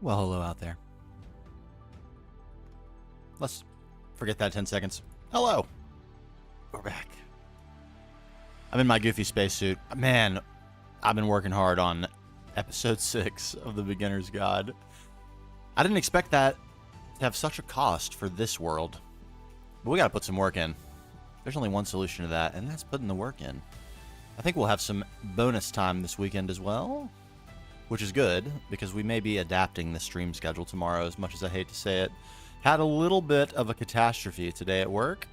Well, hello out there. Let's forget that 10 seconds. Hello. We're back. I'm in my goofy spacesuit. Man, I've been working hard on episode 6 of The Beginner's Guide. I didn't expect that to have such a cost for this world. But we gotta put some work in. There's only one solution to that, and that's putting the work in. I think we'll have some bonus time this weekend as well, which is good, because we may be adapting the stream schedule tomorrow, as much as I hate to say it. Had a little bit of a catastrophe today at work.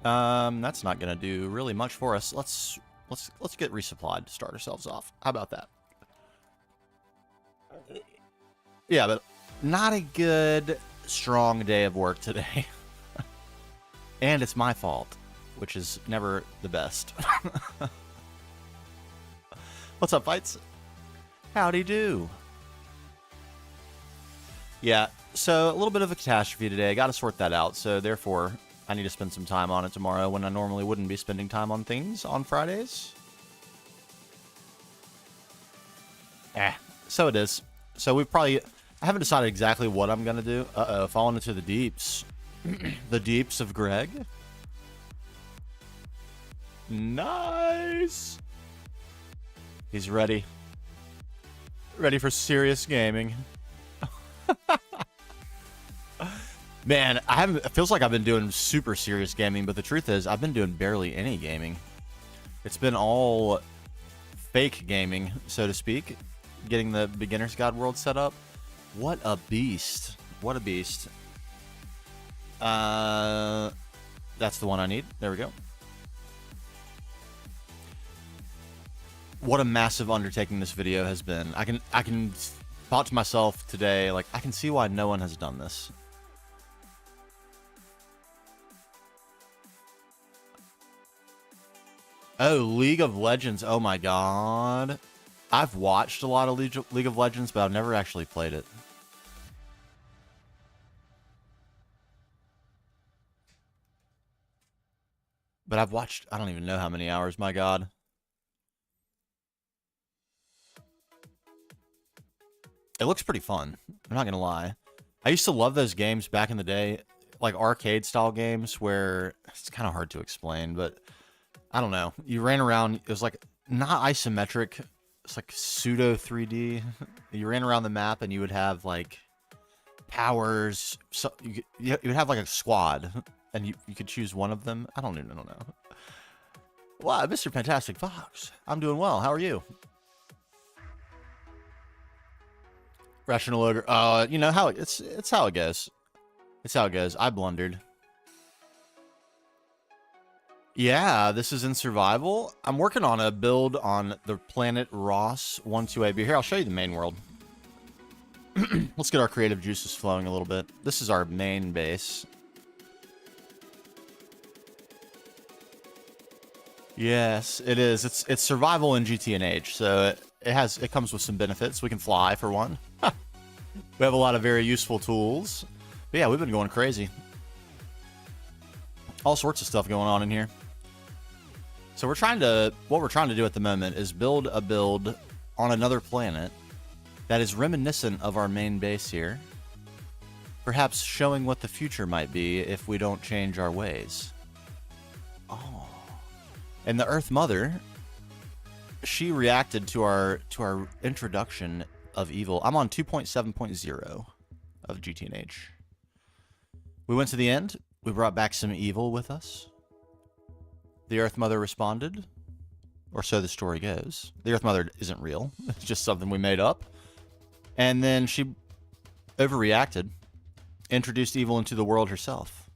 That's not gonna do really much for us. Let's get resupplied to start ourselves off. How about that? Yeah, but not a good, strong day of work today. And it's my fault, which is never the best. What's up, fights? Howdy do. Yeah, so a little bit of a catastrophe today. Got to sort that out. So therefore, I need to spend some time on it tomorrow when I normally wouldn't be spending time on things on Fridays. So it is. So I haven't decided exactly what I'm going to do. Uh-oh, falling into the deeps. The deeps of Greg. Nice. He's ready. Ready for serious gaming. Man, it feels like I've been doing super serious gaming, but the truth is I've been doing barely any gaming. It's been all fake gaming, so to speak. Getting the beginner's guide world set up. What a beast. What a beast. That's the one I need. There we go. What a massive undertaking this video has been. I can thought to myself today, like, I can see why no one has done this. Oh, League of Legends. Oh my god. I've watched a lot of League of Legends, but I've never actually played it. But I've watched, I don't even know how many hours, my god. It looks pretty fun. I'm not going to lie. I used to love those games back in the day, like arcade style games where it's kind of hard to explain, but I don't know. You ran around, it was like not isometric. It's like pseudo 3D. You ran around the map and you would have like powers. So you would have like a squad and you could choose one of them. I don't know. Wow, Mr. Fantastic Fox. I'm doing well. How are you? Rational Ogre. You know how it's how it goes. It's how it goes. I blundered. Yeah, this is in survival. I'm working on a build on the planet Ross 12A. But here, I'll show you the main world. Let's get our creative juices flowing a little bit. This is our main base. Yes, it is. It's survival in GTNH, so it comes with some benefits. We can fly for one. We have a lot of very useful tools. But yeah, we've been going crazy. All sorts of stuff going on in here. So what we're trying to do at the moment is build a build on another planet that is reminiscent of our main base here. Perhaps showing what the future might be if we don't change our ways. Oh. And the Earth Mother, she reacted to our introduction of evil. I'm on 2.7.0 of GTNH. We went to the end. We brought back some evil with us. The Earth Mother responded, or so the story goes. The Earth Mother isn't real. It's just something we made up. And then she overreacted, introduced evil into the world herself.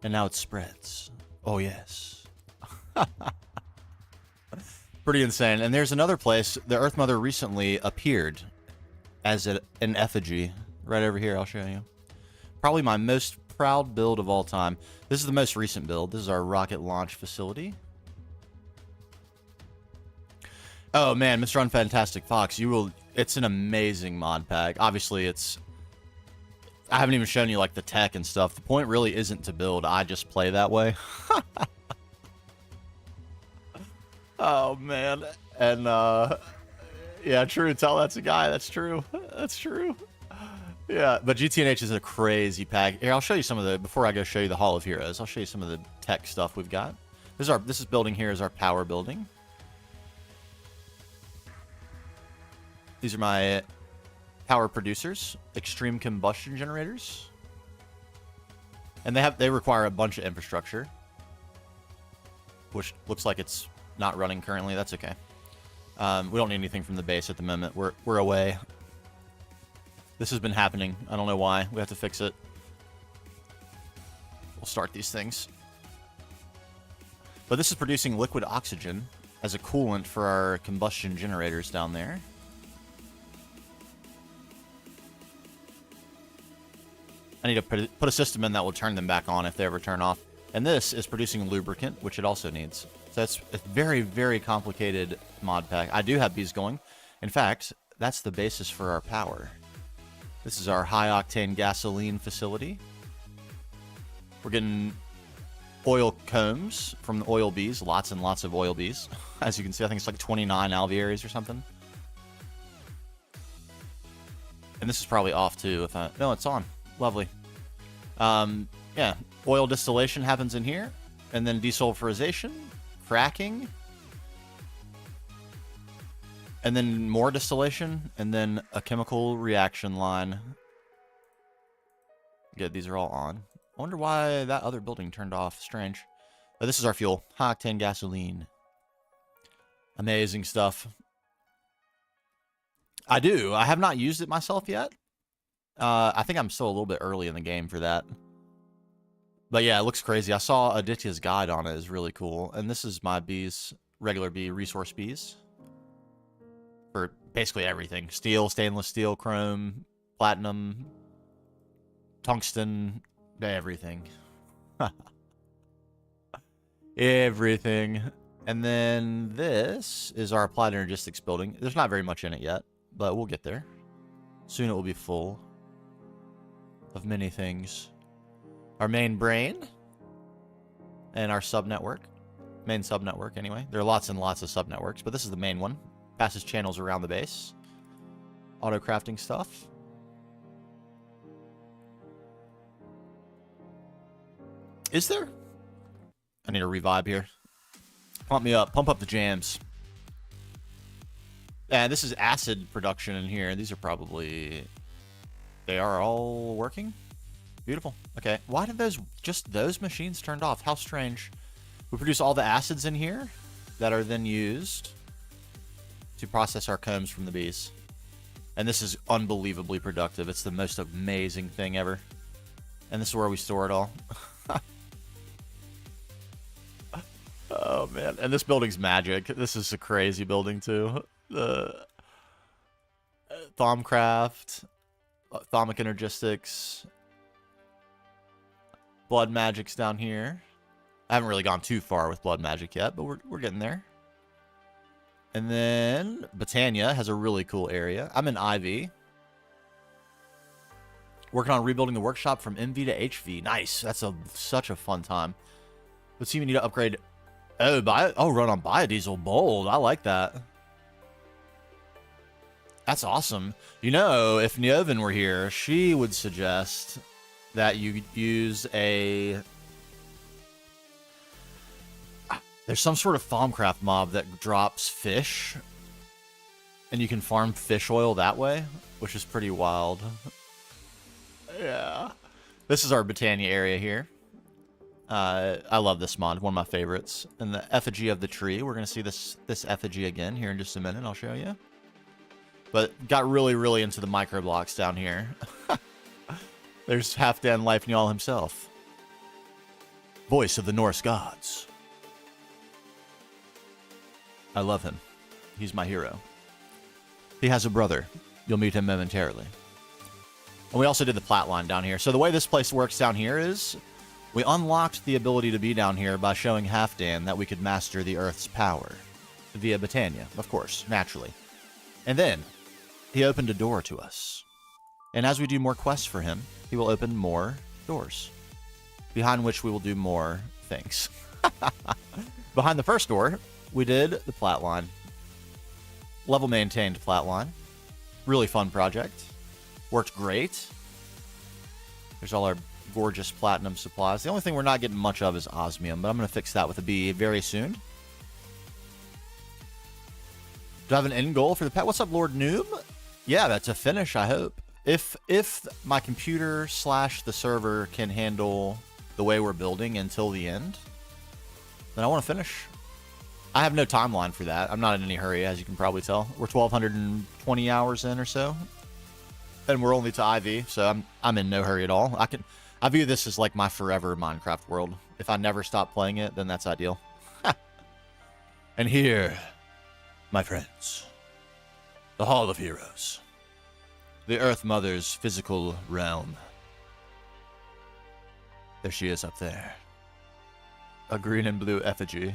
And now it spreads. Oh, yes. Pretty insane. And there's another place. The Earth Mother recently appeared as an effigy. Right over here, I'll show you. Probably my most proud build of all time. This is the most recent build. This is our rocket launch facility. Oh man, Mr. Unfantastic Fox, it's an amazing mod pack. Obviously, I haven't even shown you like the tech and stuff. The point really isn't to build. I just play that way. Oh man. And yeah, true. Tell that's a guy. That's true. That's true. Yeah, but GTNH is a crazy pack. Here, I'll show you some of the, before I go show you the Hall of Heroes, I'll show you some of the tech stuff we've got. This is building here is our power building. These are my power producers, extreme combustion generators. And they require a bunch of infrastructure, which looks like it's not running currently. That's okay. We don't need anything from the base at the moment. We're away. This has been happening. I don't know why. We have to fix it. We'll start these things. But this is producing liquid oxygen as a coolant for our combustion generators down there. I need to put a system in that will turn them back on if they ever turn off. And this is producing lubricant, which it also needs. So it's a very, very complicated mod pack. I do have bees going. In fact, that's the basis for our power. This is our high-octane gasoline facility. We're getting oil combs from the oil bees. Lots and lots of oil bees. As you can see, I think it's like 29 alvearies or something. And this is probably off, too. No, it's on. Lovely. Yeah, oil distillation happens in here. And then desulfurization, fracking. And then more distillation. And then a chemical reaction line. Good, these are all on. I wonder why that other building turned off. Strange. But this is our fuel. High-octane gasoline. Amazing stuff. I have not used it myself yet. I think I'm still a little bit early in the game for that. But yeah, it looks crazy. I saw Aditya's guide on it. It's really cool. And this is my bees, regular bee, resource bees. For basically everything. Steel, stainless steel, chrome, platinum, tungsten, everything. Everything. And then this is our applied energistics building. There's not very much in it yet, but we'll get there. Soon it will be full of many things. Our main brain and our subnetwork. Main subnetwork, anyway. There are lots and lots of subnetworks, but this is the main one. Passes channels around the base. Auto crafting stuff. Is there? I need a revive here. Pump me up. Pump up the jams. Yeah, this is acid production in here. These are probably... They are all working? Beautiful. Okay. Why did those machines turned off? How strange. We produce all the acids in here that are then used to process our combs from the bees. And this is unbelievably productive. It's the most amazing thing ever. And this is where we store it all. Oh, man. And this building's magic. This is a crazy building, too. The Thomcraft, Thomic Energistics, Blood Magic's down here. I haven't really gone too far with Blood Magic yet, but we're getting there. And then Botania has a really cool area. I'm in IV. Working on rebuilding the workshop from MV to HV. Nice. That's such a fun time. Let's see if we need to upgrade... run on biodiesel. Bold. I like that. That's awesome. You know, if Neoven were here, she would suggest that you use a... There's some sort of Thaumcraft mob that drops fish. And you can farm fish oil that way, which is pretty wild. Yeah. This is our Botania area here. I love this mod, one of my favorites. And the effigy of the tree, we're going to see this effigy again here in just a minute. I'll show you. But got really, really into the microblocks down here. There's Halfdan Leifnjall himself. Voice of the Norse gods. I love him. He's my hero. He has a brother. You'll meet him momentarily. And we also did the plat line down here. So the way this place works down here is... We unlocked the ability to be down here by showing Halfdan that we could master the Earth's power. Via Botania, of course, naturally. And then, he opened a door to us. And as we do more quests for him, he will open more doors. Behind which we will do more things. Behind the first door, we did the plat line. Level maintained plat line. Really fun project. Worked great. There's all our gorgeous platinum supplies. The only thing we're not getting much of is osmium, but I'm going to fix that with a bee very soon. Do I have an end goal for the pet? What's up, Lord Noob? Yeah, that's a finish, I hope. If my computer / the server can handle the way we're building until the end, then I want to finish. I have no timeline for that. I'm not in any hurry, as you can probably tell. We're 1,220 hours in or so. And we're only to IV, so I'm in no hurry at all. I view this as like my forever Minecraft world. If I never stop playing it, then that's ideal. And here, my friends, the Hall of Heroes. The Earth Mother's physical realm. There she is up there. A green and blue effigy.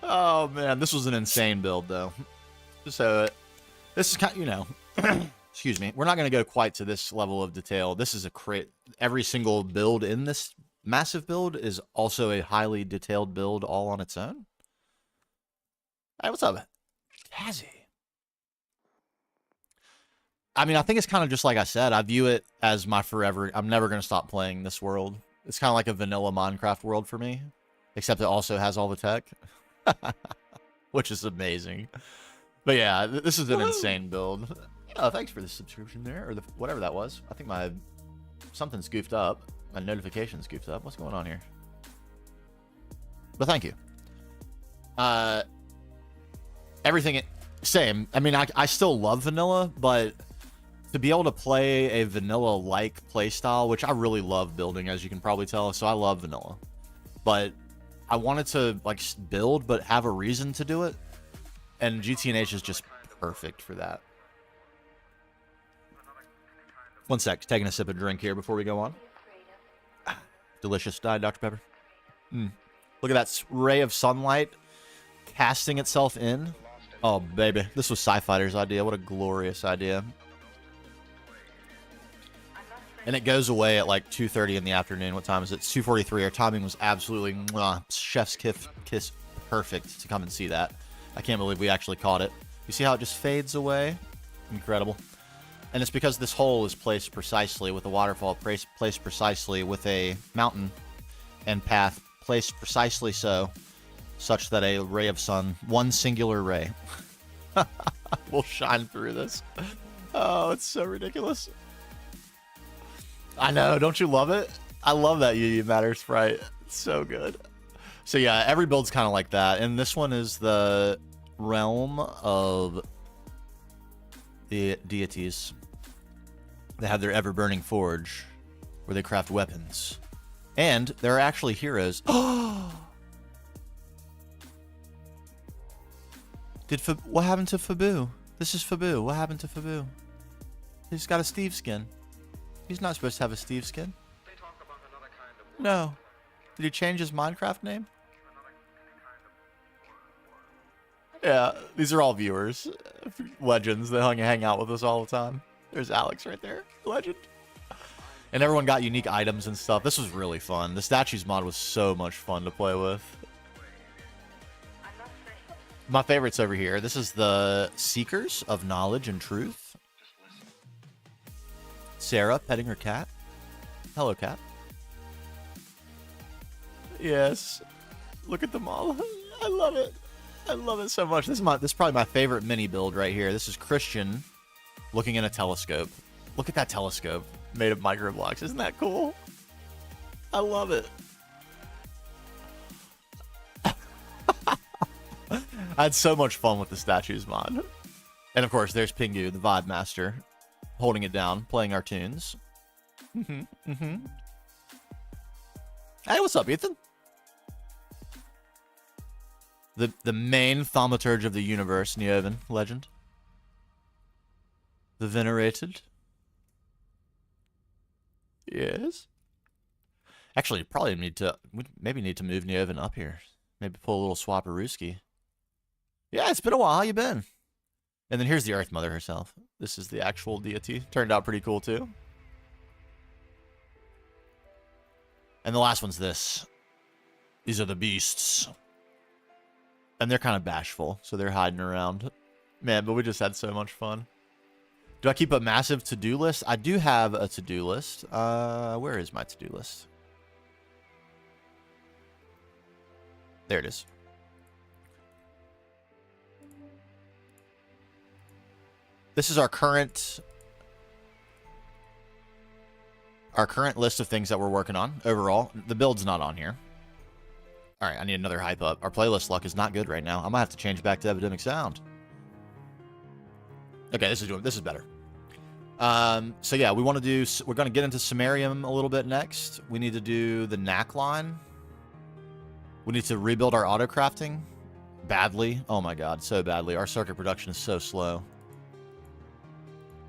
Oh man, this was an insane build though. So, this is kind of, you know, excuse me. We're not going to go quite to this level of detail. This is a every single build in this massive build is also a highly detailed build all on its own. Hey, what's up, Tazzy? I mean, I think it's kind of just like I said. I view it as my forever. I'm never going to stop playing this world. It's kind of like a vanilla Minecraft world for me, except it also has all the tech, which is amazing. But yeah, this is an insane build. Oh, thanks for the subscription there, or whatever that was. I think something's goofed up. My notification's goofed up. What's going on here? But thank you. Everything same. I mean, I still love vanilla, but to be able to play a vanilla-like playstyle, which I really love building, as you can probably tell, so I love vanilla. But I wanted to like build, but have a reason to do it, and GTNH is just perfect for that. One sec, taking a sip of drink here before we go on. Delicious Diet Dr. Pepper. Look at that ray of sunlight casting itself in. Oh, baby. This was Sci-Fighter's idea. What a glorious idea. And it goes away at like 2:30 in the afternoon. What time is it? It's 2:43. Our timing was absolutely chef's kiss perfect to come and see that. I can't believe we actually caught it. You see how it just fades away? Incredible. And it's because this hole is placed precisely with a waterfall placed precisely with a mountain and path placed precisely so, such that a ray of sun, one singular ray, will shine through this. Oh, it's so ridiculous. I know, don't you love it? I love that UU Matter sprite. It's so good. So yeah, every build's kind of like that. And this one is the realm of the deities. They have their ever-burning forge, where they craft weapons. And there are actually heroes. What happened to Fabu? This is Fabu. What happened to Fabu? He's got a Steve skin. He's not supposed to have a Steve skin. No. Did he change his Minecraft name? Yeah, these are all viewers. Legends. They hang out with us all the time. There's Alex right there. Legend. And everyone got unique items and stuff. This was really fun. The statues mod was so much fun to play with. My favorite's over here. This is the Seekers of Knowledge and Truth. Sarah petting her cat. Hello, cat. Yes. Look at them all. I love it. I love it so much. This is probably my favorite mini build right here. This is Christian looking in a telescope. Look at that telescope made of microblocks. Isn't that cool? I love it. I had so much fun with the statues mod. And of course, there's Pingu, the Vibe Master, holding it down, playing our tunes. Hey, what's up, Ethan? The main thaumaturge of the universe, Neovan, legend. The venerated. Yes. Actually, probably maybe need to move Neovan up here. Maybe pull a little Swaparooski. Yeah, it's been a while. How you been? And then here's the Earth Mother herself. This is the actual deity. Turned out pretty cool, too. And the last one's this. These are the beasts. And they're kind of bashful, so they're hiding around. Man, but we just had so much fun. Do I keep a massive to-do list? I do have a to-do list. Where is my to-do list? There it is. This is our current list of things that we're working on overall. The build's not on here. All right, I need another hype up. Our playlist luck is not good right now. I might have to change back to Epidemic Sound. Okay, this is better. So yeah, we're going to get into Sumerium a little bit next. We need to do the knack line. We need to rebuild our auto crafting badly. Oh my god, so badly. Our circuit production is so slow.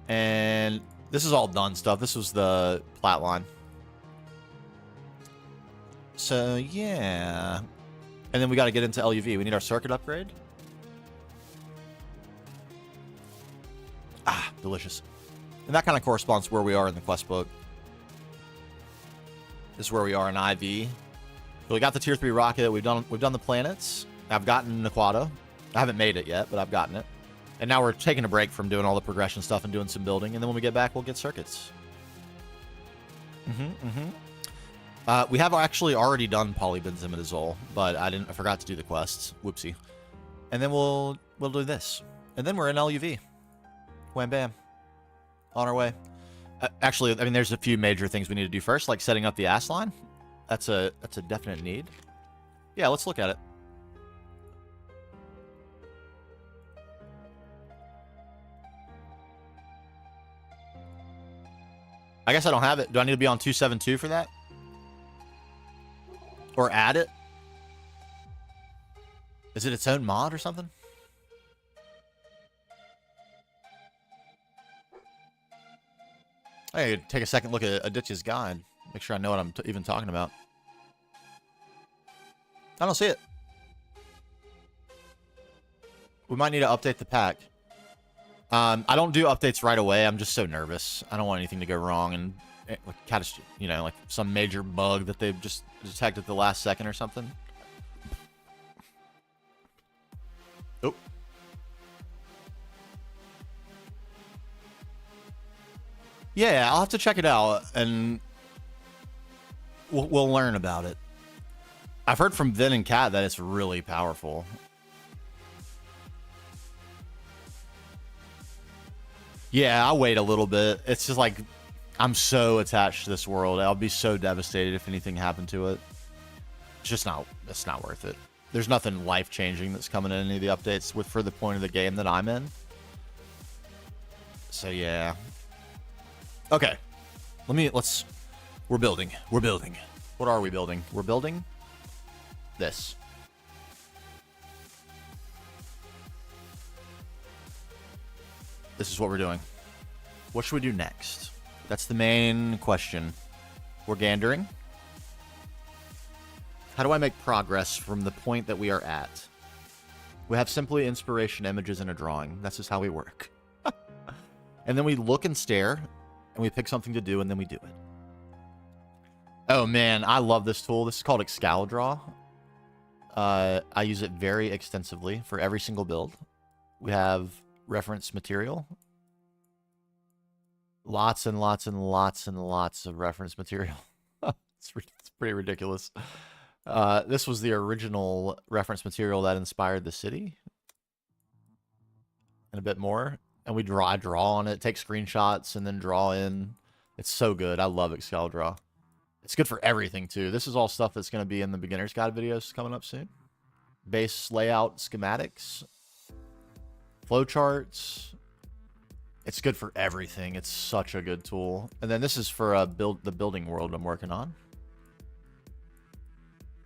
And this is all done stuff. This was the plat line. So yeah. And then we got to get into LUV. We need our circuit upgrade. Ah, delicious. And that kind of corresponds to where we are in the quest book. This is where we are in IV. So we got the tier 3 rocket. We've done the planets. I've gotten Nequado. I haven't made it yet, but I've gotten it. And now we're taking a break from doing all the progression stuff and doing some building. And then when we get back, we'll get circuits. We have actually already done polybenzimidazole, but I forgot to do the quests. Whoopsie. And then we'll do this. And then we're in LUV. Wham bam. On our way. Actually, I mean, there's a few major things we need to do first, like setting up the ass line. That's a definite need. Yeah, let's look at it. I guess I don't have it. Do I need to be on 272 for that? Or add it? Is it its own mod or something? I need to take a second look at Aditya's guide. Make sure I know what I'm even talking about. I don't see it. We might need to update the pack. I don't do updates right away. I'm just so nervous. I don't want anything to go wrong and like, you know, like some major bug that they've just detected at the last second or something. Oh. Yeah, I'll have to check it out and we'll learn about it. I've heard from Vin and Kat that it's really powerful. Yeah, I'll wait a little bit. It's just like, I'm so attached to this world. I'll be so devastated if anything happened to it. It's just not, it's not worth it. There's nothing life-changing that's coming in any of the updates for the point of the game that I'm in. So yeah. Okay. We're building. What are we building? We're building this. This is what we're doing. What should we do next? That's the main question. We're gandering. How do I make progress from the point that we are at? We have simply inspiration images in a drawing. That's just how we work. And then we look and stare, and we pick something to do, and then we do it. Oh man, I love this tool. This is called Excalidraw. I use it very extensively for every single build. We have reference material. Lots and lots and lots and lots of reference material. It's pretty ridiculous. This was the original reference material that inspired the city. And a bit more. And we draw on it, take screenshots, and then draw in. It's so good. I love Excalidraw. It's good for everything, too. This is all stuff that's going to be in the beginner's guide videos coming up soon. Base layout schematics. Flowcharts. It's good for everything. It's such a good tool. And then this is for the building world I'm working on.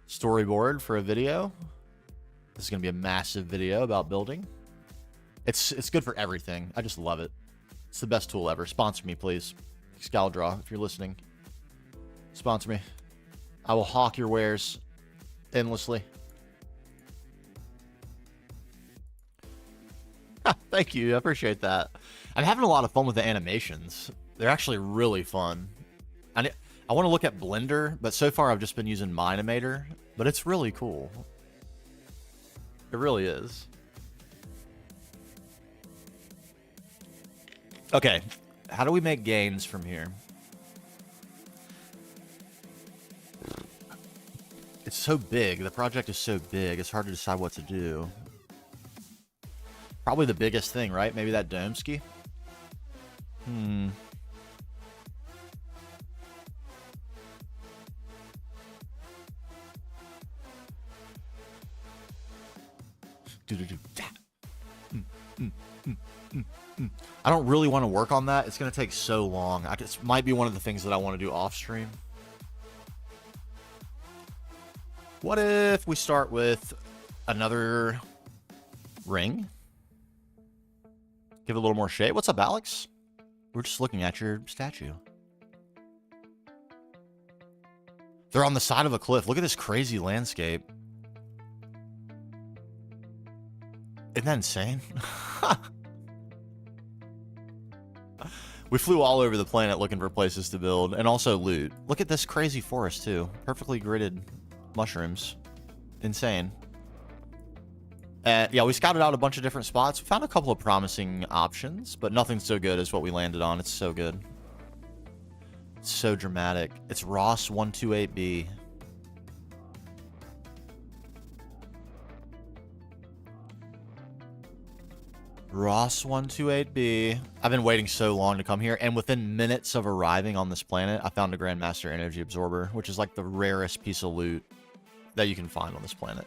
Storyboard for a video. This is going to be a massive video about building. It's good for everything. I just love it. It's the best tool ever. Sponsor me, please. Excalidraw, if you're listening. Sponsor me. I will hawk your wares endlessly. Thank you. I appreciate that. I'm having a lot of fun with the animations. They're actually really fun. I want to look at Blender, but so far I've just been using Minimator, but it's really cool. It really is. Okay, how do we make gains from here? It's so big. The project is so big. It's hard to decide what to do. Probably the biggest thing, right? Maybe that dome ski? I don't really want to work on that. It's going to take so long. It might be one of the things that I want to do off stream. What if we start with another ring? Give it a little more shape. What's up, Alex? We're just looking at your statue. They're on the side of a cliff. Look at this crazy landscape. Isn't that insane? We flew all over the planet looking for places to build and also loot. Look at this crazy forest, too. Perfectly gridded mushrooms. Insane. Yeah, we scouted out a bunch of different spots. We found a couple of promising options, but nothing so good as what we landed on. It's so good. It's so dramatic. It's Ross 128B. Ross 128B. I've been waiting so long to come here, and within minutes of arriving on this planet, I found a Grandmaster Energy Absorber, which is like the rarest piece of loot that you can find on this planet.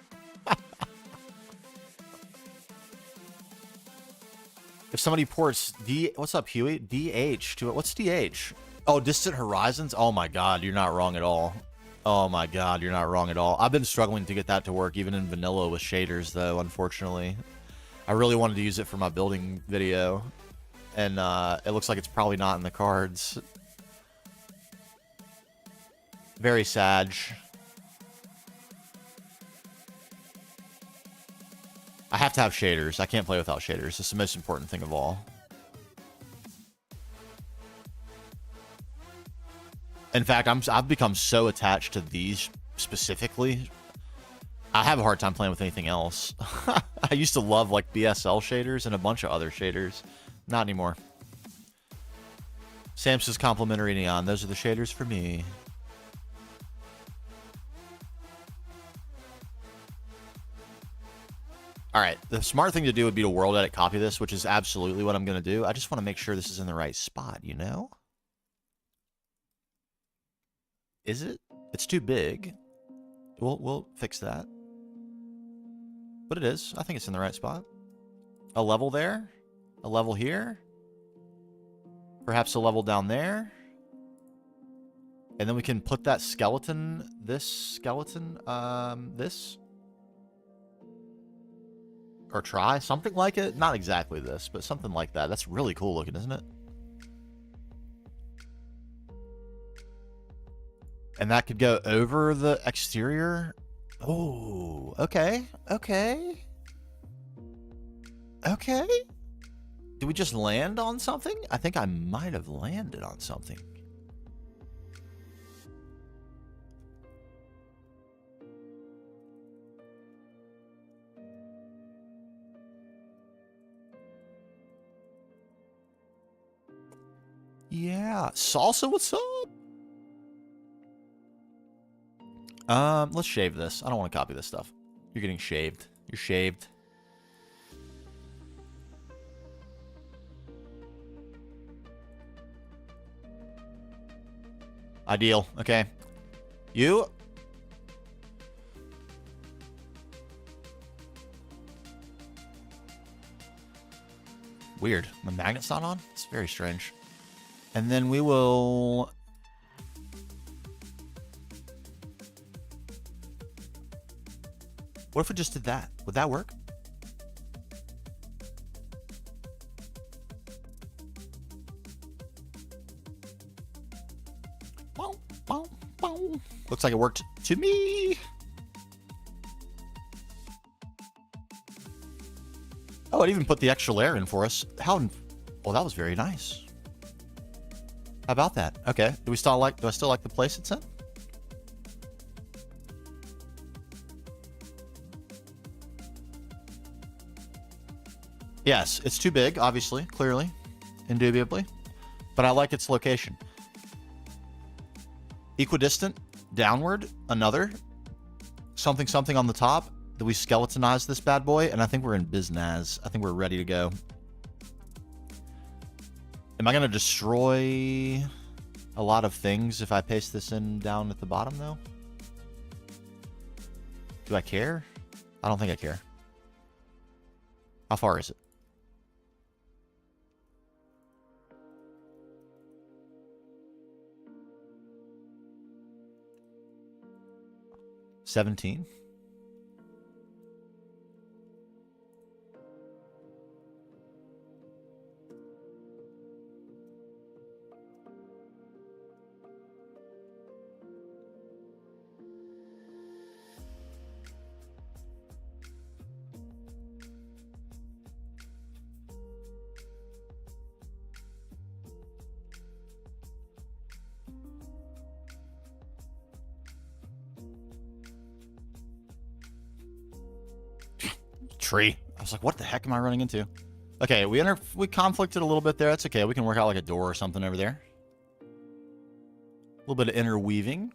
If somebody ports what's up, Huey? DH to it. What's DH? Oh, Distant Horizons? Oh my god, you're not wrong at all. Oh my god, you're not wrong at all. I've been struggling to get that to work, even in vanilla with shaders, though, unfortunately. I really wanted to use it for my building video, and it looks like it's probably not in the cards. Very sad. I have to have shaders. I can't play without shaders. It's the most important thing of all. In fact, I've become so attached to these specifically. I have a hard time playing with anything else. I used to love like BSL shaders and a bunch of other shaders. Not anymore. Samsung's complimentary neon. Those are the shaders for me. All right, the smart thing to do would be to world edit copy this, which is absolutely what I'm going to do. I just want to make sure this is in the right spot, you know? Is it? It's too big. We'll fix that. But it is. I think it's in the right spot. A level there. A level here. Perhaps a level down there. And then we can put that skeleton, this. Or try something like it. Not exactly this, but something like that. That's really cool looking, isn't it? And that could go over the exterior. Oh, okay. Okay. Okay. Did we just land on something? I think I might have landed on something. Yeah. Salsa, what's up? Let's shave this. I don't want to copy this stuff. You're getting shaved. You're shaved. Ideal. Okay. You. Weird. The magnet's not on? It's very strange. And then we will... What if we just did that? Would that work? Looks like it worked to me. Oh, it even put the extra layer in for us. How? Well, that was very nice. How about that? Okay. Do I still like the place it's in? Yes, it's too big, obviously, clearly, indubitably, but I like its location. Equidistant, downward, another, something on the top. Do we skeletonize this bad boy? And I think we're in biznaz. I think we're ready to go. Am I going to destroy a lot of things if I paste this in down at the bottom, though? Do I care? I don't think I care. How far is it? 17. Tree. I was like, what the heck am I running into? Okay, we conflicted a little bit there. That's okay. We can work out like a door or something over there. A little bit of interweaving.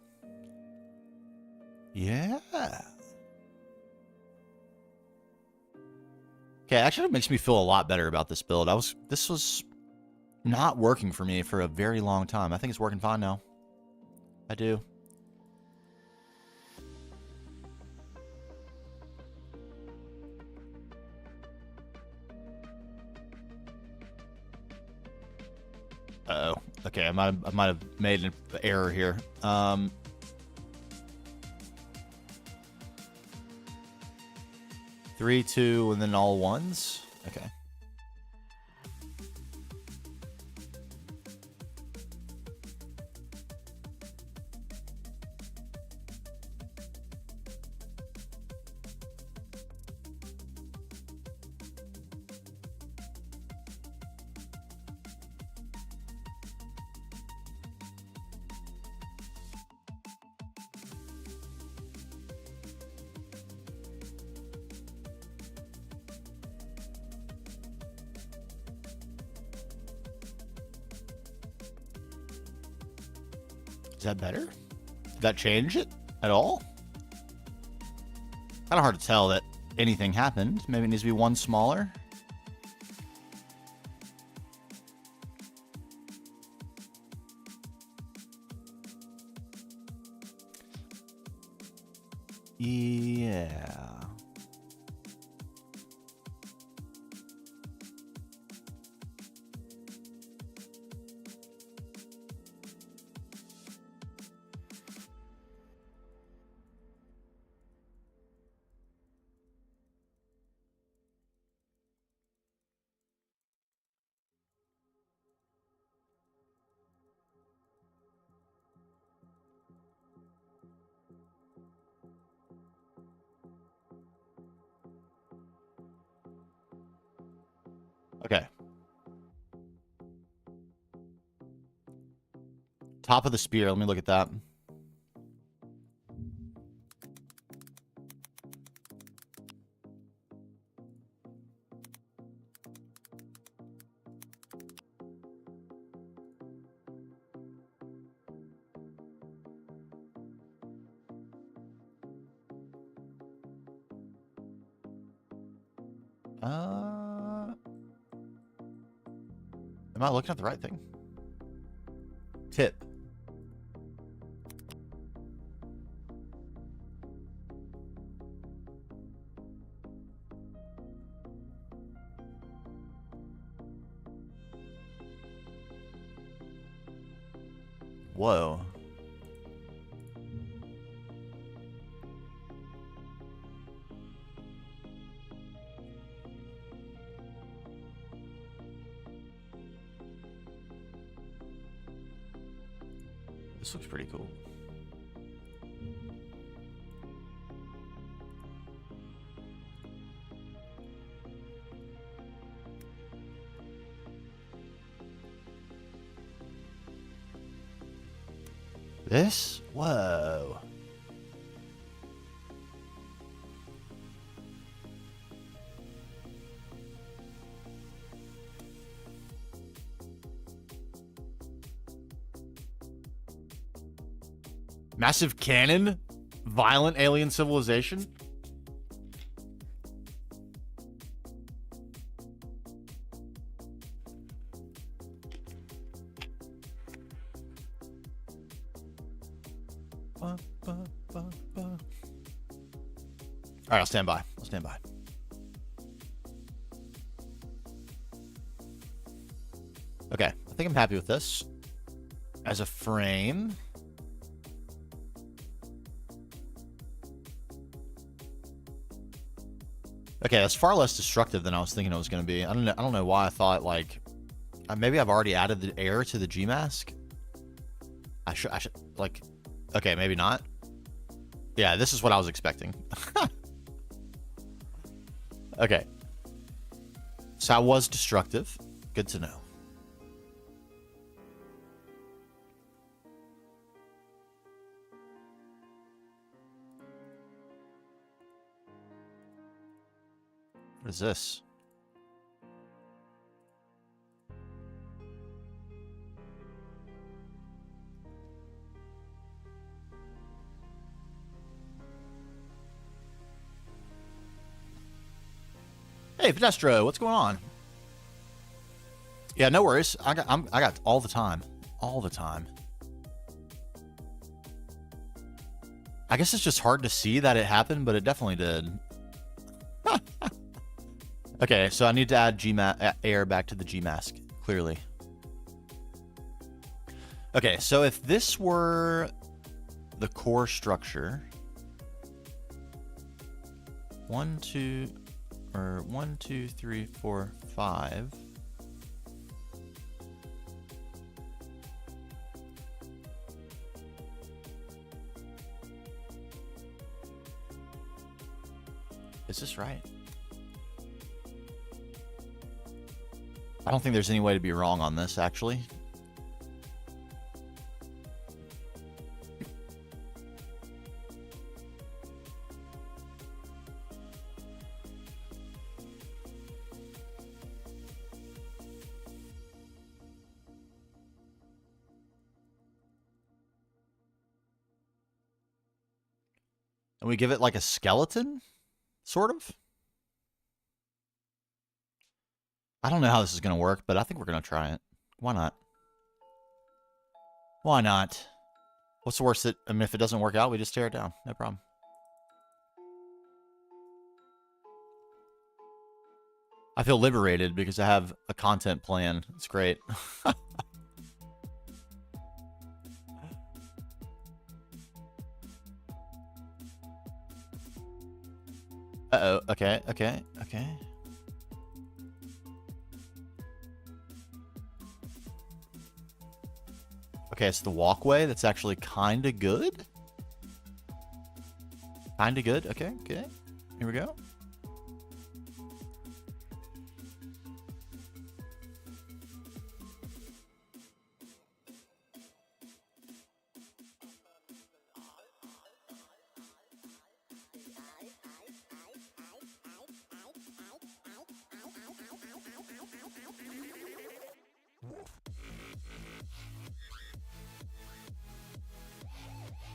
Yeah. Okay, actually it makes me feel a lot better about this build. This was not working for me for a very long time. I think it's working fine now. I do. Uh-oh. Okay, I might have made an error here. 3, 2, and then all ones. Okay. Is that better? Did that change it at all? Kind of hard to tell that anything happened. Maybe it needs to be one smaller. Yeah. Okay. Top of the spear. Let me look at that. Am I looking at the right thing? Tip. Whoa. This looks pretty cool. This? Whoa. Massive cannon? Violent alien civilization? All right, I'll stand by. I'll stand by. Okay, I think I'm happy with this. As a frame. Okay, that's far less destructive than I was thinking it was going to be. I don't know why I thought, like, maybe I've already added the air to the G mask. I should, like, okay, maybe not. Yeah, this is what I was expecting. Okay. So I was destructive. Good to know. What is this? Hey, Pedestro, what's going on? Yeah, no worries. I got all the time. All the time. I guess it's just hard to see that it happened, but it definitely did. Okay, so I need to add air back to the G mask, clearly. Okay, so if this were the core structure, 1, 2, 3, 4, 5. Is this right? I don't think there's any way to be wrong on this, actually. And we give it like a skeleton, sort of. I don't know how this is going to work, but I think we're going to try it. Why not? Why not? What's the worst that, I mean, if it doesn't work out, we just tear it down. No problem. I feel liberated because I have a content plan. It's great. Uh-oh. Okay, okay, okay. Okay, it's the walkway. That's actually kind of good. Kind of good. Okay, okay. Here we go.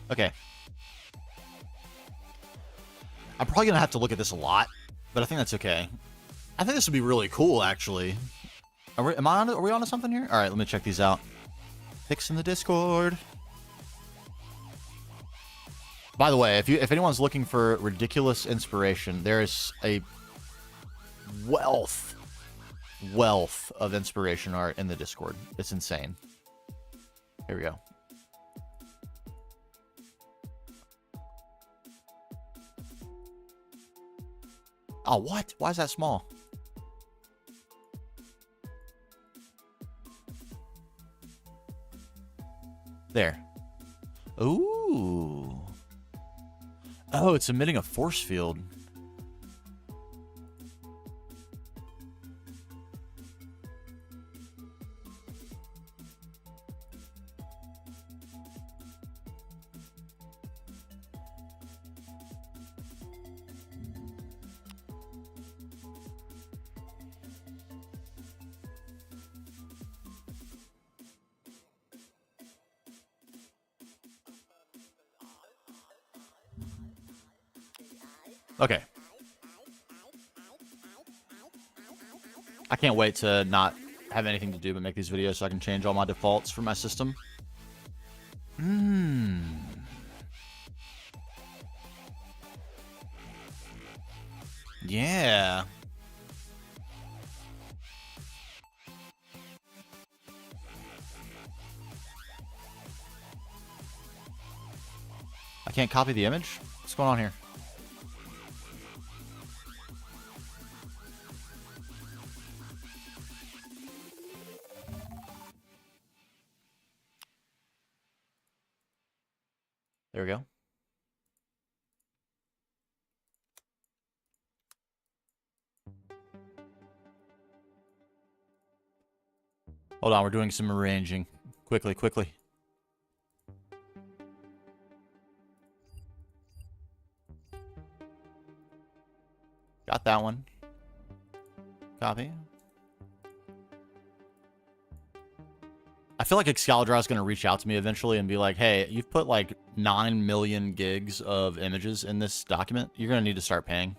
Okay. I'm probably going to have to look at this a lot, but I think that's okay. I think this would be really cool, actually. Are we on to something here? All right, let me check these out. Pics in the Discord. By the way, if anyone's looking for ridiculous inspiration, there is a wealth of inspiration art in the Discord. It's insane. Here we go. Oh, what? Why is that small? There. Ooh. Oh, it's emitting a force field. Okay. I can't wait to not have anything to do but make these videos so I can change all my defaults for my system. Yeah. I can't copy the image? What's going on here? There we go. Hold on, we're doing some arranging. Quickly, quickly. Got that one. Copy. I feel like Excalibur is going to reach out to me eventually and be like, hey, you've put like 9 million gigs of images in this document. You're going to need to start paying.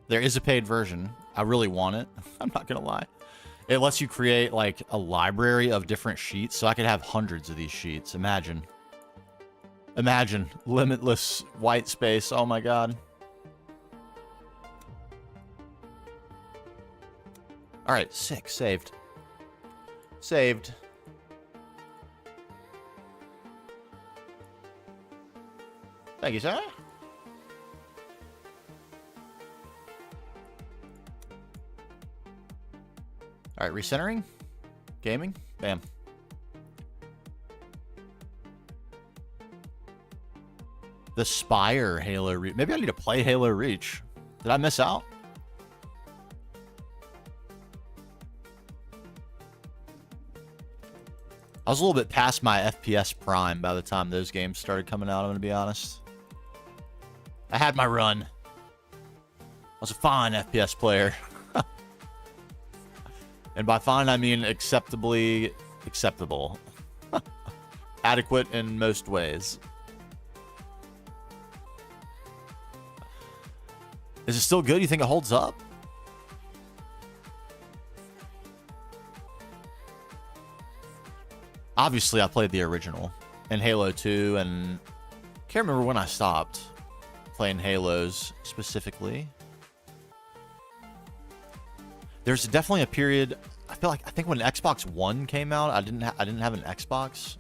There is a paid version. I really want it. I'm not going to lie. It lets you create like a library of different sheets, so I could have hundreds of these sheets. Imagine. Imagine. Limitless white space. Oh my god. Alright, sick. Saved. Saved. Thank you, sir. Alright, recentering. Gaming. Bam. The Spire Halo Reach. Maybe I need to play Halo Reach. Did I miss out? I was a little bit past my FPS prime by the time those games started coming out, I'm going to be honest. I had my run. I was a fine FPS player. And by fine, I mean acceptably acceptable. Adequate in most ways. Is it still good? You think it holds up? Obviously, I played the original and Halo 2, and can't remember when I stopped playing Halos specifically. There's definitely a period. I think when Xbox One came out, I didn't have an Xbox.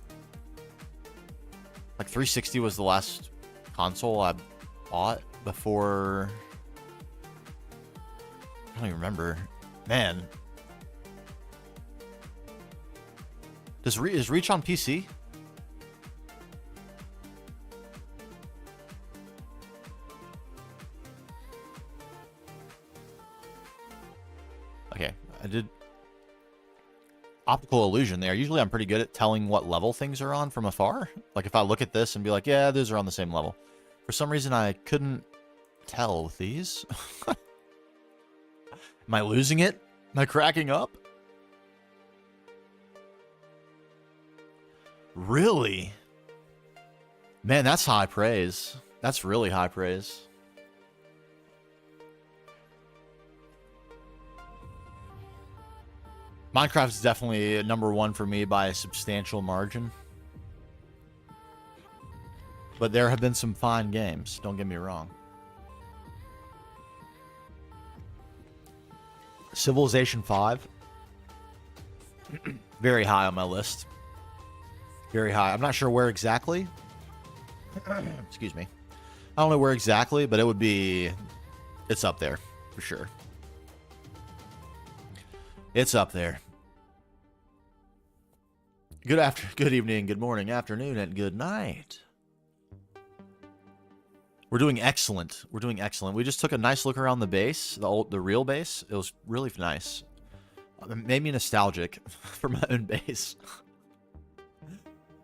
Like 360 was the last console I bought before. I don't even remember. Man. Is Reach on PC? Okay, I did optical illusion there. Usually I'm pretty good at telling what level things are on from afar. Like if I look at this and be like, yeah, those are on the same level. For some reason I couldn't tell with these. Am I losing it? Am I cracking up? Really? Man, that's high praise. That's really high praise. Minecraft is definitely number one for me by a substantial margin. But there have been some fine games, don't get me wrong. Civilization 5. Very high on my list. Very high. I'm not sure where exactly. Excuse me. I don't know where exactly, but it would be... It's up there, for sure. It's up there. Good evening, good morning, afternoon, and good night. We're doing excellent. We're doing excellent. We just took a nice look around the base, the real base. It was really nice. It made me nostalgic for my own base.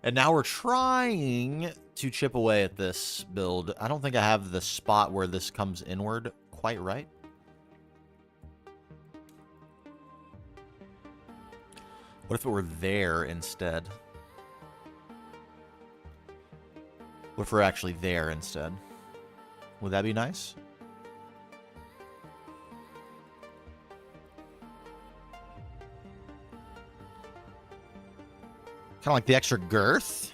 And now we're trying to chip away at this build. I don't think I have the spot where this comes inward quite right. What if it were there instead? What if we're actually there instead? Would that be nice? Kind of like the extra girth.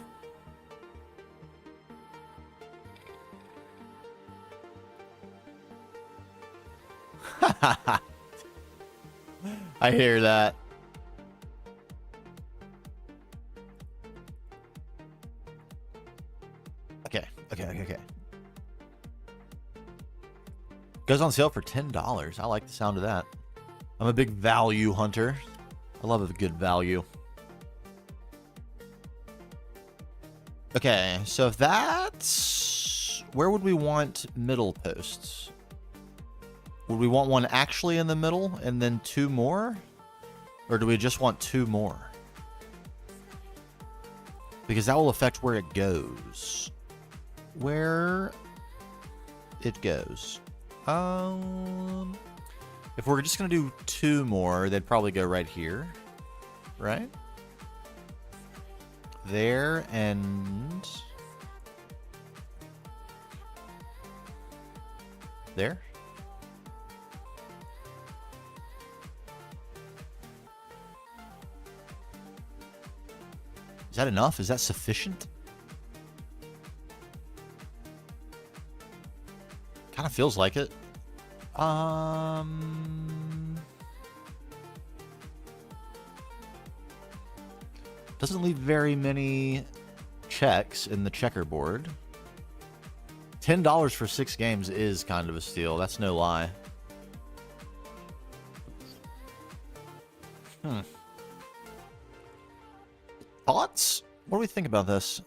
I hear that. Okay. Goes on sale for $10. I like the sound of that. I'm a big value hunter. I love a good value. Okay, so if that's... Where would we want middle posts? Would we want one actually in the middle and then 2 more? Or do we just want 2 more? Because that will affect where it goes. Where it goes. If we're just going to do 2 more, they'd probably go right here. Right? There and... there? Is that enough? Is that sufficient? Kind of feels like it. Doesn't leave very many checks in the checkerboard. $10 for 6 games is kind of a steal. That's no lie. Thoughts? What do we think about this?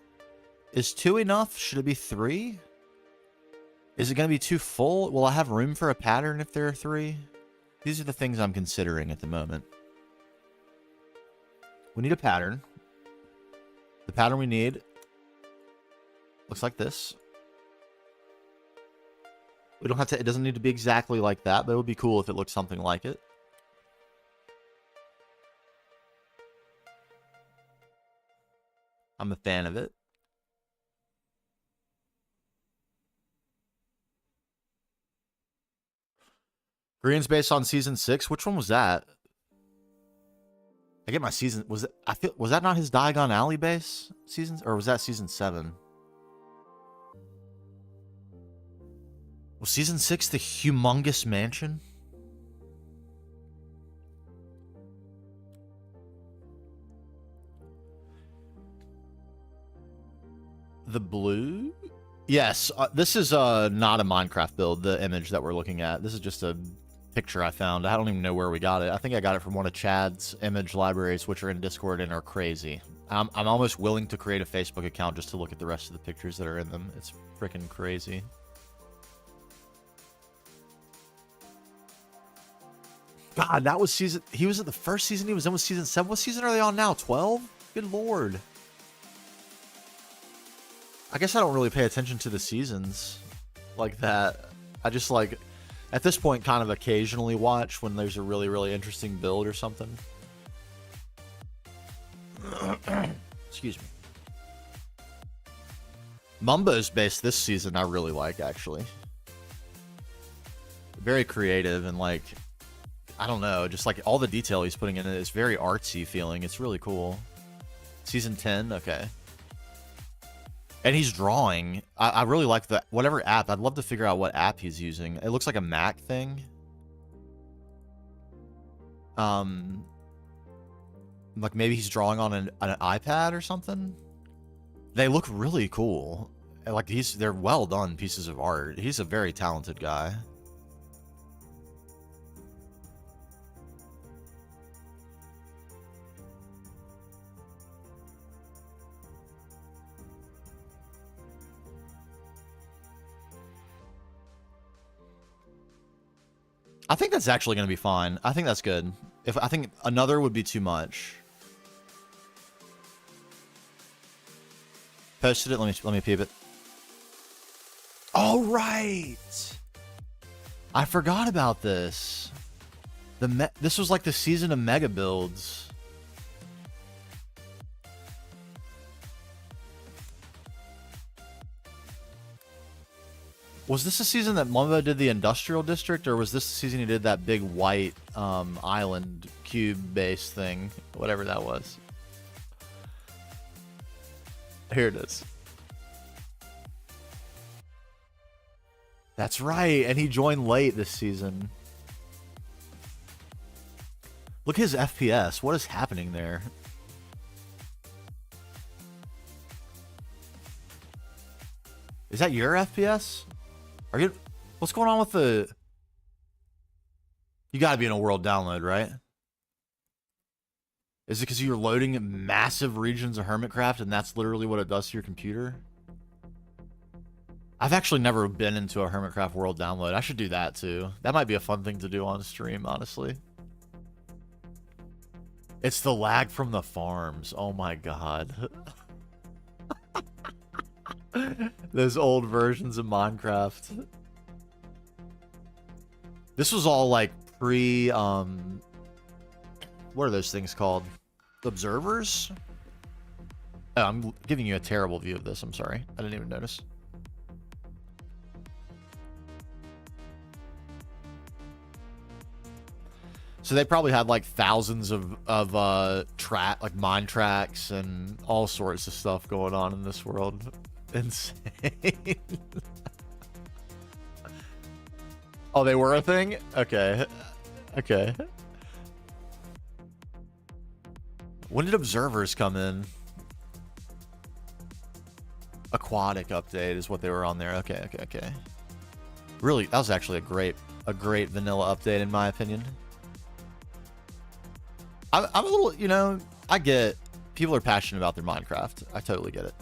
Is 2 enough? Should it be 3? Is it going to be too full? Will I have room for a pattern if there are 3? These are the things I'm considering at the moment. We need a pattern. The pattern we need looks like this. We don't have to, it doesn't need to be exactly like that, but it would be cool if it looked something like it. I'm a fan of it. Green's based on season 6. Which one was that? I get my season. Was it? I feel. Was that not his Diagon Alley base seasons, or was that season 7? Was season 6 the humongous mansion? The blue? Yes, this is not a Minecraft build, the image that we're looking at. This is just a picture I found. I don't even know where we got it. I think I got it from one of Chad's image libraries, which are in Discord and are crazy. I'm almost willing to create a Facebook account just to look at the rest of the pictures that are in them. It's freaking crazy. God, that was season... He was at the first season he was in with season 7. What season are they on now? 12? Good lord. I guess I don't really pay attention to the seasons like that. I just, like, at this point, kind of occasionally watch when there's a really, really interesting build or something. Excuse me. Mumbo's base this season I really like, actually. Very creative and, like, I don't know, just, like, all the detail he's putting in it is very artsy feeling. It's really cool. Season 10? Okay. And he's drawing. I really like the whatever app. I'd love to figure out what app he's using. It looks like a Mac thing. Like maybe he's drawing on an iPad or something. They look really cool. Like they're well done pieces of art. He's a very talented guy. I think that's actually going to be fine. I think that's good. I think another would be too much. Posted it. Let me peep it. Oh right. I forgot about this. This was like the season of mega builds. Was this the season that Mumbo did the industrial district, or was this the season he did that big white island cube base thing? Whatever that was. Here it is. That's right, and he joined late this season. Look at his FPS. What is happening there? Is that your FPS? Are you... What's going on with the... You gotta be in a world download, right? Is it because you're loading massive regions of Hermitcraft and that's literally what it does to your computer? I've actually never been into a Hermitcraft world download. I should do that too. That might be a fun thing to do on stream, honestly. It's the lag from the farms. Oh my god. Those old versions of Minecraft. This was all like pre, what are those things called? Observers? Oh, I'm giving you a terrible view of this. I'm sorry. I didn't even notice. So they probably had like thousands of like mine tracks and all sorts of stuff going on in this world. Insane. Oh, they were a thing? Okay. Okay. When did observers come in? Aquatic update is what they were on there. Okay, okay, okay. Really, that was actually a great vanilla update in my opinion. I'm a little, you know, I get people are passionate about their Minecraft. I totally get it.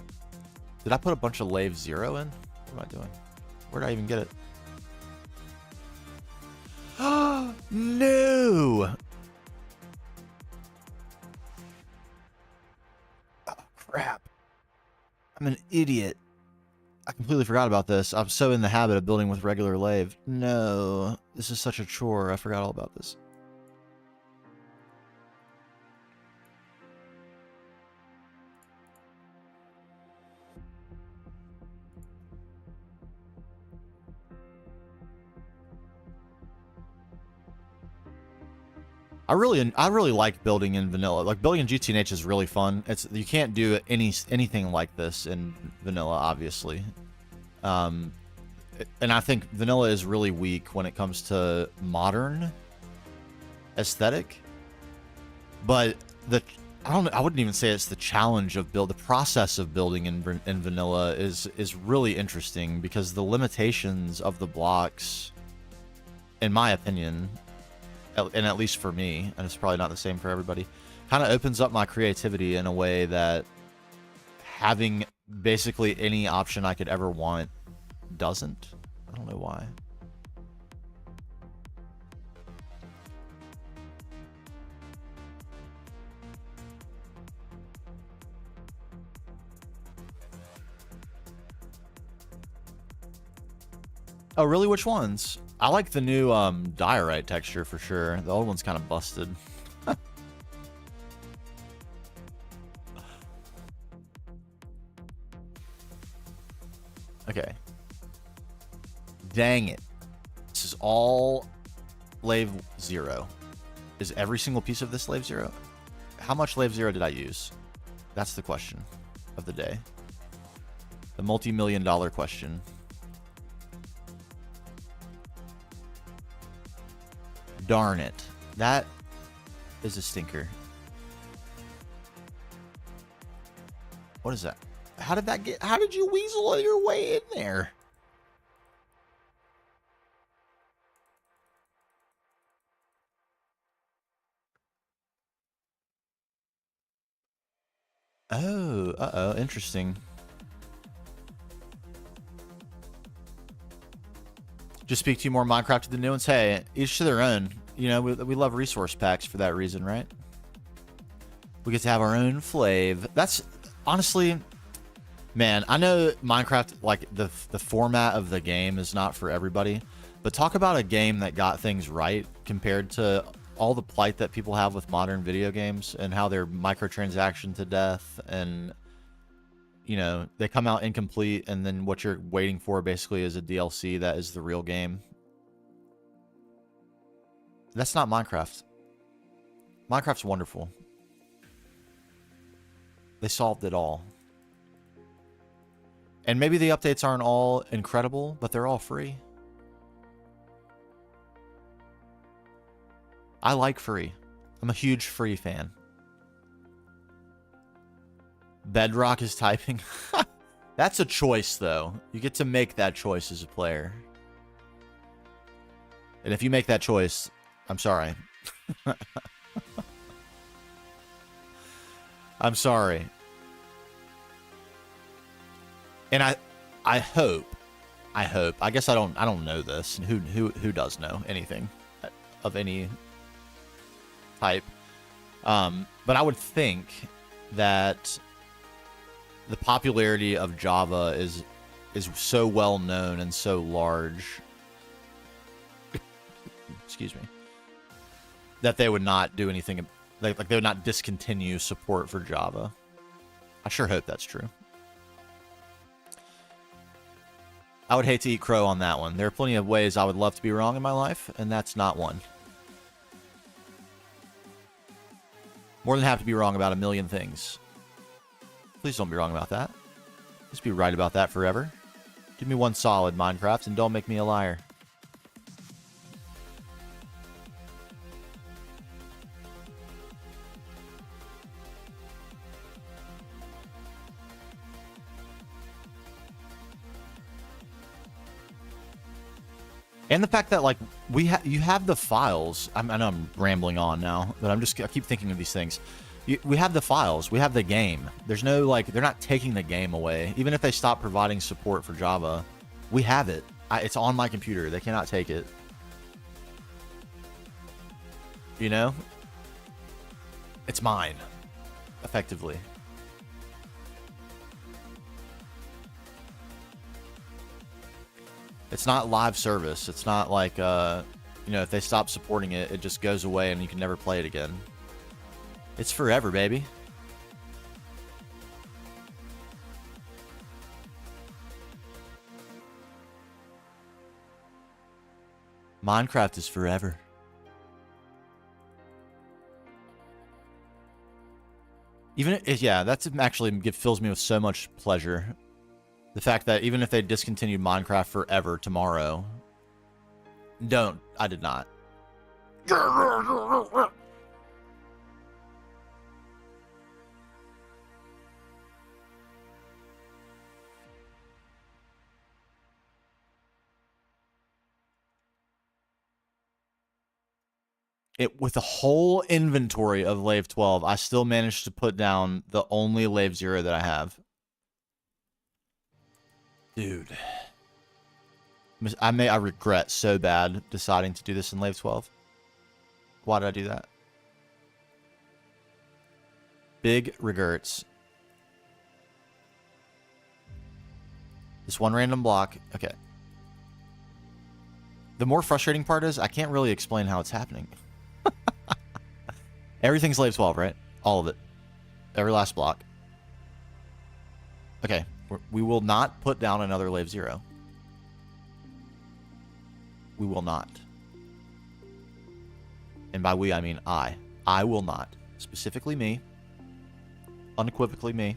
Did I put a bunch of Lave 0 in? What am I doing? Where did I even get it? No! Oh, crap. I'm an idiot. I completely forgot about this. I'm so in the habit of building with regular Lave. No. This is such a chore. I forgot all about this. I really like building in vanilla. Like building in GTNH is really fun. You can't do anything like this in vanilla, obviously. And I think vanilla is really weak when it comes to modern aesthetic. But I wouldn't even say it's the challenge of the process of building in vanilla is really interesting because the limitations of the blocks, in my opinion, and at least for me, and it's probably not the same for everybody, kind of opens up my creativity in a way that having basically any option I could ever want doesn't. I don't know why. Oh, really? Which ones? I like the new diorite texture for sure. The old one's kind of busted. Okay. Dang it. This is all Lave 0. Is every single piece of this Lave 0? How much Lave 0 did I use? That's the question of the day. The multi-million-dollar question. Darn it. That is a stinker. What is that? How did you weasel your way in there? Oh, uh-oh, interesting. Just speak to you more Minecraft to the new ones. Hey, each to their own. You know, we love resource packs for that reason, right? We get to have our own flav. That's honestly, man, I know Minecraft, like the format of the game is not for everybody, but talk about a game that got things right compared to all the plight that people have with modern video games and how they're microtransaction to death, and you know, they come out incomplete, and then what you're waiting for basically is a DLC that is the real game. That's not Minecraft. Minecraft's wonderful. They solved it all. And maybe the updates aren't all incredible, but they're all free. I like free. I'm a huge free fan. Bedrock is typing. That's a choice, though. You get to make that choice as a player. And if you make that choice, I'm sorry. I'm sorry. And I hope, I guess I don't know this. Who does know anything of any type? But I would think that the popularity of Java is so well known and so large. Excuse me. That they would not do anything, like they would not discontinue support for Java. I sure hope that's true. I would hate to eat crow on that one. There are plenty of ways I would love to be wrong in my life, and that's not one. More than happy to be wrong about a million things. Please don't be wrong about that. Just be right about that forever. Give me one solid Minecraft and don't make me a liar. And the fact that, like, you have the files. I know I'm rambling on now, but I keep thinking of these things. We have the files. We have the game. There's no, like, they're not taking the game away. Even if they stop providing support for Java, we have it. It's on my computer. They cannot take it. You know? It's mine, effectively. It's not live service. It's not like, you know, if they stop supporting it, it just goes away and you can never play it again. It's forever, baby. Minecraft is forever. Even if, yeah, that's actually fills me with so much pleasure. The fact that even if they discontinued Minecraft forever tomorrow, I did not. With a whole inventory of Lave 12, I still managed to put down the only Lave 0 that I have. Dude. I regret so bad deciding to do this in Lave 12. Why did I do that? Big regrets. This one random block. Okay. The more frustrating part is I can't really explain how it's happening. Everything's Lave 12, right? All of it. Every last block. Okay. We will not put down another Lave 0. We will not. And by we, I mean I. I will not. Specifically me. Unequivocally me.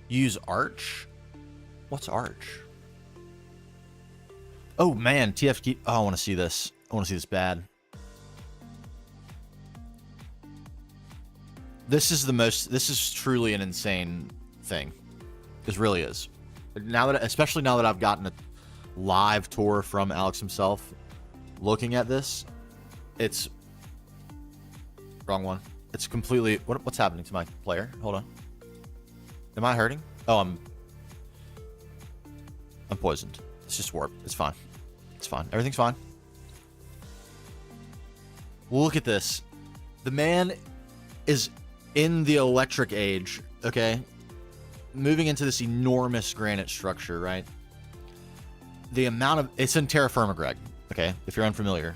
Use Arch? What's Arch? Oh, man. TF key. Oh, I want to see this. I want to see this bad. This is truly an insane thing. This really is. Especially now that I've gotten a live tour from Alex himself, looking at this, it's wrong one. It's completely, what's happening to my player? Hold on. Am I hurting? Oh, I'm poisoned. It's just warped. It's fine. It's fine. Everything's fine. Look at this. The man is in the electric age, okay? Moving into this enormous granite structure, right? The amount of... It's in terra firma, Greg, okay? If you're unfamiliar.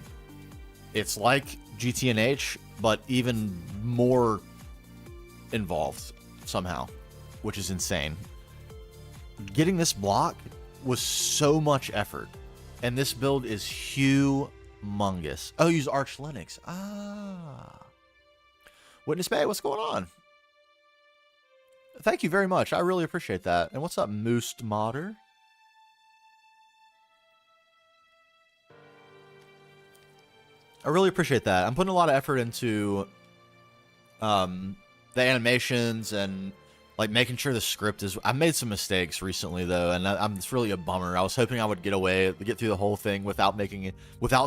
It's like GTNH, but even more involved somehow, which is insane. Getting this block was so much effort, and this build is humongous. Oh, use Arch Linux. Ah. Witness Bay, what's going on? Thank you very much. I really appreciate that. And what's up, Moose Modder? I really appreciate that. I'm putting a lot of effort into the animations and Like making sure the script is. I made some mistakes recently though, and it's really a bummer. I was hoping I would get through the whole thing without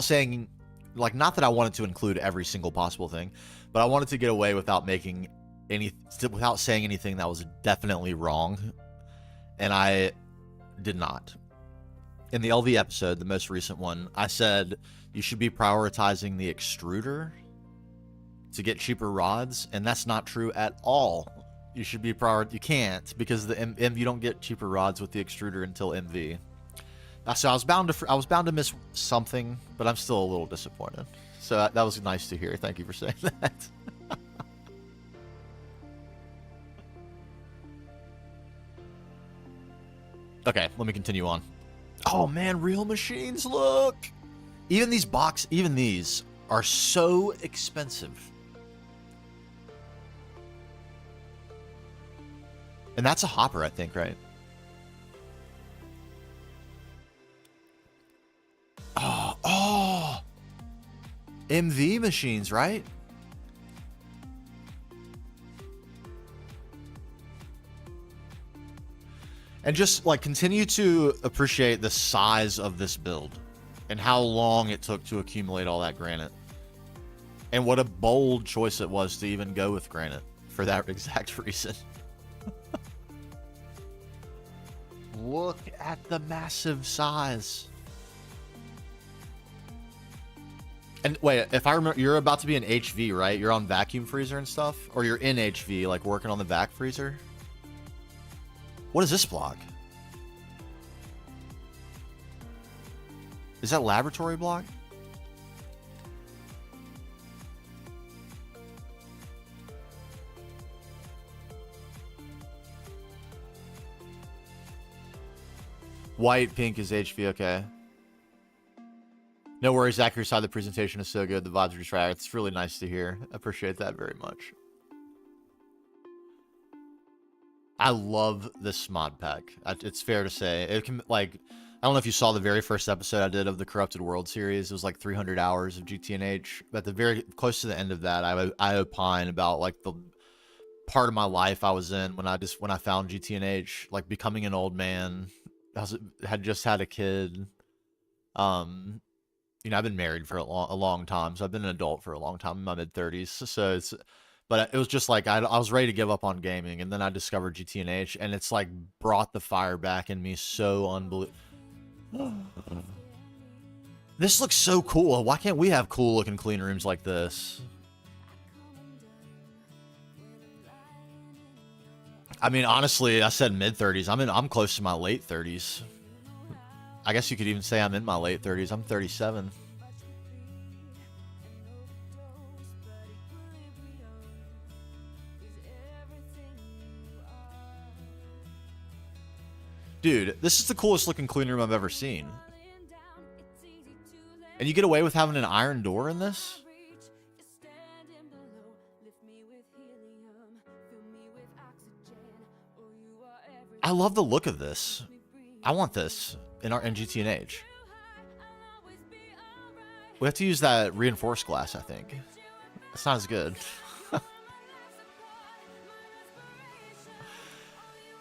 saying, like, not that I wanted to include every single possible thing, but I wanted to get away without saying anything that was definitely wrong, and I did not. In the LV episode, the most recent one, I said you should be prioritizing the extruder to get cheaper rods, and that's not true at all. You should be you can't, because you don't get cheaper rods with the extruder until MV. So I was bound to miss something, but I'm still a little disappointed. So that was nice to hear. Thank you for saying that. Okay, let me continue on. Oh man, real machines, look! Even these are so expensive. And that's a hopper, I think, right? Oh! MV machines, right? And just, like, continue to appreciate the size of this build and how long it took to accumulate all that granite. And what a bold choice it was to even go with granite for that exact reason. Look at the massive size. And wait, if I remember, you're about to be in HV, right? You're on vacuum freezer and stuff? Or you're in HV, like working on the vac freezer? What is this block? Is that laboratory block? White, pink is HV, okay. No worries, accuracy side of the presentation is so good. The vibes are just right. It's really nice to hear. I appreciate that very much. I love this mod pack. It's fair to say. It can, like, I don't know if you saw the very first episode I did of the Corrupted World series. It was like 300 hours of GTNH. But the very close to the end of that, I opine about like the part of my life I was in when I found GTNH, like becoming an old man. Had just had a kid. You know, I've been married for a long time, so I've been an adult for a long time, in my mid-30s. So but it was just like I was ready to give up on gaming, and then I discovered GTNH, and it's like brought the fire back in me so unbelievable. This looks so cool. Why can't we have cool looking clean rooms like this? I mean, honestly, I said mid-30s. I'm close to my late 30s. I guess you could even say I'm in my late 30s. I'm 37. Dude, this is the coolest looking clean room I've ever seen. And you get away with having an iron door in this? I love the look of this. I want this in GTNH. We have to use that reinforced glass, I think. It's not as good.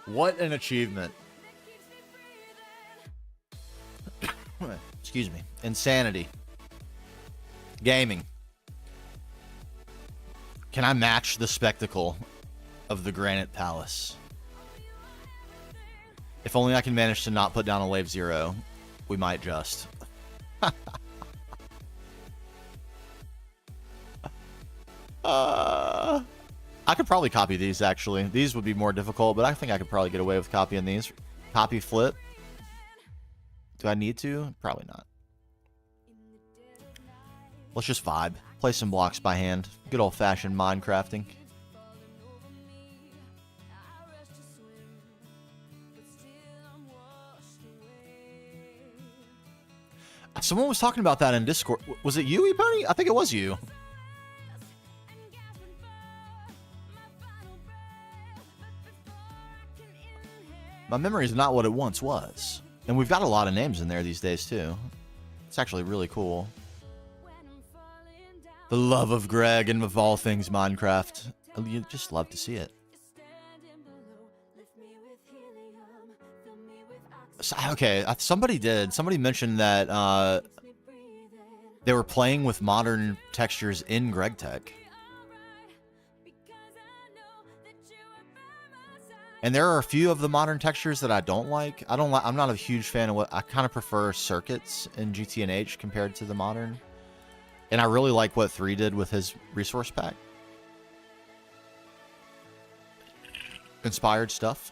What an achievement. Excuse me. Insanity. Gaming. Can I match the spectacle of the Granite Palace? If only I can manage to not put down a Wave 0, we might just. I could probably copy these, actually. These would be more difficult, but I think I could probably get away with copying these. Copy, flip. Do I need to? Probably not. Let's just vibe. Play some blocks by hand. Good old-fashioned Minecrafting. Someone was talking about that in Discord. Was it you, E-Pony? I think it was you. My memory is not what it once was. And we've got a lot of names in there these days, too. It's actually really cool. The love of Greg and of all things Minecraft. You just love to see it. Okay, somebody did. Somebody mentioned that they were playing with modern textures in GregTech. And there are a few of the modern textures that I don't like. I'm not a huge fan of what I kind of prefer circuits in GTNH compared to the modern. And I really like what 3 did with his resource pack. Inspired stuff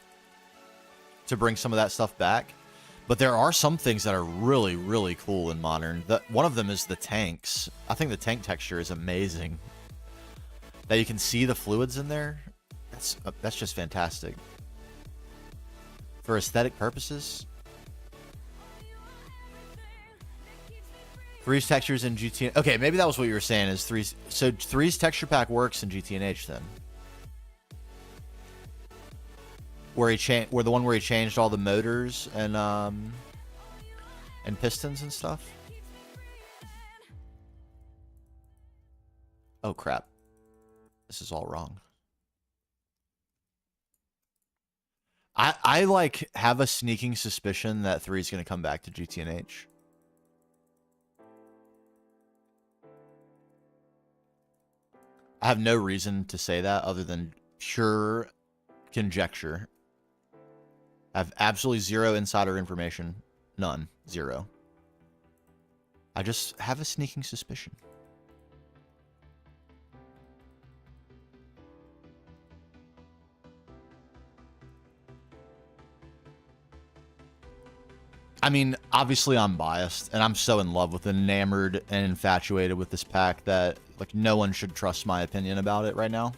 to bring some of that stuff back. But there are some things that are really, really cool in modern. One of them is the tanks. I think the tank texture is amazing. That you can see the fluids in there. That's just fantastic. For aesthetic purposes. 3's textures in GTNH. Okay, maybe that was what you were saying is 3's. So 3's texture pack works in GTNH then. Where the one where he changed all the motors and pistons and stuff. Oh crap. This is all wrong. I like have a sneaking suspicion that 3 is going to come back to GTNH. I have no reason to say that other than pure conjecture. I have absolutely zero insider information. None. Zero. I just have a sneaking suspicion. I mean, obviously I'm biased, and I'm so in love with, enamored, and infatuated with this pack that, like, no one should trust my opinion about it right now.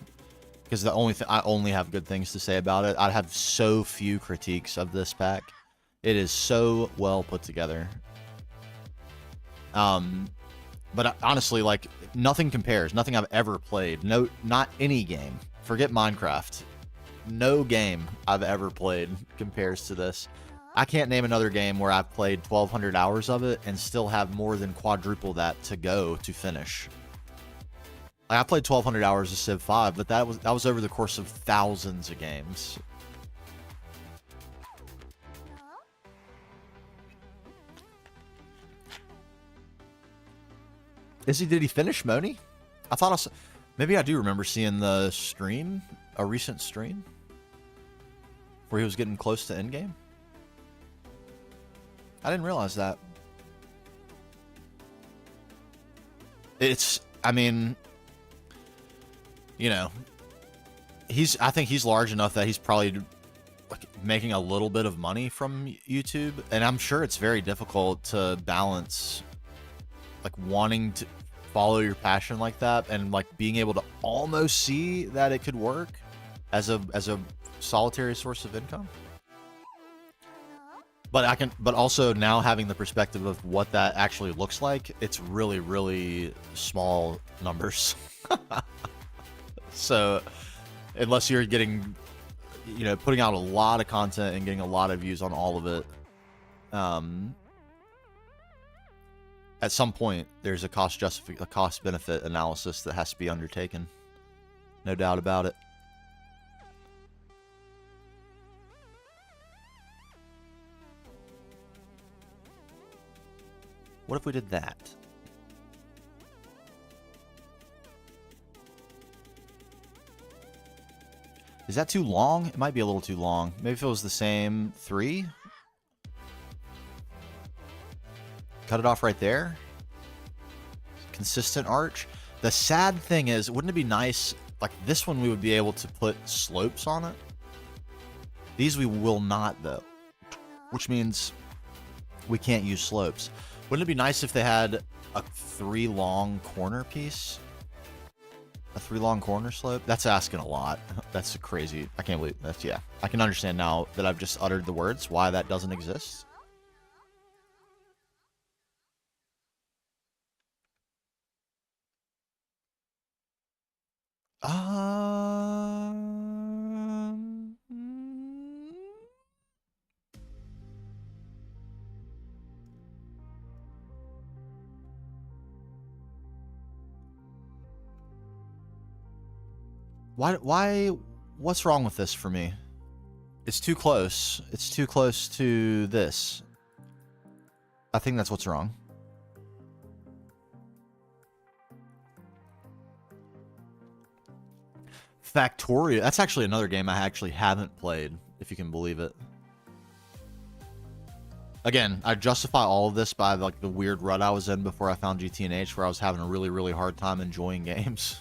Because I only have good things to say about it. I have so few critiques of this pack. It is so well put together. But honestly, like, nothing compares. Nothing I've ever played. No, not any game. Forget Minecraft. No game I've ever played compares to this. I can't name another game where I've played 1,200 hours of it and still have more than quadruple that to go to finish. Like, I played 1,200 hours of Civ 5, but that was over the course of thousands of games. Did he finish Moni? I thought maybe I do remember seeing the stream, a recent stream, where he was getting close to endgame. I didn't realize that. I mean, you know, I think he's large enough that he's probably like making a little bit of money from YouTube, and I'm sure it's very difficult to balance like wanting to follow your passion like that and like being able to almost see that it could work as a solitary source of income. But also now having the perspective of what that actually looks like, it's really, really small numbers. So unless you're getting, putting out a lot of content and getting a lot of views on all of it, at some point there's a cost benefit analysis that has to be undertaken. No doubt about it. What if we did that? Is that too long? It might be a little too long. Maybe if it was the same 3. Cut it off right there. Consistent arch. The sad thing is, wouldn't it be nice, like this one we would be able to put slopes on it? These we will not though. Which means we can't use slopes. Wouldn't it be nice if they had a 3 long corner piece? A 3 long corner slope? That's asking a lot. That's crazy. I can't believe that's, yeah. I can understand now that I've just uttered the words why that doesn't exist. Why, what's wrong with this for me? It's too close. It's too close to this. I think that's what's wrong. Factorio. That's actually another game I actually haven't played, if you can believe it. Again, I justify all of this by like the weird rut I was in before I found GTNH, where I was having a really, really hard time enjoying games.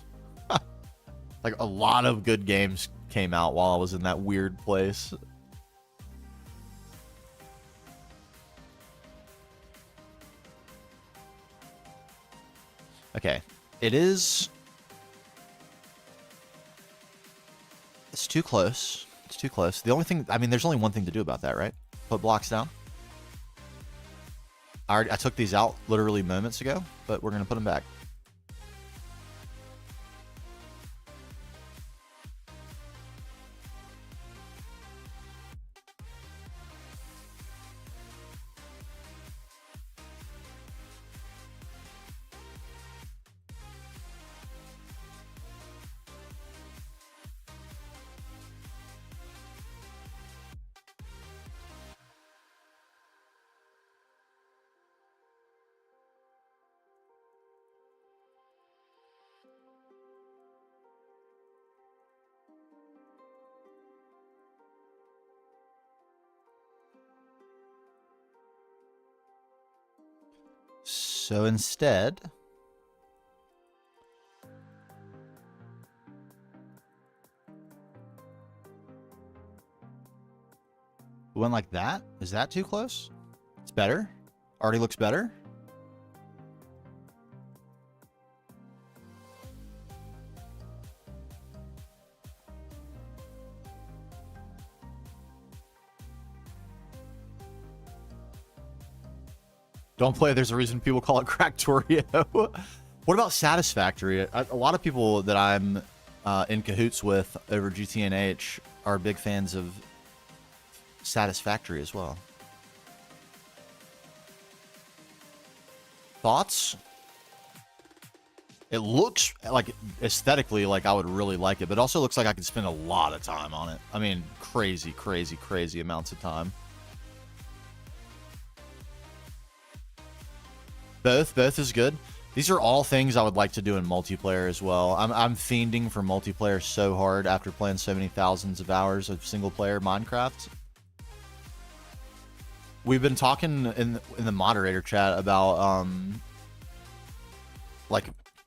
Like a lot of good games came out while I was in that weird place. Okay, it is... It's too close. It's too close. The only thing... I mean, there's only one thing to do about that, right? Put blocks down. I took these out literally moments ago, but we're going to put them back. So instead, we went like that. Is that too close? It's better. Already looks better. Don't play. There's a reason people call it Cracktorio. What about Satisfactory? A lot of people that I'm in cahoots with over GTNH are big fans of Satisfactory as well. Thoughts? It looks like aesthetically like I would really like it, but it also looks like I could spend a lot of time on it. I mean, crazy, crazy, crazy amounts of time. Both is good. These are all things I would like to do in multiplayer as well. I'm fiending for multiplayer so hard after playing so many thousands of hours of single player Minecraft. We've been talking in the moderator chat about like,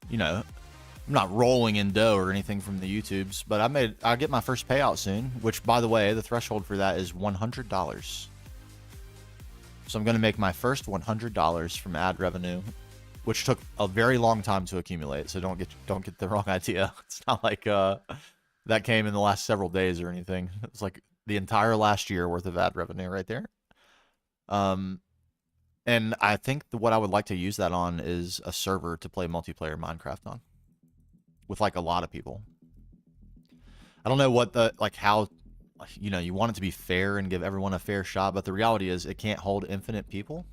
you know, I'm not rolling in dough or anything from the YouTubes, but I'll get my first payout soon, which by the way, the threshold for that is $100. So I'm going to make my first $100 from ad revenue, which took a very long time to accumulate. So don't get the wrong idea. It's not like that came in the last several days or anything. It's like the entire last year worth of ad revenue right there. And I think what I would like to use that on is a server to play multiplayer Minecraft on with like a lot of people. I don't know what how, you know, you want it to be fair and give everyone a fair shot, but the reality is it can't hold infinite people.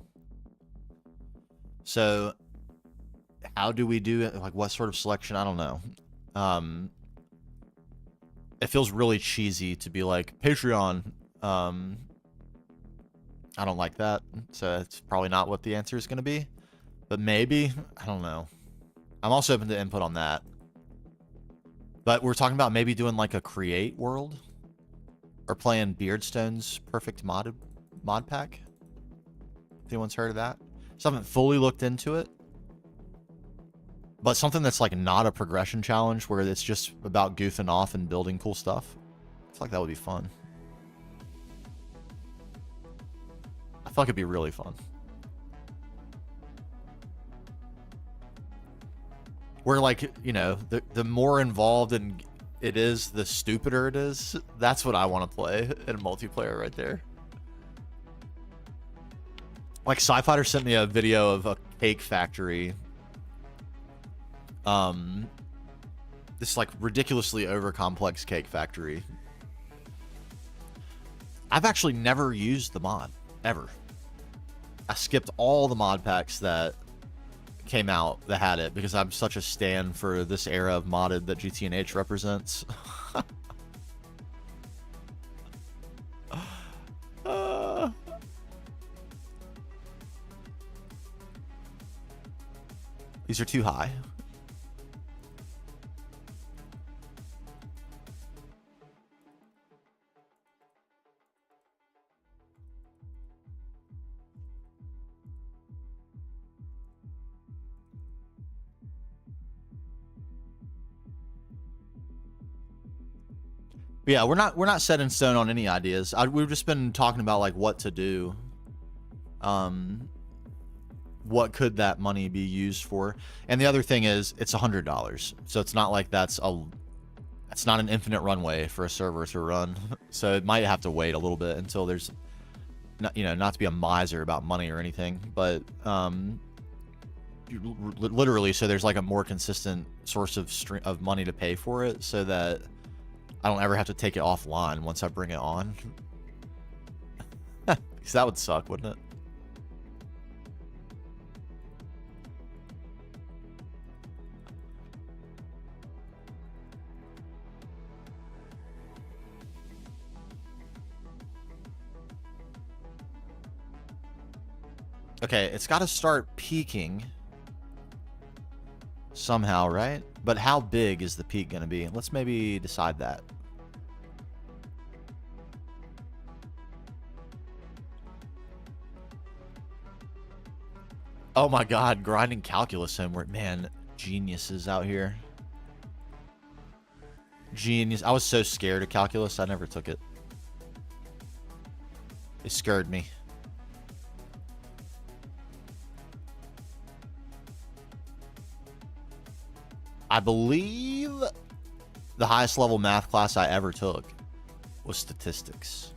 So how do we do it? Like what sort of selection? I don't know. It feels really cheesy to be like Patreon. I don't like that. So it's probably not what the answer is going to be, but maybe, I don't know. I'm also open to input on that, but we're talking about maybe doing like a create world. Or playing Beardstone's perfect mod pack. If anyone's heard of that. So I haven't fully looked into it. But something that's like not a progression challenge where it's just about goofing off and building cool stuff. I feel like that would be fun. I feel like it'd be really fun. Where like, you know, the more involved in it is, the stupider it is. That's what I want to play in multiplayer right there. Like Sci-Fighter sent me a video of a cake factory. This like ridiculously over complex cake factory. I've actually never used the mod ever. I skipped all the mod packs that came out that had it because I'm such a stan for this era of modded that GTNH represents. These are too high. Yeah, we're not set in stone on any ideas. We've just been talking about like what to do. What could that money be used for? And the other thing is, it's $100, so it's not like it's not an infinite runway for a server to run. So it might have to wait a little bit until there's, not to be a miser about money or anything, but literally, so there's like a more consistent source of money to pay for it, so that I don't ever have to take it offline once I bring it on. Because that would suck, wouldn't it? Okay, it's got to start peaking somehow, right? But how big is the peak going to be? Let's maybe decide that. Oh my god, grinding calculus homework. Man, geniuses out here. Genius. I was so scared of calculus, I never took it. It scared me. I believe the highest level math class I ever took was statistics.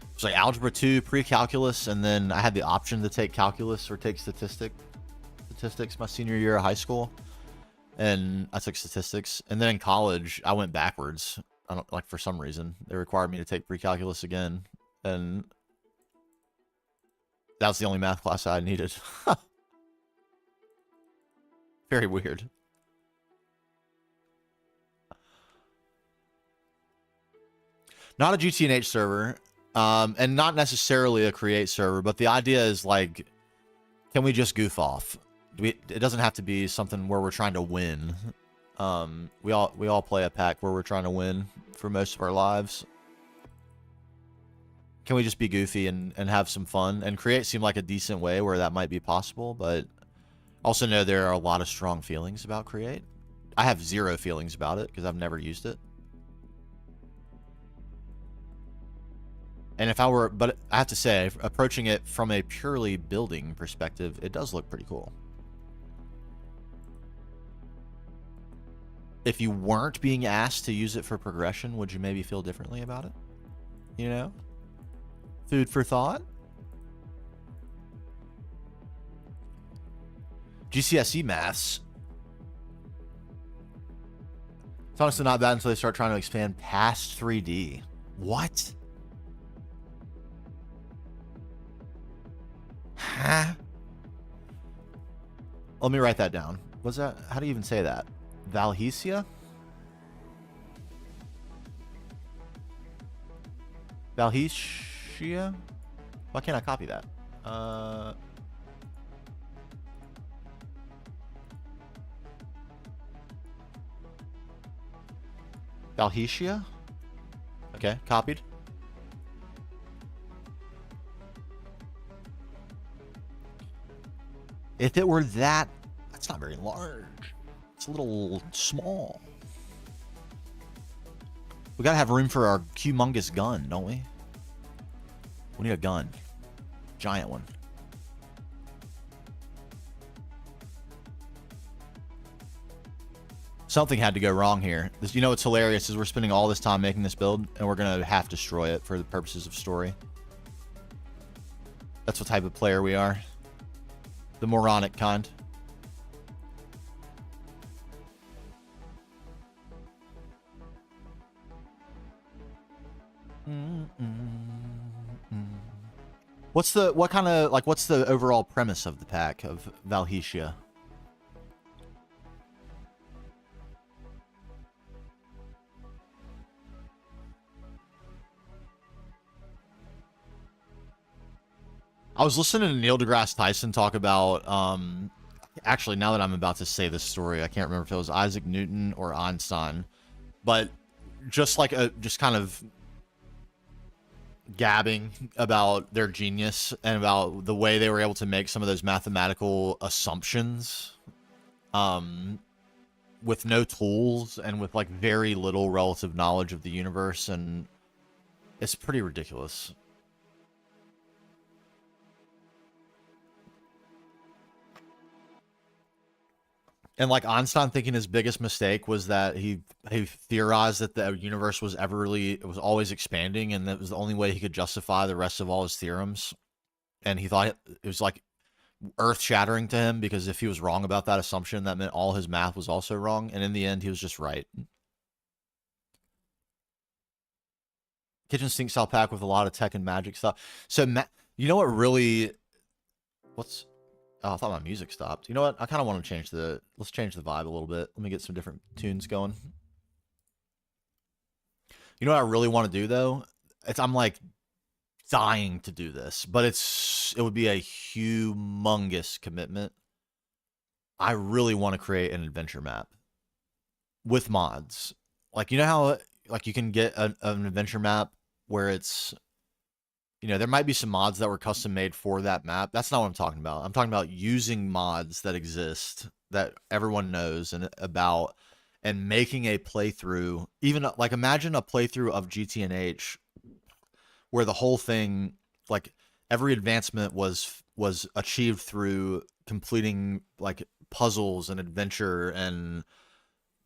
It was like algebra 2, pre-calculus, and then I had the option to take calculus or take statistics my senior year of high school. And I took statistics. And then in college, I went backwards. I don't, like, for some reason. They required me to take pre-calculus again. And that was the only math class I needed. Very weird. Not a GTNH server, and not necessarily a create server, but the idea is like, can we just goof off? It doesn't have to be something where we're trying to win. We all play a pack where we're trying to win for most of our lives. Can we just be goofy and have some fun? And create seemed like a decent way where that might be possible, but also know there are a lot of strong feelings about create. I have zero feelings about it because I've never used it. And but I have to say, approaching it from a purely building perspective, it does look pretty cool. If you weren't being asked to use it for progression, would you maybe feel differently about it? You know? Food for thought? GCSE maths. It's honestly not bad until they start trying to expand past 3D. What? Huh? Let me write that down. What's that? How do you even say that? Valhesia? Valhesia? Why can't I copy that? Valhesia? Okay, copied. If it were that, that's not very large. It's a little small. We gotta have room for our humongous gun, don't we? We need a gun. Giant one. Something had to go wrong here. You know what's hilarious is we're spending all this time making this build, and we're gonna half destroy it for the purposes of story. That's what type of player we are. The moronic kind. What's the overall premise of the pack of Valhesia? I was listening to Neil deGrasse Tyson talk about, actually, now that I'm about to say this story, I can't remember if it was Isaac Newton or Einstein, but just like just kind of gabbing about their genius and about the way they were able to make some of those mathematical assumptions, with no tools and with like very little relative knowledge of the universe, and it's pretty ridiculous. And like Einstein thinking his biggest mistake was that he theorized that the universe was it was always expanding, and that was the only way he could justify the rest of all his theorems. And he thought it was like earth shattering to him, because if he was wrong about that assumption, that meant all his math was also wrong. And in the end, he was just right. Kitchen sink style pack with a lot of tech and magic stuff. So, you know what really? Oh, I thought my music stopped. You know what? I kind of want to change let's change the vibe a little bit. Let me get some different tunes going. You know what I really want to do though? I'm like dying to do this, but it would be a humongous commitment. I really want to create an adventure map with mods. Like, you know how like you can get an adventure map where it's, you know, there might be some mods that were custom made for that map. That's not what I'm talking about. I'm talking about using mods that exist that everyone knows and about, and making a playthrough. Even like imagine a playthrough of GTNH where the whole thing, like every advancement was achieved through completing like puzzles and adventure and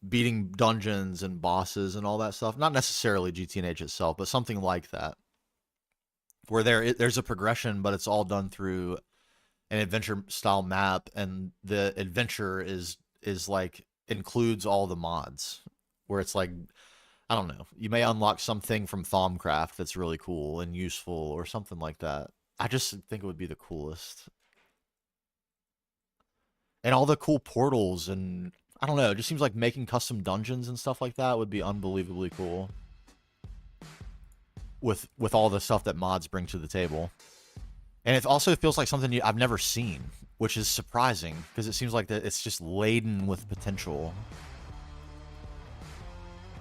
beating dungeons and bosses and all that stuff. Not necessarily GTNH itself, but something like that, where there's a progression, but it's all done through an adventure style map, and the adventure is like includes all the mods, where it's like, I don't know, you may unlock something from Thaumcraft that's really cool and useful or something like that. I just think it would be the coolest. And all the cool portals, and I don't know, it just seems like making custom dungeons and stuff like that would be unbelievably cool. With all the stuff that mods bring to the table. And it also feels like something I've never seen, which is surprising, because it seems like that it's just laden with potential.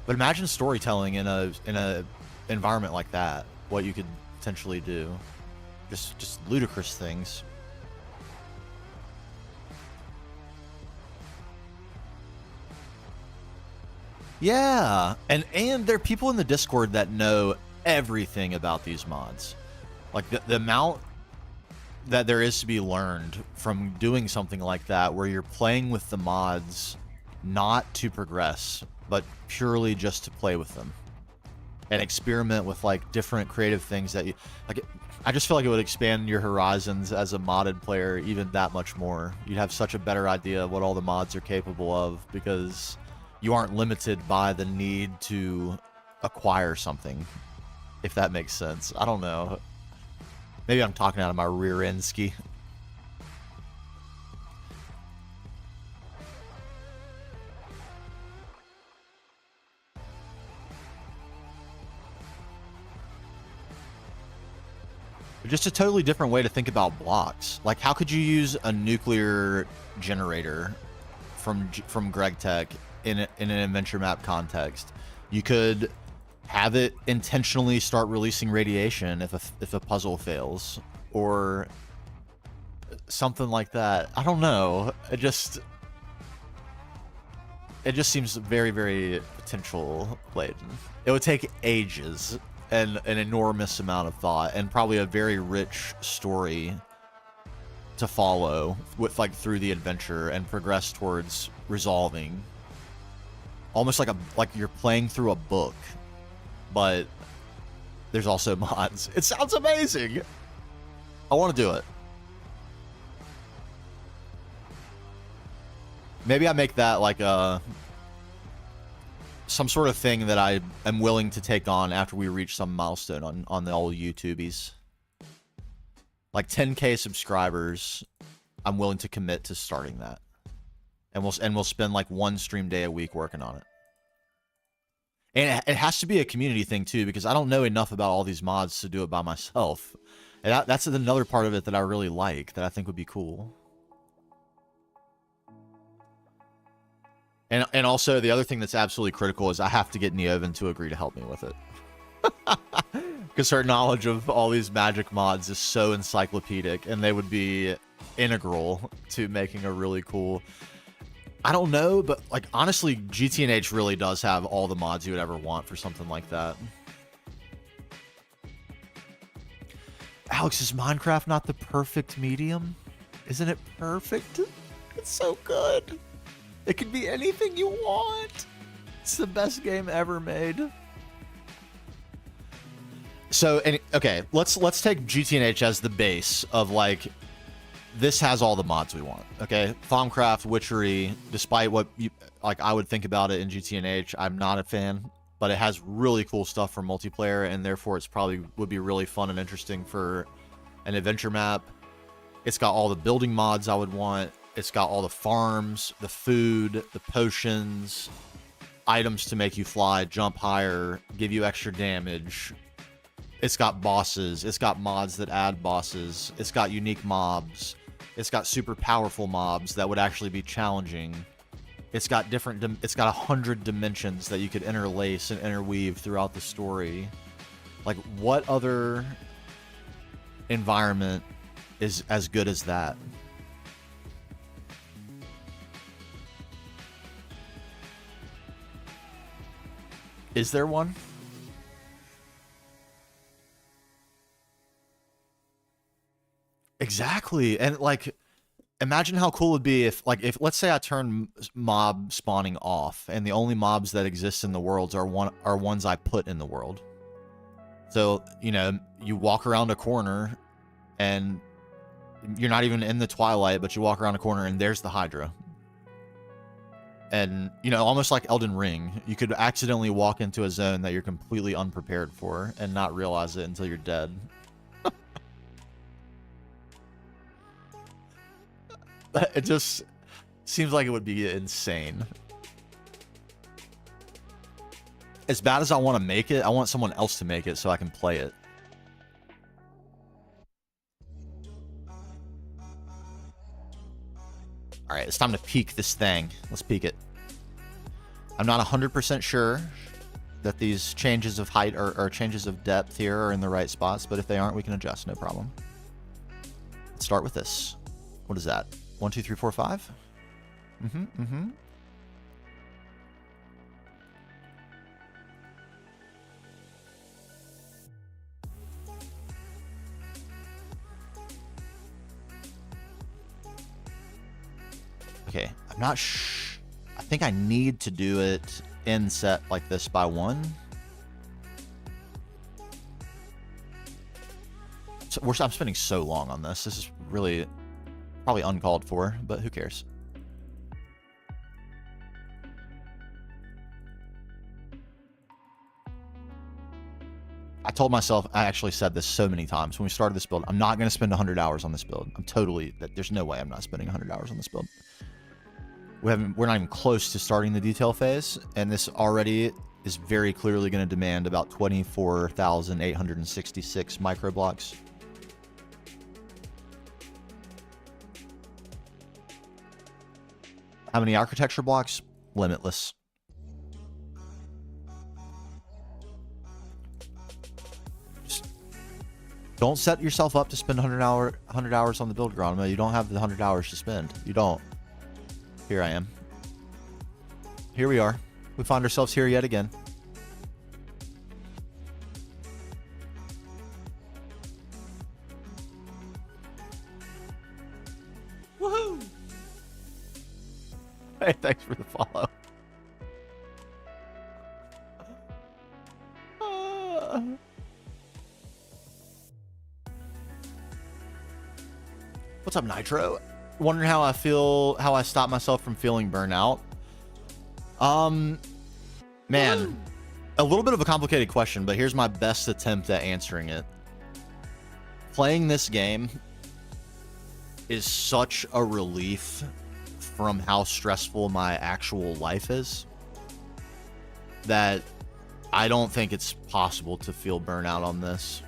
But imagine storytelling in a environment like that, what you could potentially do. Just ludicrous things. Yeah, and there are people in the Discord that know everything about these mods. Like the amount that there is to be learned from doing something like that, where you're playing with the mods not to progress, but purely just to play with them and experiment with like different creative things that you like. I just feel like it would expand your horizons as a modded player even that much more. You'd have such a better idea of what all the mods are capable of, because you aren't limited by the need to acquire something, if that makes sense. I don't know. Maybe I'm talking out of my rear end ski. Just a totally different way to think about blocks. Like, how could you use a nuclear generator from GregTech in an adventure map context? You could have it intentionally start releasing radiation if a puzzle fails, or something like that. I don't know. It just seems very, very potential laden. It would take ages and an enormous amount of thought, and probably a very rich story to follow with like through the adventure and progress towards resolving. Almost like you're playing through a book, but there's also mods. It sounds amazing. I want to do it. Maybe I make that like some sort of thing that I am willing to take on after we reach some milestone on the old YouTubies. Like 10K subscribers, I'm willing to commit to starting that. And we'll spend like one stream day a week working on it. And it has to be a community thing too, because I don't know enough about all these mods to do it by myself. And that's another part of it that I really like, that I think would be cool. And also, the other thing that's absolutely critical is I have to get Neoven to agree to help me with it. Because her knowledge of all these magic mods is so encyclopedic, and they would be integral to making a really cool... I don't know, but like honestly, GTNH really does have all the mods you would ever want for something like that. Alex, is Minecraft not the perfect medium? Isn't it perfect? It's so good. It can be anything you want. It's the best game ever made. So, okay, let's take GTNH as the base of like, this has all the mods we want. Okay, Thaumcraft, Witchery, despite what you like, I would think about it in GTNH, I'm not a fan, but it has really cool stuff for multiplayer, and therefore it's probably would be really fun and interesting for an adventure map. It's got all the building mods I would want. It's got all the farms, the food, the potions, items to make you fly, jump higher, give you extra damage. It's got bosses. It's got mods that add bosses. It's got unique mobs. It's got super powerful mobs that would actually be challenging. It's got it's got 100 dimensions that you could interlace and interweave throughout the story. Like, what other environment is as good as that? Is there one? Exactly. And like, imagine how cool it would be if let's say I turn mob spawning off, and the only mobs that exist in the worlds are ones I put in the world. So, you know, you walk around a corner and you're not even in the twilight, but you walk around a corner and there's the Hydra. And, you know, almost like Elden Ring, you could accidentally walk into a zone that you're completely unprepared for and not realize it until you're dead. It just seems like it would be insane. As bad as I want to make it, I want someone else to make it so I can play it. All right, it's time to peek this thing. Let's peek it. I'm not 100% sure that these changes of height or changes of depth here are in the right spots, but if they aren't, we can adjust, no problem. Let's start with this. What is that? 1, 2, 3, 4, 5? Okay, I'm not I think I need to do it in set like this by 1. So I'm spending so long on this. This is really probably uncalled for, but who cares? I told myself, I actually said this so many times when we started this build, I'm not going to spend 100 hours on this build. There's no way I'm not spending 100 hours on this build. We're not even close to starting the detail phase, and this already is very clearly going to demand about 24,866 microblocks. How many architecture blocks? Limitless. Just don't set yourself up to spend 100 hours on the build, Geronimo. You don't have the 100 hours to spend. You don't. Here I am. Here we are. We find ourselves here yet again. Woohoo! Hey, thanks for the follow. What's up, Nitro? Wondering how I feel, how I stop myself from feeling burnout. Man, a little bit of a complicated question, but here's my best attempt at answering it. Playing this game is such a relief from how stressful my actual life is that I don't think it's possible to feel burnout on this.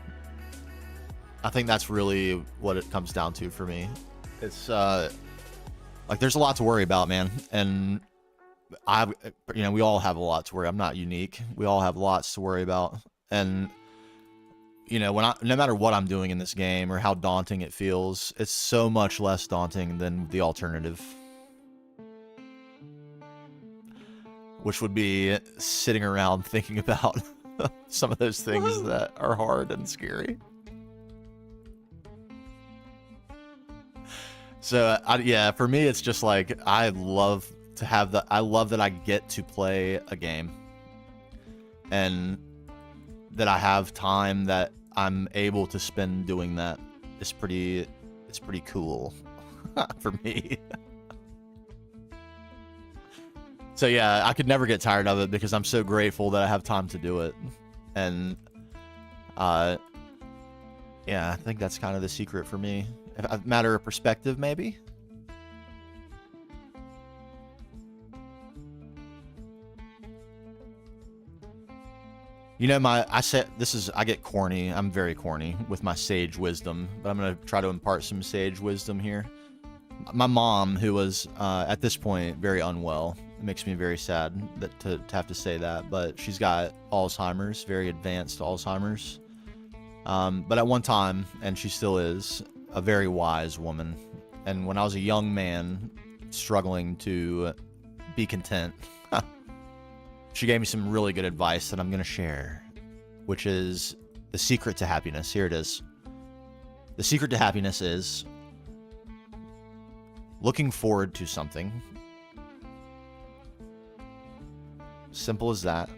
I think that's really what it comes down to for me. It's like there's a lot to worry about, man, and we all have a lot to worry. I'm not unique. We all have lots to worry about, and no matter what I'm doing in this game or how daunting it feels, it's so much less daunting than the alternative, which would be sitting around thinking about some of those things that are hard and scary. So yeah, for me, it's just like I love that I get to play a game, and that I have time that I'm able to spend doing that. It's pretty cool for me. So yeah, I could never get tired of it because I'm so grateful that I have time to do it. And yeah, I think that's kind of the secret for me. A matter of perspective, maybe. I get corny. I'm very corny with my sage wisdom, but I'm going to try to impart some sage wisdom here. My mom, who was, at this point, very unwell, it makes me very sad to have to say that, but she's got Alzheimer's, very advanced Alzheimer's. But at one time, and she still is, a very wise woman. And when I was a young man struggling to be content, she gave me some really good advice that I'm going to share, which is the secret to happiness. Here it is. The secret to happiness is looking forward to something. Simple as that.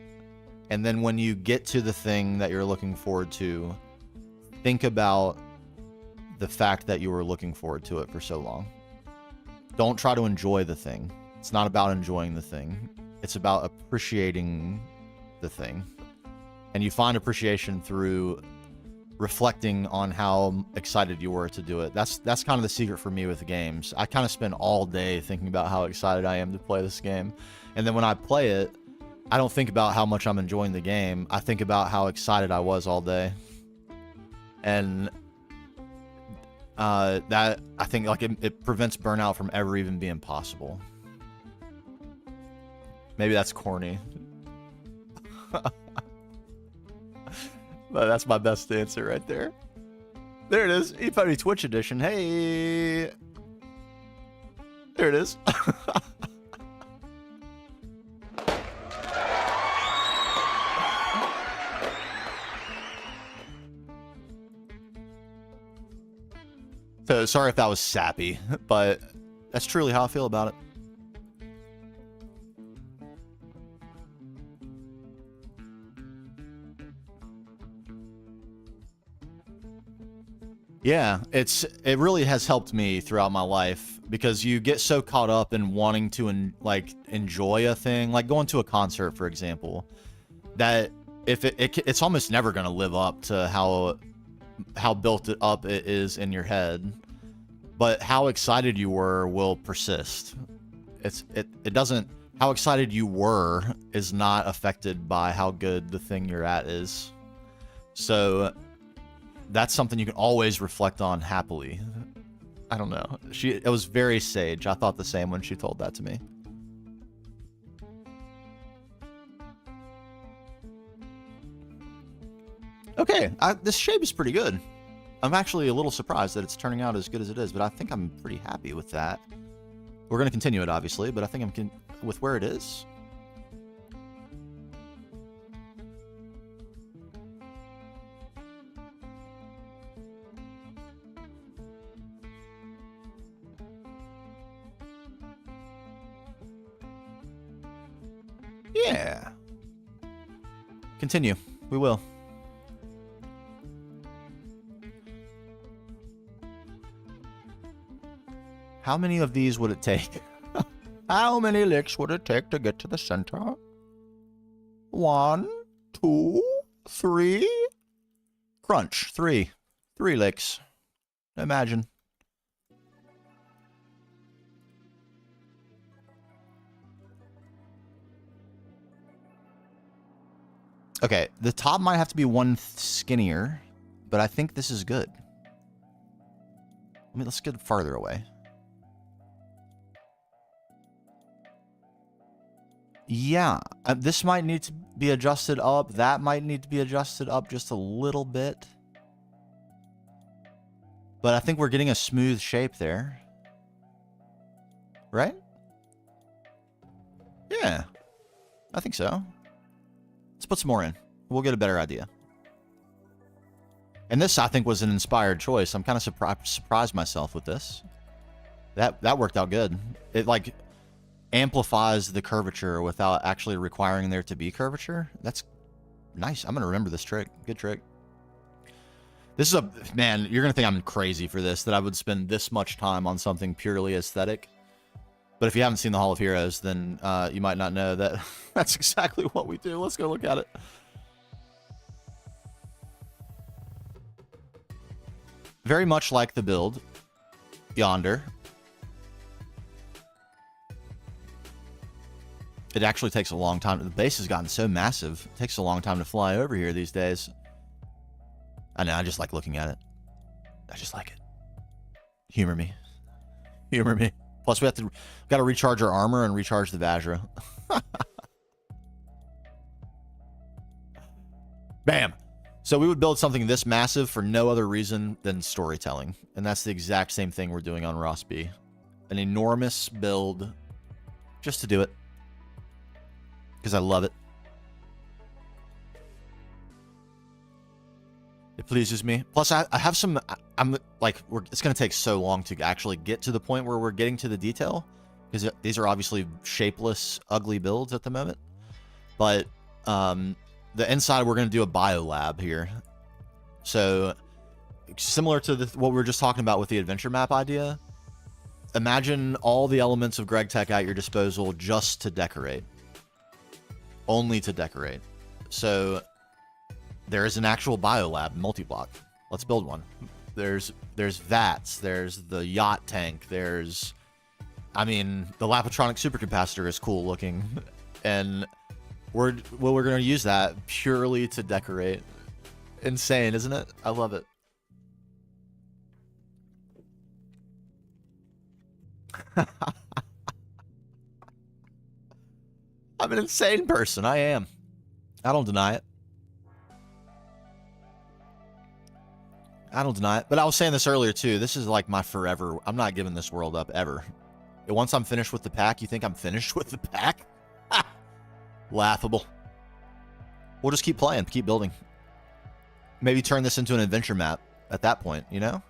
And then when you get to the thing that you're looking forward to, think about the fact that you were looking forward to it for so long. Don't try to enjoy the thing. It's not about enjoying the thing. It's about appreciating the thing. And you find appreciation through reflecting on how excited you were to do it. That's kind of the secret for me with the games. I kind of spend all day thinking about how excited I am to play this game. And then when I play it, I don't think about how much I'm enjoying the game. I think about how excited I was all day. And that, I think, like, it prevents burnout from ever even being possible. Maybe that's corny. But that's my best answer right there. There it is. ePony Twitch edition. Hey. There it is. So sorry if that was sappy, but that's truly how I feel about it. Yeah, it really has helped me throughout my life, because you get so caught up in wanting to enjoy a thing, like going to a concert, for example, that if it's almost never going to live up to how built up it is in your head, but how excited you were will persist. It doesn't, how excited you were is not affected by how good the thing you're at is. So that's something you can always reflect on happily. I don't know. It was very sage. I thought the same when she told that to me. Okay, this shape is pretty good. I'm actually a little surprised that it's turning out as good as it is, but I think I'm pretty happy with that. We're going to continue it, obviously, but I think I'm with where it is. Yeah. Continue. We will. How many of these would it take? How many licks would it take to get to the center? 1, 2, 3. Crunch. 3. 3 licks. Imagine. Okay, the top might have to be one skinnier, but I think this is good. let's get farther away. Yeah, this might need to be adjusted up. That might need to be adjusted up just a little bit. But I think we're getting a smooth shape there. Right? Yeah, I think so. Let's put some more in. We'll get a better idea. And this, I think, was an inspired choice. I'm kind of surprised myself with this. That worked out good. It, like, amplifies the curvature without actually requiring there to be curvature. That's nice. I'm going to remember this trick. Good trick. This is a... Man, you're going to think I'm crazy for this, that I would spend this much time on something purely aesthetic. But if you haven't seen the Hall of Heroes, then you might not know that that's exactly what we do. Let's go look at it. Very much like the build yonder. It actually takes a long time. The base has gotten so massive. It takes a long time to fly over here these days. I know, I just like looking at it. I just like it. Humor me. Humor me. Plus, we have to got to recharge our armor and recharge the Vajra. Bam. So we would build something this massive for no other reason than storytelling. And that's the exact same thing we're doing on Ross B. An enormous build just to do it. Because I love it. It pleases me. Plus, I have some... I'm like... it's going to take so long to actually get to the point where we're getting to the detail. Because these are obviously shapeless, ugly builds at the moment. But... the inside, we're going to do a biolab here. So, similar to what we were just talking about with the adventure map idea, imagine all the elements of GregTech at your disposal just to decorate. Only to decorate. So, there is an actual biolab multi-block. Let's build one. There's VATS, there's the yacht tank, there's... I mean, the Lapatronic supercapacitor is cool looking. And... we're going to use that purely to decorate. Insane, isn't it? I love it. I'm an insane person. I am. I don't deny it. I don't deny it. But I was saying this earlier, too. This is like my forever... I'm not giving this world up, ever. Once I'm finished with the pack, you think I'm finished with the pack? Laughable. We'll just keep playing, keep building. Maybe turn this into an adventure map at that point, you know?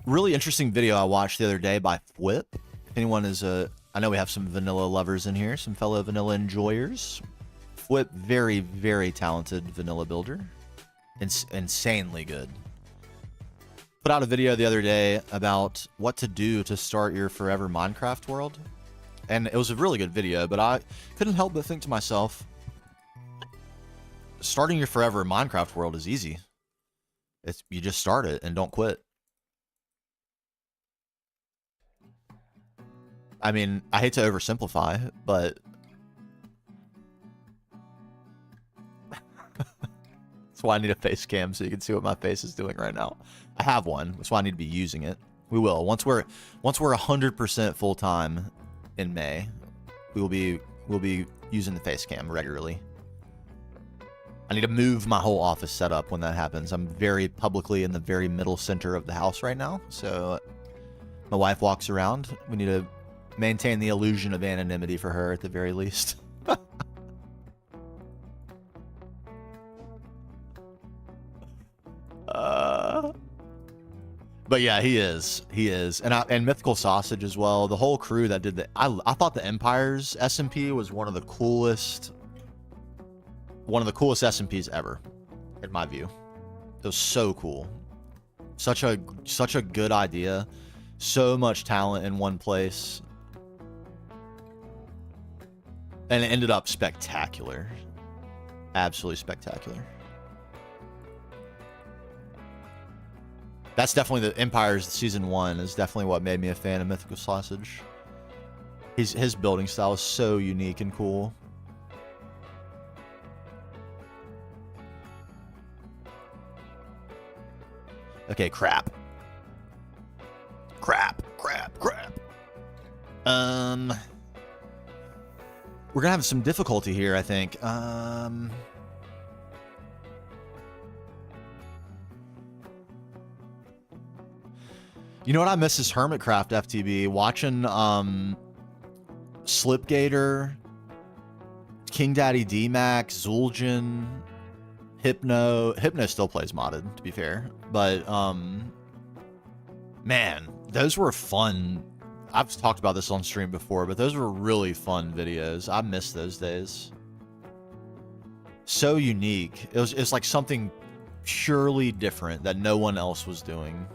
Really interesting video I watched the other day by Fwip. If anyone is I know we have some vanilla lovers in here, some fellow vanilla enjoyers. Fwip, very, very talented vanilla builder. Insanely good. Put out a video the other day about what to do to start your forever Minecraft world. And it was a really good video, but I couldn't help but think to myself, starting your forever Minecraft world is easy. You just start it and don't quit. I mean, I hate to oversimplify, but that's why I need a face cam so you can see what my face is doing right now. I have one. That's why I need to be using it. We will. Once we're 100% full time in May, we'll be using the face cam regularly. I need to move my whole office setup when that happens. I'm very publicly in the very middle center of the house right now, so my wife walks around. We need to maintain the illusion of anonymity for her at the very least. But yeah, he is. And Mythical Sausage as well. The whole crew that did the... I thought the Empire's SMP was one of the coolest SMPs ever, in my view. It was so cool. Such a good idea. So much talent in one place. And it ended up spectacular. Absolutely spectacular. That's definitely the Empire's Season 1 is definitely what made me a fan of Mythical Sausage. His building style is so unique and cool. Okay, crap. Crap. We're gonna have some difficulty here, I think. You know what I miss is Hermitcraft FTB. Watching Slipgator, King Daddy D-Max, Zul'jin, Hypno. Hypno still plays modded, to be fair. But, man, those were fun. I've talked about this on stream before, but those were really fun videos. I miss those days. So unique. It's like something purely different that no one else was doing.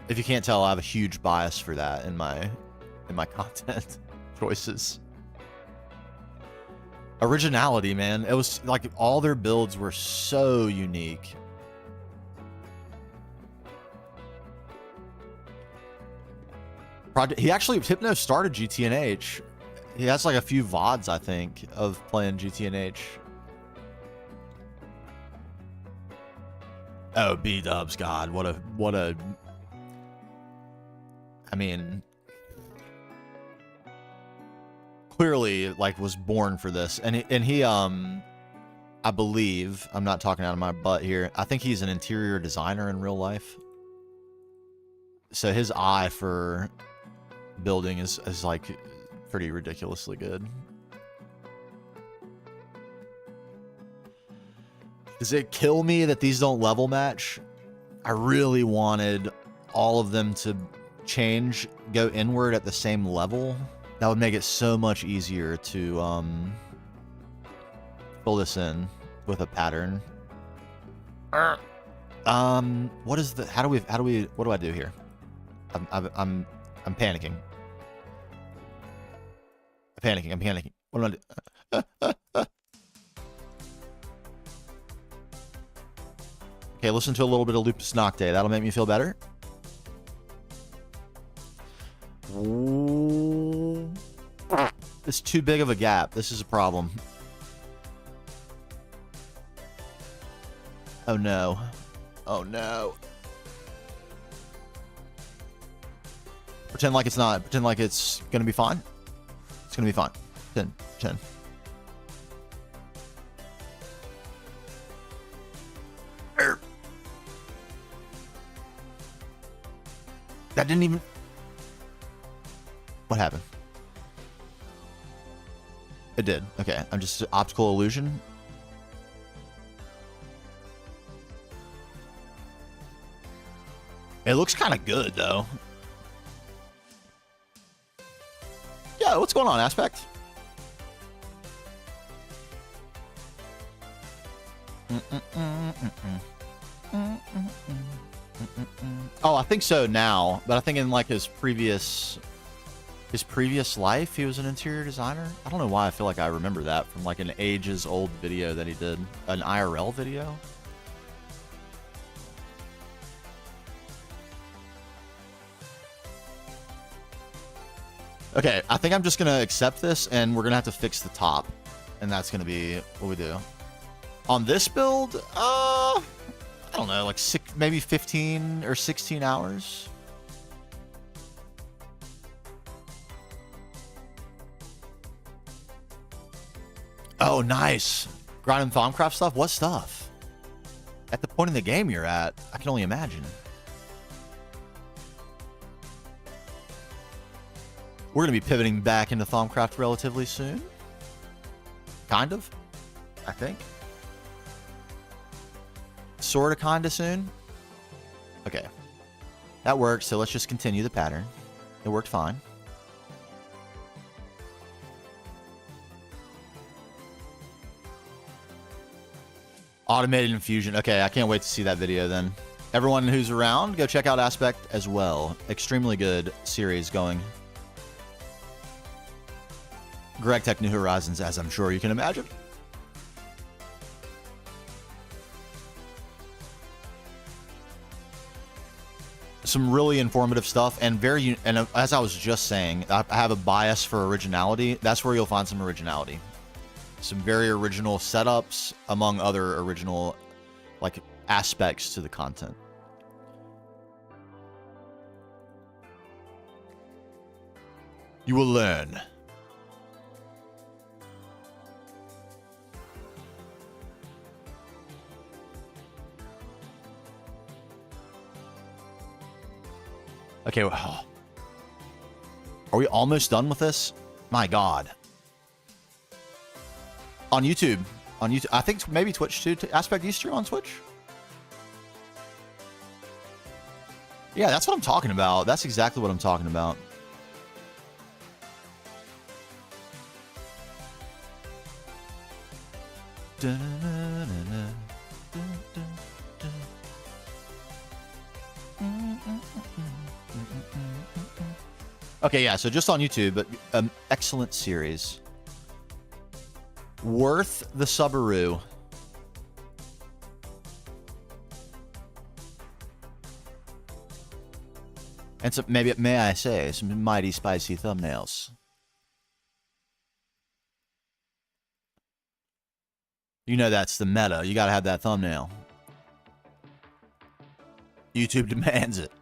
If you can't tell, I have a huge bias for that in my content choices. Originality, man. It was like all their builds were so unique. He actually, Hypno started GTNH. He has like a few VODs, I think, of playing GTNH. Oh, B-dubs, God, what a I mean, clearly like was born for this. And he I believe, I'm not talking out of my butt here, I think he's an interior designer in real life. So his eye for building is like pretty ridiculously good. Does it kill me that these don't level match? I really wanted all of them to go inward at the same level. That would make it so much easier to fill this in with a pattern. What is the, what do I do here? I'm panicking. I'm panicking. What do I do? Okay, listen to a little bit of Lupus Nocte. That'll make me feel better. Ooh. It's too big of a gap. This is a problem. Oh no. Oh no. Pretend like it's not. Pretend like it's gonna be fine. It's gonna be fine. 10. That didn't even... What happened? It did. Okay, I'm just optical illusion. It looks kind of good, though. Yeah, what's going on, Aspect? Oh, I think so now, but I think in like his previous life, he was an interior designer. I don't know why I feel like I remember that from like an ages old video that he did, an IRL video. Okay, I think I'm just gonna accept this, and we're gonna have to fix the top, and that's gonna be what we do. On this build, I don't know, like maybe 15 or 16 hours. Oh, nice. Grinding Thaumcraft stuff? What stuff? At the point in the game you're at, I can only imagine. We're going to be pivoting back into Thaumcraft relatively soon. Kind of, I think. Sort of, kind of soon. Okay. That worked, so let's just continue the pattern. It worked fine. Automated infusion. Okay, I can't wait to see that video then. Everyone who's around, go check out Aspect as well. Extremely good series going. GregTech New Horizons, as I'm sure you can imagine. Some really informative stuff, and as I was just saying, I have a bias for originality. That's where you'll find some originality. some very original setups, among other original, like, aspects to the content. You will learn. Okay, well, are we almost done with this? My God. On YouTube. On YouTube. I think maybe Twitch too. Aspect Easter on Twitch? Yeah, that's what I'm talking about. That's exactly what I'm talking about. Okay, yeah, so just on YouTube, but excellent series. Worth the Subaru. And some, maybe, may I say, some mighty spicy thumbnails. You know that's the meta. You gotta have that thumbnail. YouTube demands it.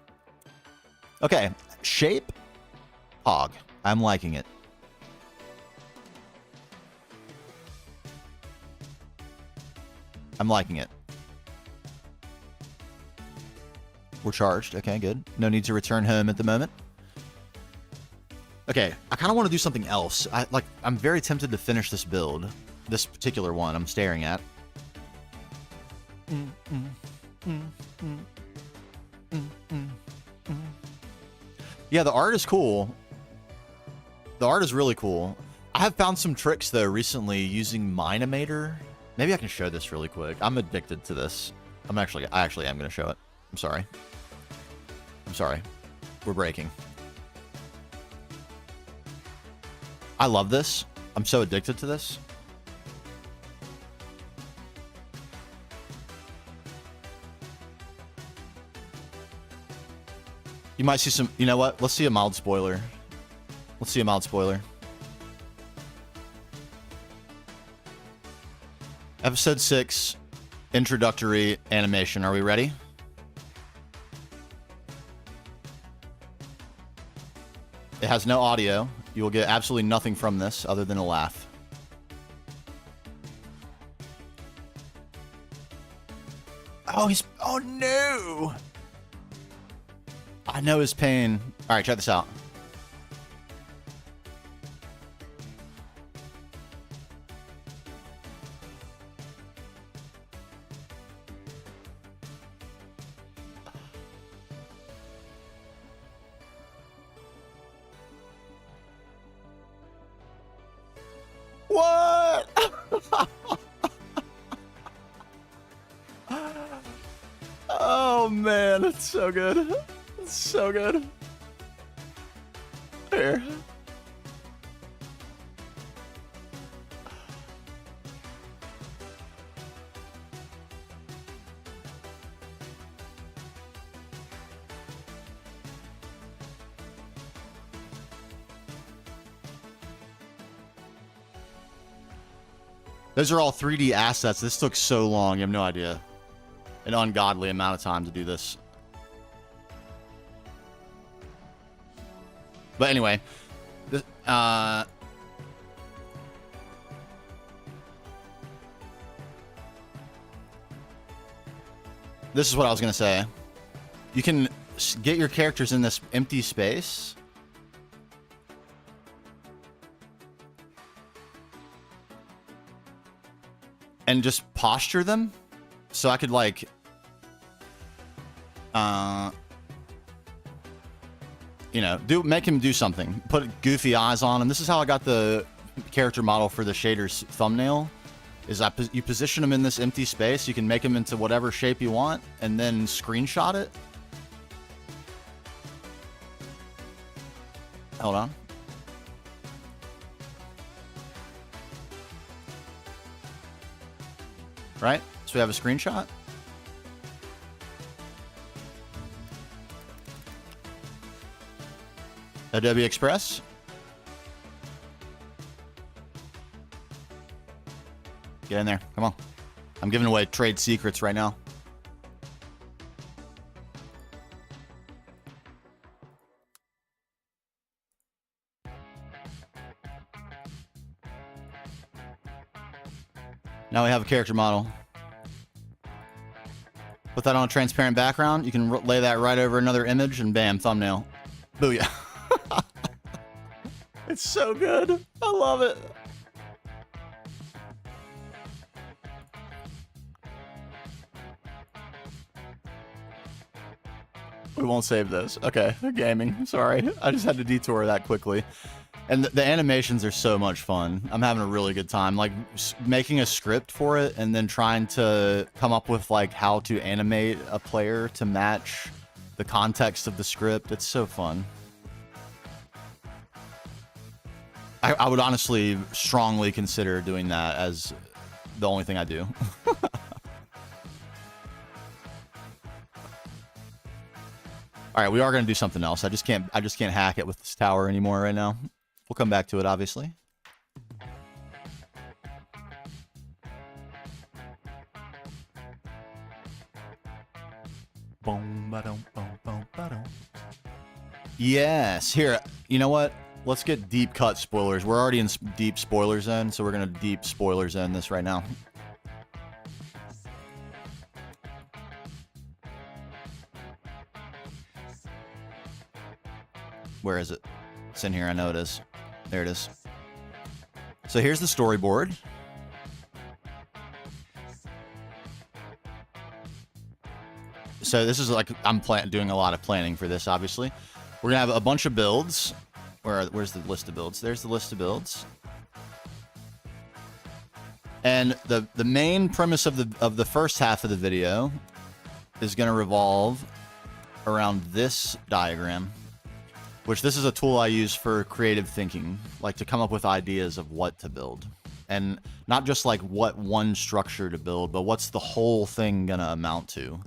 Okay, shape. Hog. I'm liking it. I'm liking it. We're charged. Okay, good. No need to return home at the moment. Okay, I kind of want to do something else. I'm very tempted to finish this build. This particular one I'm staring at. Yeah, the art is cool. The art is really cool. I have found some tricks, though, recently using Minimator. Maybe I can show this really quick. I'm addicted to this. I actually am going to show it. I'm sorry. I'm sorry. We're breaking. I love this. I'm so addicted to this. You might see some... You know what? Let's see a mild spoiler. Let's see a mild spoiler. Episode 6, introductory animation. Are we ready? It has no audio. You will get absolutely nothing from this other than a laugh. Oh, he's... Oh, no! I know his pain. All right, check this out. What? Oh, man, it's so good. It's so good. Here. Those are all 3D assets. This took so long. You have no idea. An ungodly amount of time to do this. But anyway, this, this is what I was going to say. You can get your characters in this empty space. And just posture them. So I could like... you know, make him do something. Put goofy eyes on him. This is how I got the character model for the shader's thumbnail. Is you position him in this empty space. You can make him into whatever shape you want, and then screenshot it. Hold on. Right? So we have a screenshot. Adobe Express. Get in there. Come on. I'm giving away trade secrets right now. Now we have a character model. Put that on a transparent background. You can lay that right over another image and bam, thumbnail. Booyah. It's so good. I love it. We won't save this. Okay, gaming. Sorry. I just had to detour that quickly. And the animations are so much fun. I'm having a really good time. Like, making a script for it and then trying to come up with, like, how to animate a player to match the context of the script. It's so fun. I would honestly strongly consider doing that as the only thing I do. All right, we are going to do something else. I just can't hack it with this tower anymore right now. We'll come back to it, obviously. Yes, here, you know what? Let's get deep cut spoilers. We're already in deep spoiler zone, so we're going to deep spoiler zone this right now. Where is it? It's in here. I know it is. There it is. So here's the storyboard. So this is like, I'm doing a lot of planning for this, obviously. We're going to have a bunch of builds. Where's the list of builds? There's the list of builds. And the main premise of the first half of the video is going to revolve around this diagram, which this is a tool I use for creative thinking, like to come up with ideas of what to build. And not just like what one structure to build, but what's the whole thing going to amount to,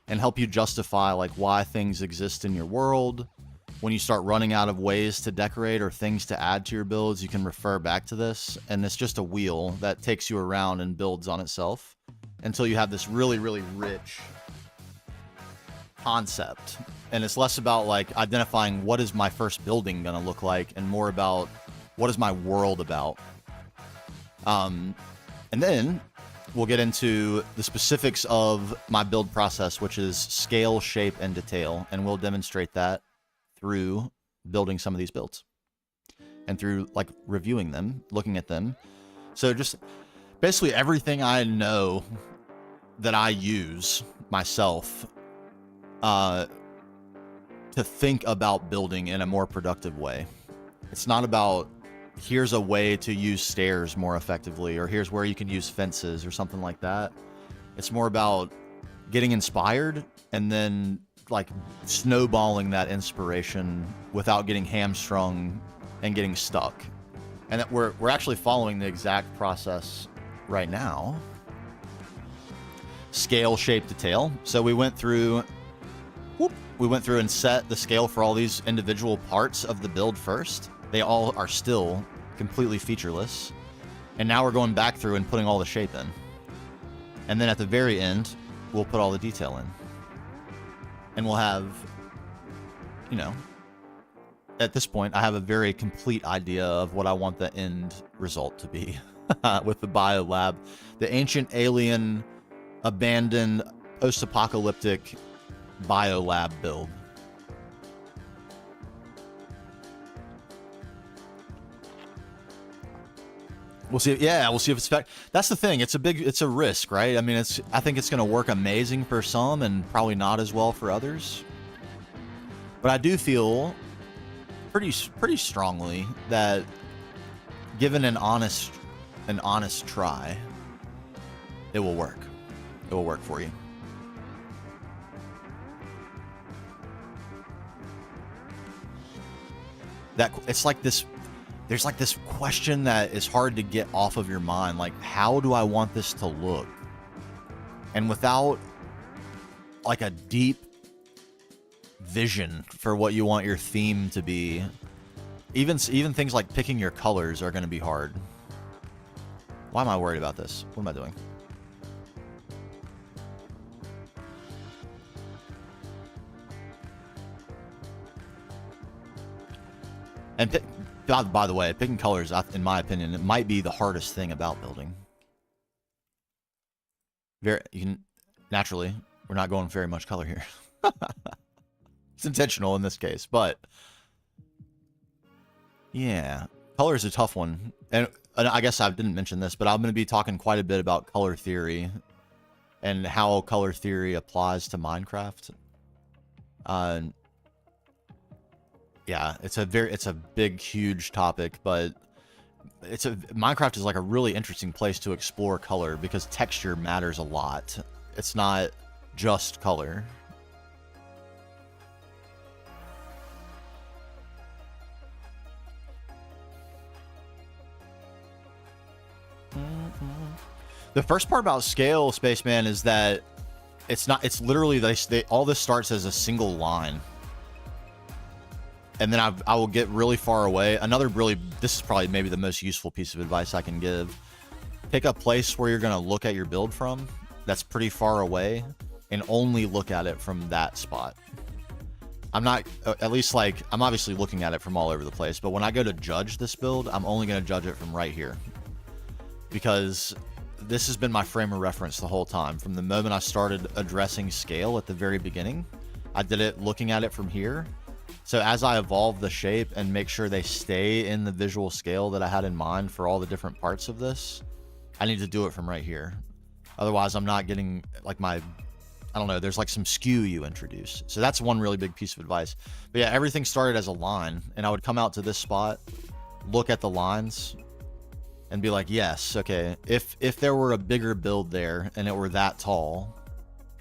and help you justify like why things exist in your world. When you start running out of ways to decorate or things to add to your builds, you can refer back to this. And it's just a wheel that takes you around and builds on itself until you have this really, really rich concept. And it's less about like identifying what is my first building going to look like and more about what is my world about. And then we'll get into the specifics of my build process, which is scale, shape, and detail. And we'll demonstrate that through building some of these builds and through like reviewing them, looking at them. So just basically everything I know that I use myself to think about building in a more productive way. It's not about here's a way to use stairs more effectively, or here's where you can use fences or something like that. It's more about getting inspired and then like snowballing that inspiration without getting hamstrung and getting stuck. And that we're actually following the exact process right now. Scale, shape, detail. So we went through and set the scale for all these individual parts of the build first. They all are still completely featureless. And now we're going back through and putting all the shape in. And then at the very end, we'll put all the detail in. And we'll have, you know, at this point, I have a very complete idea of what I want the end result to be with the biolab, the ancient alien, abandoned, post-apocalyptic biolab build. We'll see. Yeah, we'll see if it's that's the thing. It's a risk, right? I mean, I think it's going to work amazing for some and probably not as well for others. But I do feel pretty strongly that given an honest try, it will work. It will work for you. That it's like this. There's like this question that is hard to get off of your mind. Like, how do I want this to look? And without like a deep vision for what you want your theme to be, even things like picking your colors are going to be hard. Why am I worried about this? What am I doing? And by the way, picking colors, in my opinion, it might be the hardest thing about building. Naturally, we're not going very much color here. It's intentional in this case, but yeah, color is a tough one. And I guess I didn't mention this, but I'm going to be talking quite a bit about color theory and how color theory applies to Minecraft. Yeah, it's a big, huge topic, but Minecraft is like a really interesting place to explore color because texture matters a lot. It's not just color. The first part about scale, Spaceman, is that it's literally all this starts as a single line. And then I will get really far away. This is probably maybe the most useful piece of advice I can give. Pick a place where you're going to look at your build from that's pretty far away and only look at it from that spot. I'm obviously looking at it from all over the place, but when I go to judge this build, I'm only going to judge it from right here. Because this has been my frame of reference the whole time. From the moment I started addressing scale at the very beginning, I did it looking at it from here. So as I evolve the shape and make sure they stay in the visual scale that I had in mind for all the different parts of this, I need to do it from right here. Otherwise, I'm not getting like I don't know, there's like some skew you introduce. So that's one really big piece of advice. But yeah, everything started as a line, and I would come out to this spot, look at the lines, and be like, yes, okay, if there were a bigger build there and it were that tall,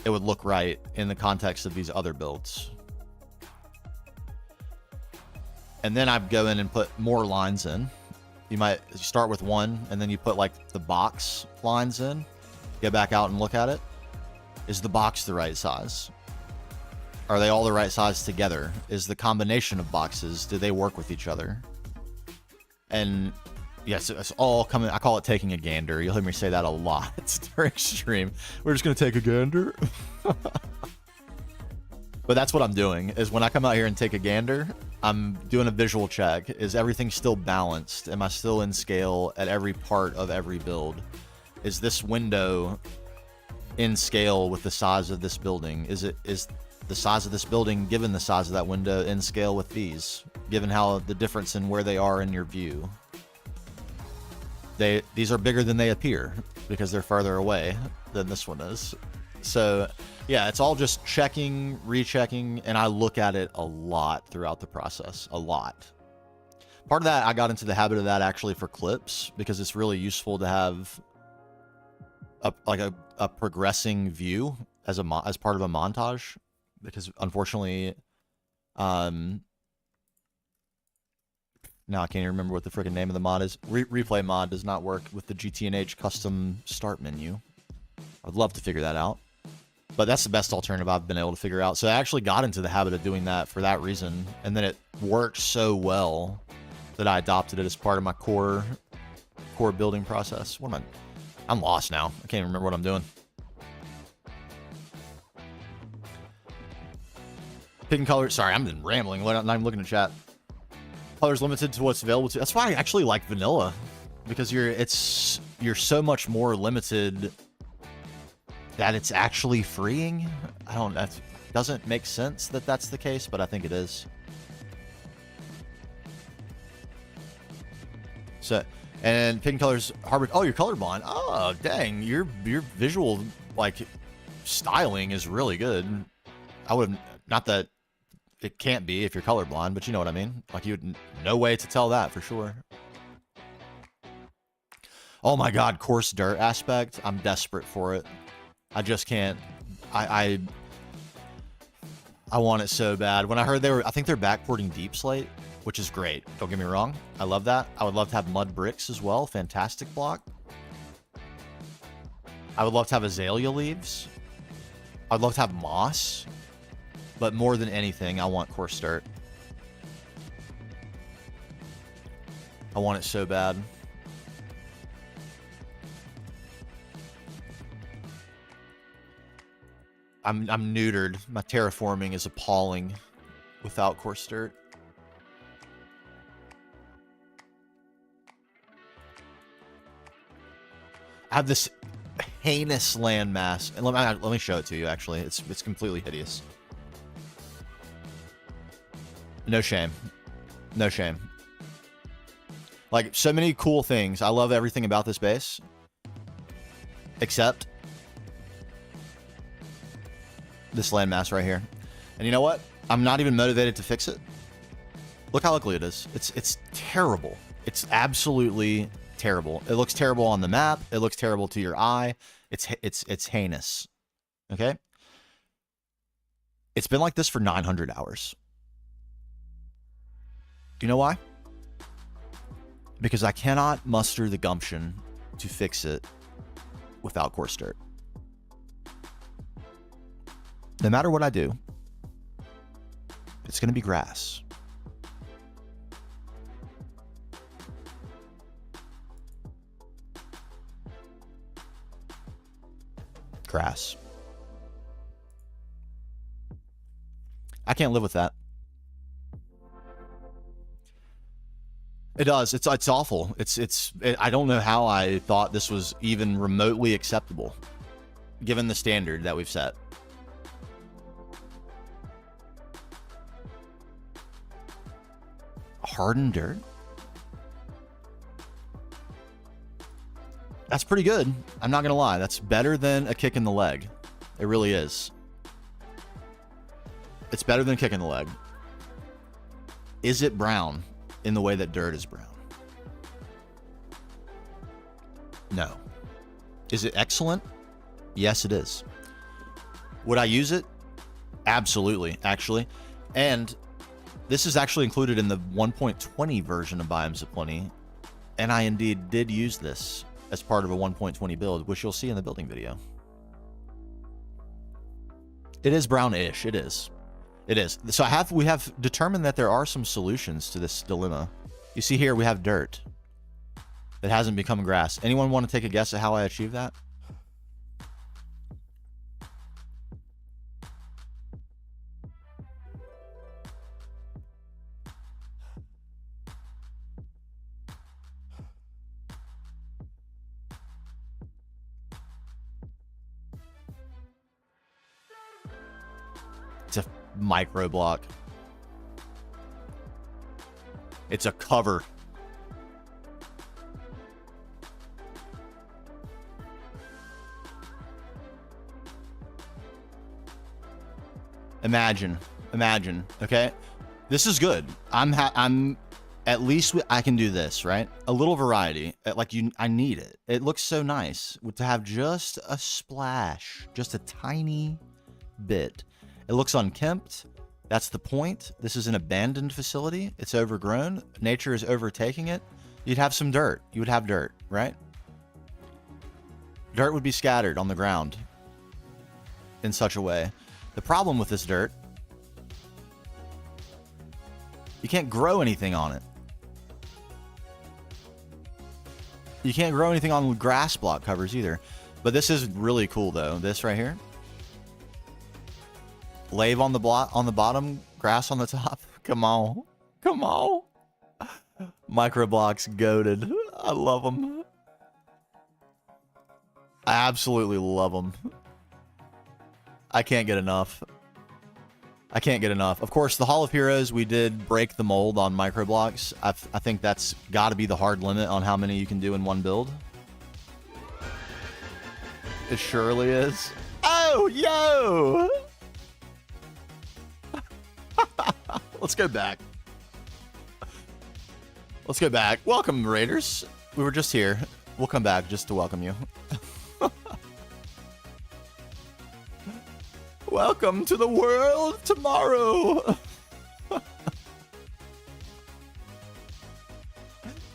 it would look right in the context of these other builds. And then I'd go in and put more lines in. You start with one, and then you put like the box lines in, get back out and look at it. Is the box the right size? Are they all the right size together? Is the combination of boxes, do they work with each other? And yes, it's all coming. I call it taking a gander. You'll hear me say that a lot. It's during stream. We're just going to take a gander. But that's what I'm doing, is when I come out here and take a gander, I'm doing a visual check. Is everything still balanced? Am I still in scale at every part of every build? Is this window in scale with the size of this building? Is the size of this building, given the size of that window, in scale with these, given how the difference in where they are in your view? These are bigger than they appear because they're farther away than this one is. So yeah, it's all just checking, rechecking, and I look at it a lot throughout the process, a lot. Part of that, I got into the habit of that actually for clips, because it's really useful to have a progressing view as part of a montage, because unfortunately, now I can't even remember what the freaking name of the mod is. Replay mod does not work with the GTNH custom start menu. I'd love to figure that out, but that's the best alternative I've been able to figure out. So I actually got into the habit of doing that for that reason, and then it worked so well that I adopted it as part of my core building process. I'm lost now. I can't even remember what I'm doing. Picking colors. Sorry, I've been rambling. I'm looking at chat. Colors limited to what's available to. That's why I actually like vanilla, because you're so much more limited that it's actually freeing. That doesn't make sense that that's the case, but I think it is. So, and picking colors, Harvard. Oh, you're colorblind. Oh, dang, your visual styling is really good. I would not that it can't be if you're colorblind, but you know what I mean. Like, no way to tell that for sure. Oh my God, coarse dirt aspect. I'm desperate for it. I just can't. I want it so bad. When I heard I think they're backporting Deep Slate, which is great. Don't get me wrong. I love that. I would love to have mud bricks as well. Fantastic block. I would love to have azalea leaves. I'd love to have moss. But more than anything, I want coarse dirt. I want it so bad. I'm neutered. My terraforming is appalling without coarse dirt. I have this heinous landmass, and let me show it to you. Actually, it's completely hideous. No shame, no shame. Like, so many cool things. I love everything about this base, except this landmass right here. And you know what? I'm not even motivated to fix it. Look how ugly it is. It's terrible. It's absolutely terrible. It looks terrible on the map. It looks terrible to your eye. It's heinous. Okay? It's been like this for 900 hours. Do you know why? Because I cannot muster the gumption to fix it without coarse dirt. No matter what I do, it's going to be grass. Grass. I can't live with that. It does. It's awful. I don't know how I thought this was even remotely acceptable, given the standard that we've set. Hardened dirt? That's pretty good. I'm not gonna lie. That's better than a kick in the leg. It really is. It's better than a kick in the leg. Is it brown in the way that dirt is brown? No. Is it excellent? Yes, it is. Would I use it? Absolutely, actually. And this is actually included in the 1.20 version of Biomes of Plenty, and I indeed did use this as part of a 1.20 build, which you'll see in the building video. It is brownish. It is. It is. So we have determined that there are some solutions to this dilemma. You see here we have dirt that hasn't become grass. Anyone want to take a guess at how I achieved that? It's a micro block. It's a cover. Imagine, okay? This is good. I'm at least I can do this, right? A little variety. I need it. It looks so nice to have just a splash, just a tiny bit. It looks unkempt. That's the point. This is an abandoned facility. It's overgrown. Nature is overtaking it. You'd have some dirt. You would have dirt, right? Dirt would be scattered on the ground in such a way. The problem with this dirt, you can't grow anything on it. You can't grow anything on grass block covers either. But this is really cool though. This right here. Lave on the bottom, grass on the top. Come on. Come on. Microblocks goated. I love them. I absolutely love them. I can't get enough. I can't get enough. Of course, the Hall of Heroes, we did break the mold on microblocks. I think that's got to be the hard limit on how many you can do in one build. It surely is. Oh, yo! Let's go back. Let's go back. Welcome, Raiders. We were just here. We'll come back just to welcome you. Welcome to the world tomorrow.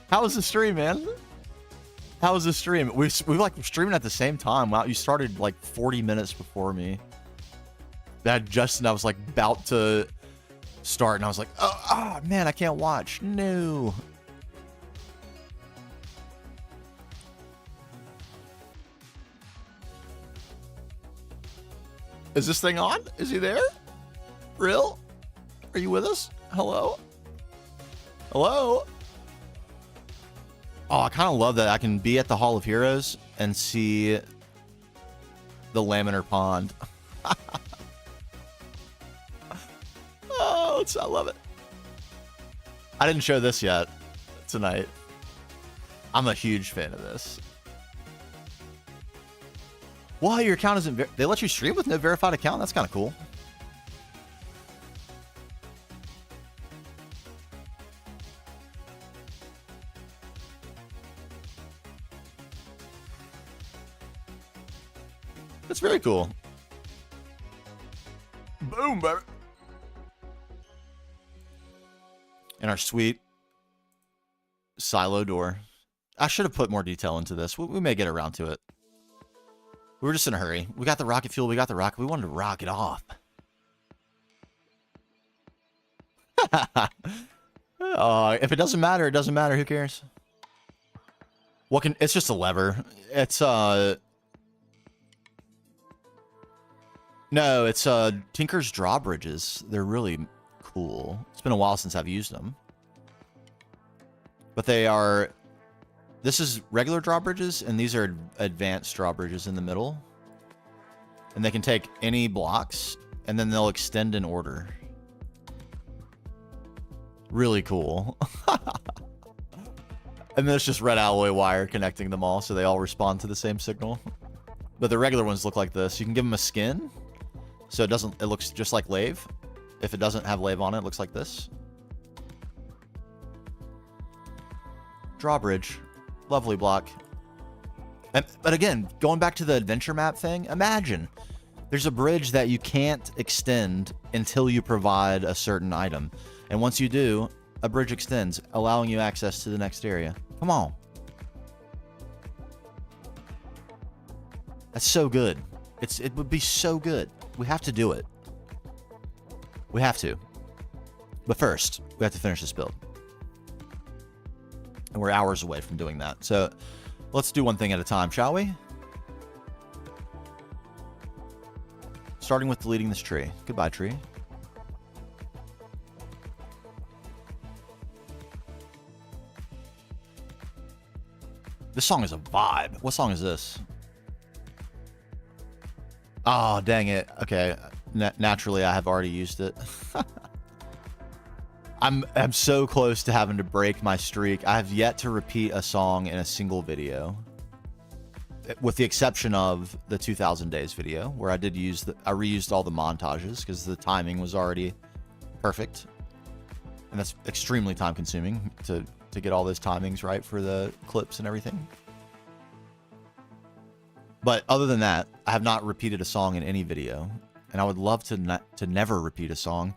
How was the stream, man? How was the stream? We like streaming at the same time. Wow, you started like 40 minutes before me. I was like about to start, and I was like, oh man, I can't watch. No. Is this thing on? Is he there? Real? Are you with us? Hello? Hello? Oh, I kind of love that I can be at the Hall of Heroes and see the laminar pond. Oh, I love it. I didn't show this yet tonight. I'm a huge fan of this. Well, your account isn't... They let you stream with no verified account? That's kind of cool. That's very cool. Boom, baby. And our sweet silo door. I should have put more detail into this. We may get around to it. We were just in a hurry. We got the rocket fuel. We got the rocket. We wanted to rock it off. If it doesn't matter, it doesn't matter. Who cares? What can... It's just a lever. It's, No, it's, Tinker's drawbridges. They're really cool. It's been a while since I've used them. But they are... This is regular drawbridges, and these are advanced drawbridges in the middle. And they can take any blocks, and then they'll extend in order. Really cool. And then it's just red alloy wire connecting them all, so they all respond to the same signal. But the regular ones look like this. You can give them a skin, so it looks just like lave. If it doesn't have lave on it, it looks like this. Drawbridge. Lovely block. But again, going back to the adventure map thing, imagine there's a bridge that you can't extend until you provide a certain item. And once you do, a bridge extends, allowing you access to the next area. Come on. That's so good. It would be so good. We have to do it. We have to. But first, we have to finish this build. And we're hours away from doing that. So let's do one thing at a time, shall we? Starting with deleting this tree. Goodbye, tree. This song is a vibe. What song is this? Oh, dang it. Okay. Naturally, I have already used it. I'm so close to having to break my streak. I have yet to repeat a song in a single video, with the exception of the 2000 days video, where I reused all the montages because the timing was already perfect, and that's extremely time consuming to get all those timings right for the clips and everything. But other than that, I have not repeated a song in any video, and I would love to never repeat a song.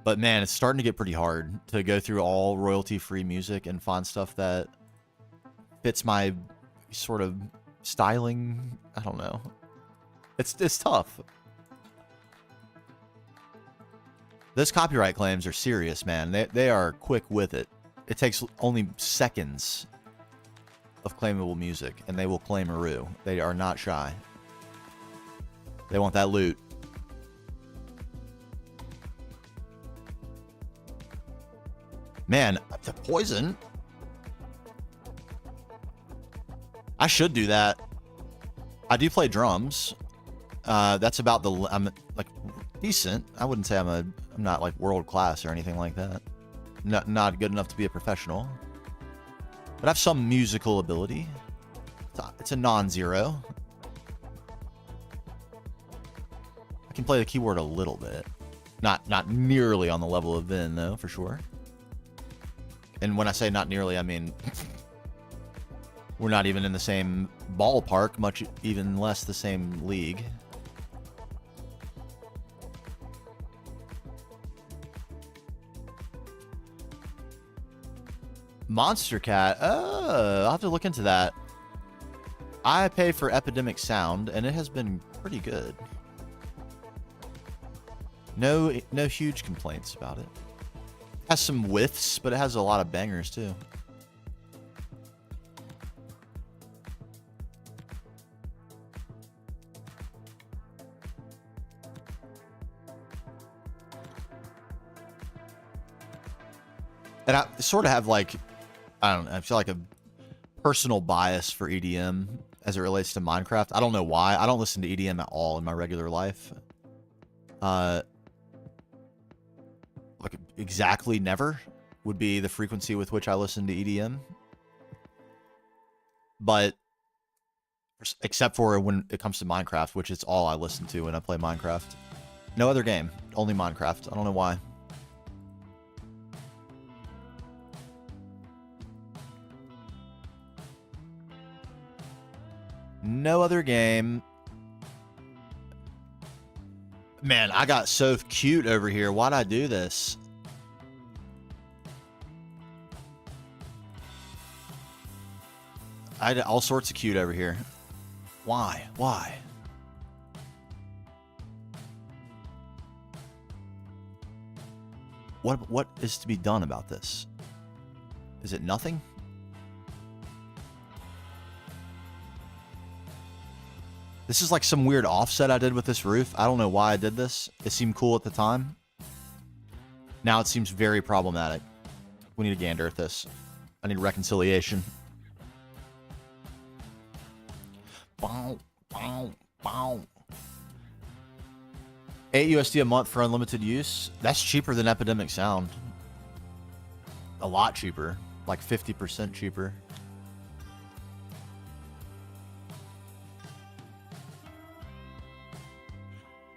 But man, it's starting to get pretty hard to go through all royalty-free music and find stuff that fits my sort of styling. I don't know. It's tough. Those copyright claims are serious, man. They are quick with it. It takes only seconds of claimable music, and they will claim a roo. They are not shy. They want that loot. Man, the poison. I should do that. I do play drums. That's about I'm like decent. I wouldn't say I'm not like world class or anything like that. Not good enough to be a professional. But I have some musical ability. It's a non-zero. I can play the keyboard a little bit. Not nearly on the level of Vin though, for sure. And when I say not nearly, I mean we're not even in the same ballpark, much even less the same league. Monster Cat. Oh, I'll have to look into that. I pay for Epidemic Sound, and it has been pretty good. No huge complaints about it. Has some whiffs, but it has a lot of bangers too. And I sort of have like, I don't know, I feel like a personal bias for EDM as it relates to Minecraft. I don't know why. I don't listen to EDM at all in my regular life. Like exactly never would be the frequency with which I listen to EDM. But except for when it comes to Minecraft, which is all I listen to when I play Minecraft. No other game, only Minecraft. I don't know why. No other game. Man, I got so cute over here. Why'd I do this? I had all sorts of cute over here. Why? Why? What is to be done about this? Is it nothing? This is like some weird offset I did with this roof. I don't know why I did this. It seemed cool at the time. Now it seems very problematic. We need to gander at this. I need reconciliation. Bow, bow, bow. $8 USD a month for unlimited use. That's cheaper than Epidemic Sound. A lot cheaper. Like 50% cheaper.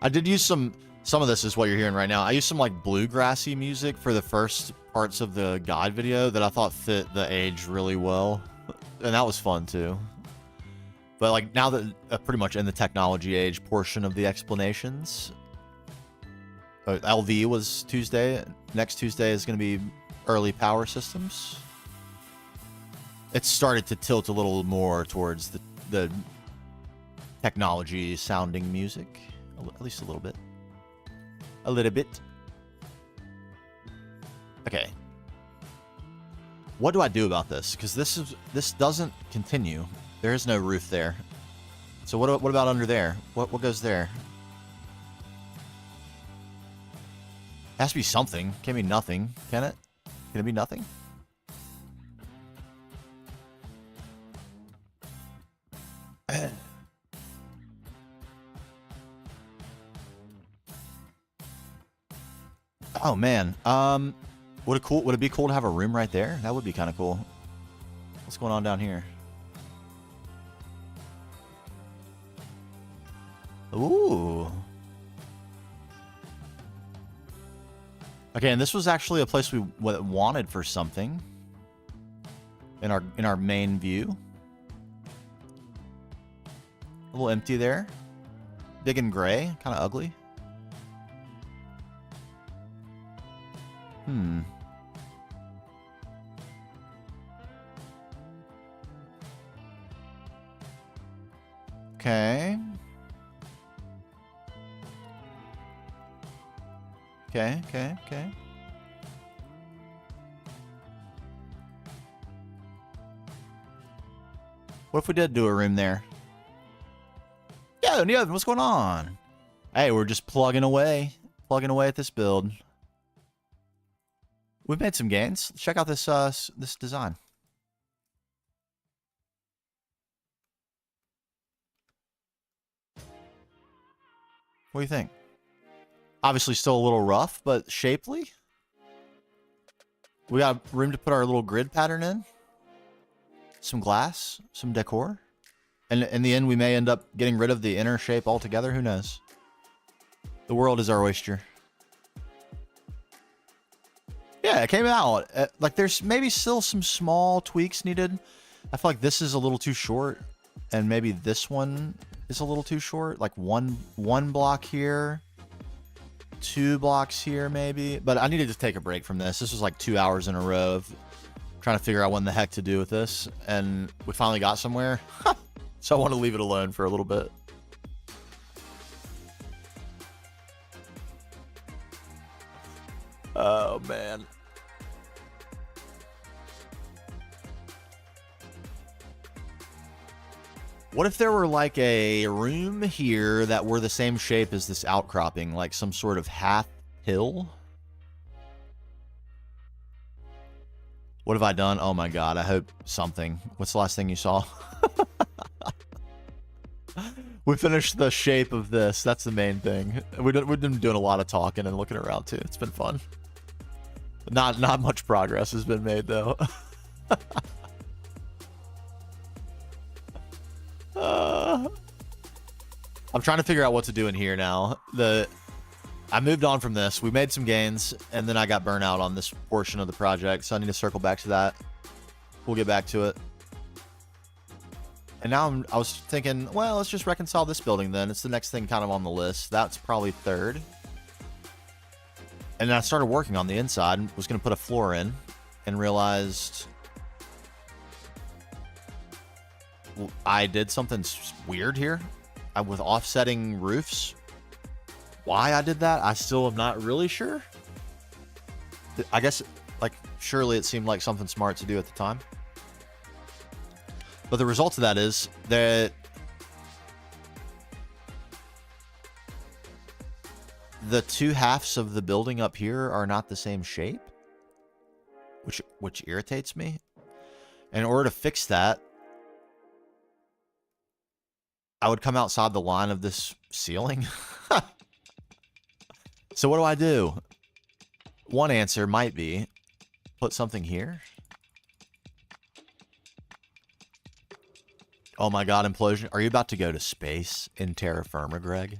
I did use some of this is what you're hearing right now. I used some like bluegrassy music for the first parts of the guide video that I thought fit the age really well. And that was fun too. But like now that pretty much in the technology age portion of the explanations, LV was Tuesday. Next Tuesday is going to be early power systems. It started to tilt a little more towards the technology sounding music. At least a little bit. A little bit. Okay. What do I do about this? Because this doesn't continue. There is no roof there. So what about under there? What goes there? It has to be something. Can't be nothing, can it? Can it be nothing? Oh man, would it be cool to have a room right there? That would be kind of cool. What's going on down here? Ooh. Okay, and this was actually a place we wanted for something in our main view. A little empty there. Big and gray, kind of ugly. Okay. Okay. What if we did do a room there? Yo, Neovan, what's going on? Hey, we're just plugging away at this build. We've made some gains. Check out this this design. What do you think? Obviously still a little rough, but shapely. We got room to put our little grid pattern in. Some glass, some decor. And in the end, we may end up getting rid of the inner shape altogether. Who knows? The world is our oyster. Yeah, it came out. Like, there's maybe still some small tweaks needed. I feel like this is a little too short. And maybe this one is a little too short. Like one block here. 2 blocks here, maybe. But I needed to take a break from this. This was like 2 hours in a row of trying to figure out what in the heck to do with this. And we finally got somewhere. So I want to leave it alone for a little bit. Oh, man. What if there were like a room here that were the same shape as this outcropping, like some sort of half hill? What have I done? Oh my god, I hope something. What's the last thing you saw? We finished the shape of this. That's the main thing. We've been doing a lot of talking and looking around too. It's been fun. Not much progress has been made though. I'm trying to figure out what to do in here now. I moved on from this. We made some gains, and then I got burnt out on this portion of the project, so I need to circle back to that. We'll get back to it. And now I was thinking, well, let's just reconcile this building then. It's the next thing kind of on the list. That's probably third. And then I started working on the inside, was going to put a floor in, and realized I did something weird here with offsetting roofs. Why I did that, I still am not really sure. I guess, like, surely it seemed like something smart to do at the time. But the result of that is that the two halves of the building up here are not the same shape, which irritates me. In order to fix that, I would come outside the line of this ceiling. So what do? One answer might be put something here. Oh my god, implosion. Are you about to go to space in terra firma, Greg?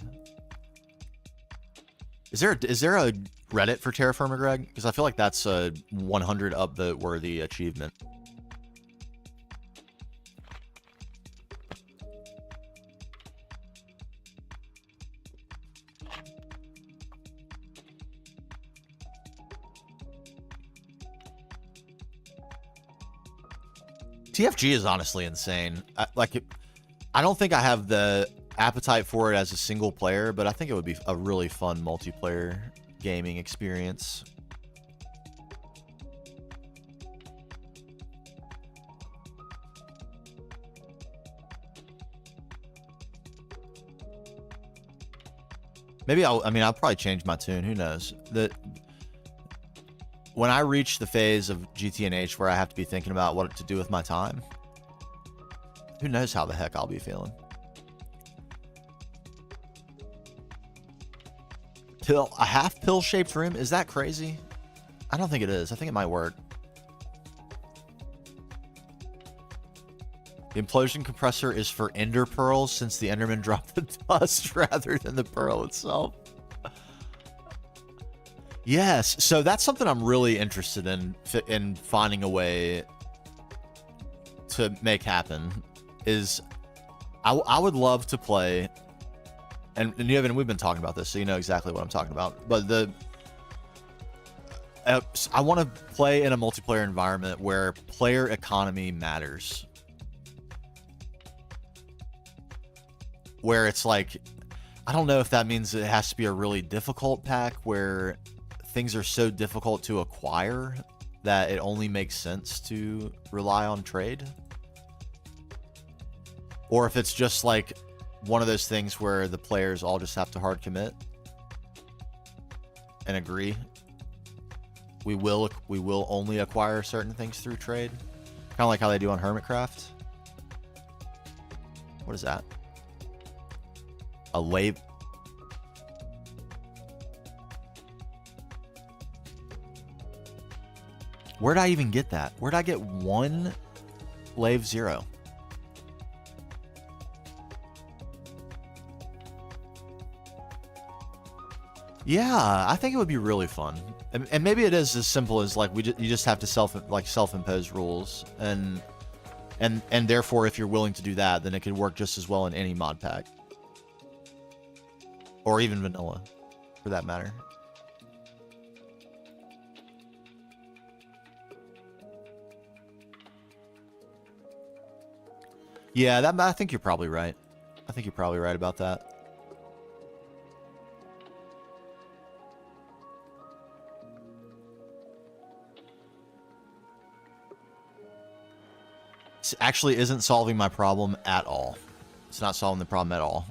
Is there a Reddit for terra firma, Greg? Because I feel like that's a 100 upvote worthy achievement. TFG is honestly insane. I don't think I have the appetite for it as a single player, but I think it would be a really fun multiplayer gaming experience. Maybe I'll probably change my tune. Who knows? When I reach the phase of GTNH where I have to be thinking about what to do with my time, who knows how the heck I'll be feeling. A half pill-shaped room? Is that crazy? I don't think it is. I think it might work. The implosion compressor is for ender pearls since the enderman dropped the dust rather than the pearl itself. Yes, so that's something I'm really interested in finding a way to make happen. Is I would love to play, and we've been talking about this, so you know exactly what I'm talking about. But I want to play in a multiplayer environment where player economy matters, where it's like, I don't know if that means it has to be a really difficult pack where things are so difficult to acquire that it only makes sense to rely on trade. Or if it's just like one of those things where the players all just have to hard commit and agree. We will only acquire certain things through trade. Kind of like how they do on Hermitcraft. What is that? A wave. Where'd I even get that? Where'd I get one Lave 0? Yeah, I think it would be really fun. And maybe it is as simple as like you just have to self-impose rules, and therefore if you're willing to do that, then it could work just as well in any mod pack. Or even vanilla, for that matter. Yeah, I think you're probably right. I think you're probably right about that. This actually isn't solving my problem at all. It's not solving the problem at all.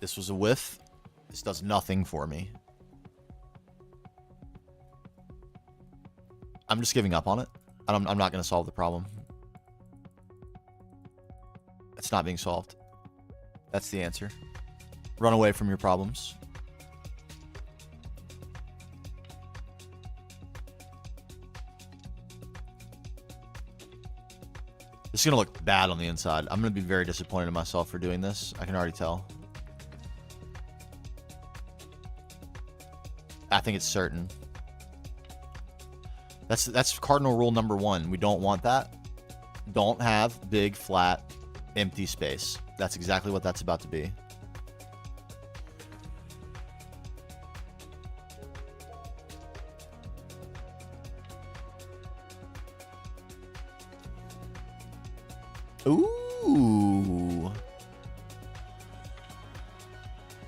This was a whiff. This does nothing for me. I'm just giving up on it. I'm not going to solve the problem. It's not being solved. That's the answer. Run away from your problems. This is going to look bad on the inside. I'm going to be very disappointed in myself for doing this. I can already tell. I think it's certain. That's cardinal rule number 1. We don't want that. Don't have big, flat, empty space. That's exactly what that's about to be. Ooh.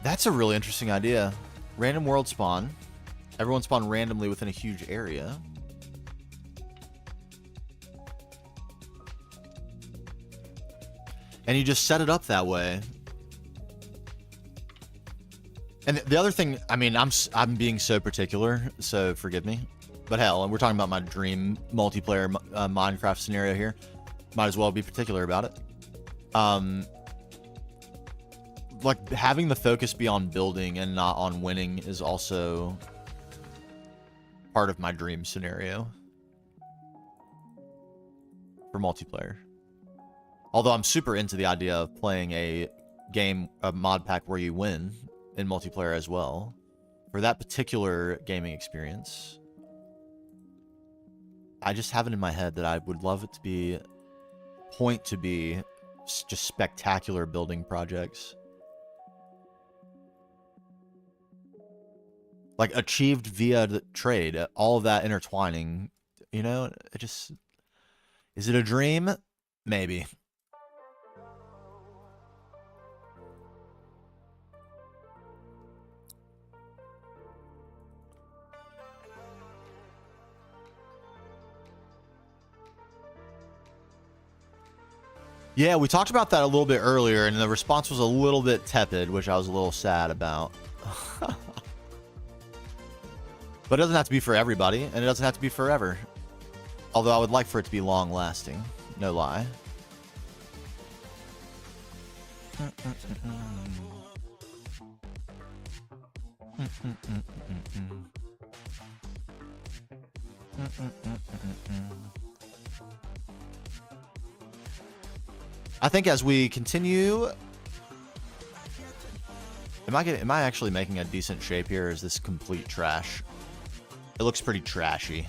That's a really interesting idea. Random world spawn. Everyone spawn randomly within a huge area. And you just set it up that way. And the other thing, I mean, I'm being so particular, so forgive me. But hell, and we're talking about my dream multiplayer Minecraft scenario here. Might as well be particular about it. Like, having the focus be on building and not on winning is also part of my dream scenario for multiplayer. Although I'm super into the idea of playing a mod pack where you win in multiplayer as well. For that particular gaming experience, I just have it in my head that I would love it to be just spectacular building projects. Like achieved via the trade, all of that intertwining, you know, it just, is it a dream? Maybe. Yeah, we talked about that a little bit earlier, and the response was a little bit tepid, which I was a little sad about. But it doesn't have to be for everybody, and it doesn't have to be forever. Although I would like for it to be long-lasting. No lie. I think as we continue, am I actually making a decent shape here, or is this complete trash? It looks pretty trashy.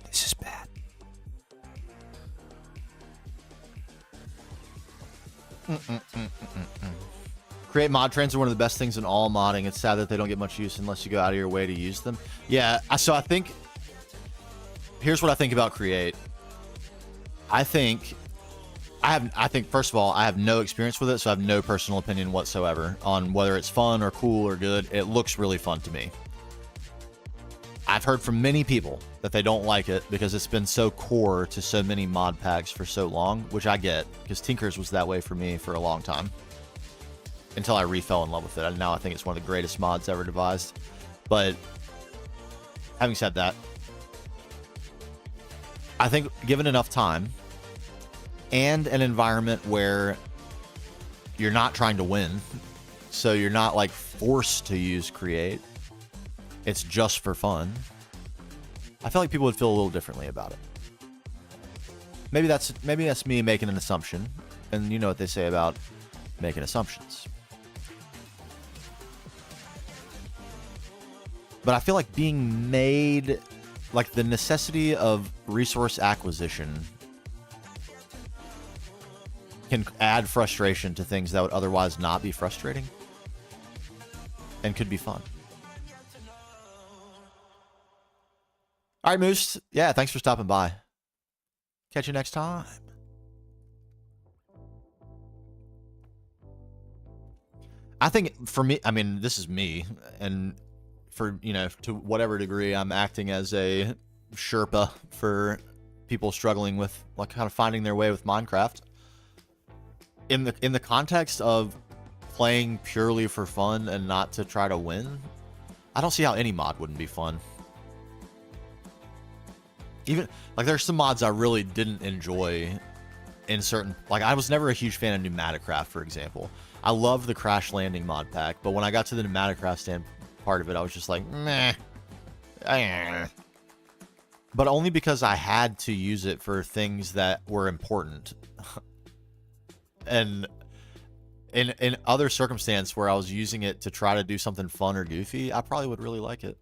This is bad. Create mod trains are one of the best things in all modding. It's sad that they don't get much use unless you go out of your way to use them. Yeah, so I think, here's what I think about create. I think first of all, I have no experience with it, so I have no personal opinion whatsoever on whether it's fun or cool or good. It looks really fun to me. I've heard from many people that they don't like it because it's been so core to so many mod packs for so long, which I get, because Tinkers was that way for me for a long time. Until I re-fell in love with it. And now I think it's one of the greatest mods ever devised. But having said that, I think given enough time and an environment where you're not trying to win, so you're not like forced to use create, it's just for fun, I feel like people would feel a little differently about it. Maybe that's me making an assumption, and you know what they say about making assumptions. But I feel like being made, like the necessity of resource acquisition can add frustration to things that would otherwise not be frustrating and could be fun. All right, Moose. Yeah, thanks for stopping by. Catch you next time. I think for me, I mean, this is me, and for, you know, to whatever degree, I'm acting as a Sherpa for people struggling with, like, kind of finding their way with Minecraft. In the context of playing purely for fun and not to try to win, I don't see how any mod wouldn't be fun. Even, like, there's some mods I really didn't enjoy in certain, like, I was never a huge fan of Pneumaticraft, for example. I love the crash landing mod pack, but when I got to the Pneumaticraft stand part of it, I was just like, meh. But only because I had to use it for things that were important. And in other circumstance where I was using it to try to do something fun or goofy, I probably would really like it.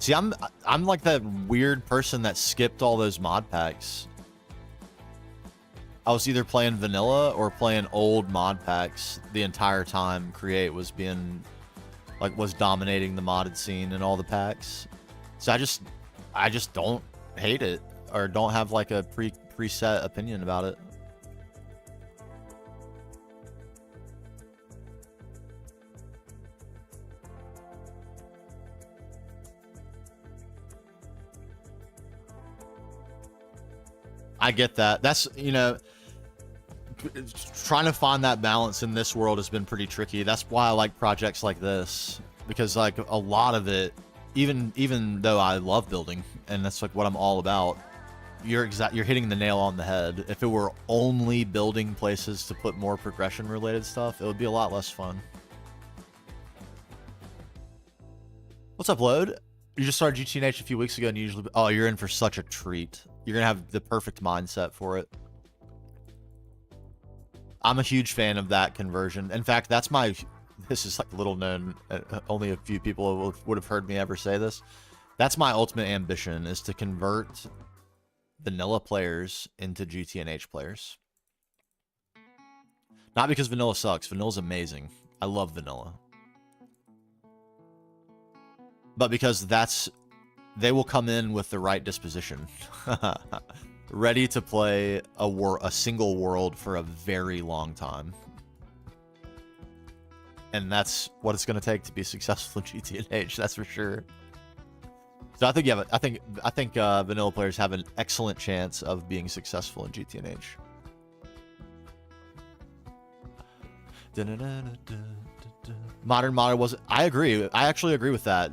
See, I'm like that weird person that skipped all those mod packs. I was either playing vanilla or playing old mod packs the entire time Create was being, like, was dominating the modded scene and all the packs. So I just don't hate it or don't have like a preset opinion about it. I get that. That's, you know, trying to find that balance in this world has been pretty tricky. That's why I like projects like this, because like a lot of it, even though I love building and that's like what I'm all about, you're hitting the nail on the head. If it were only building places to put more progression related stuff, it would be a lot less fun. What's up, Load? You just started GTNH a few weeks ago and you usually, oh, you're in for such a treat. You're gonna have the perfect mindset for it. I'm a huge fan of that conversion. In fact, that's my, this is like little known, only a few people would have heard me ever say this. That's my ultimate ambition, is to convert vanilla players into GTNH players. Not because vanilla sucks. Vanilla's amazing. I love vanilla. But because they will come in with the right disposition. Ready to play a single world for a very long time. And that's what it's going to take to be successful in GTNH, that's for sure. So I think, yeah, I think vanilla players have an excellent chance of being successful in GTNH. Modern was, I agree. I actually agree with that.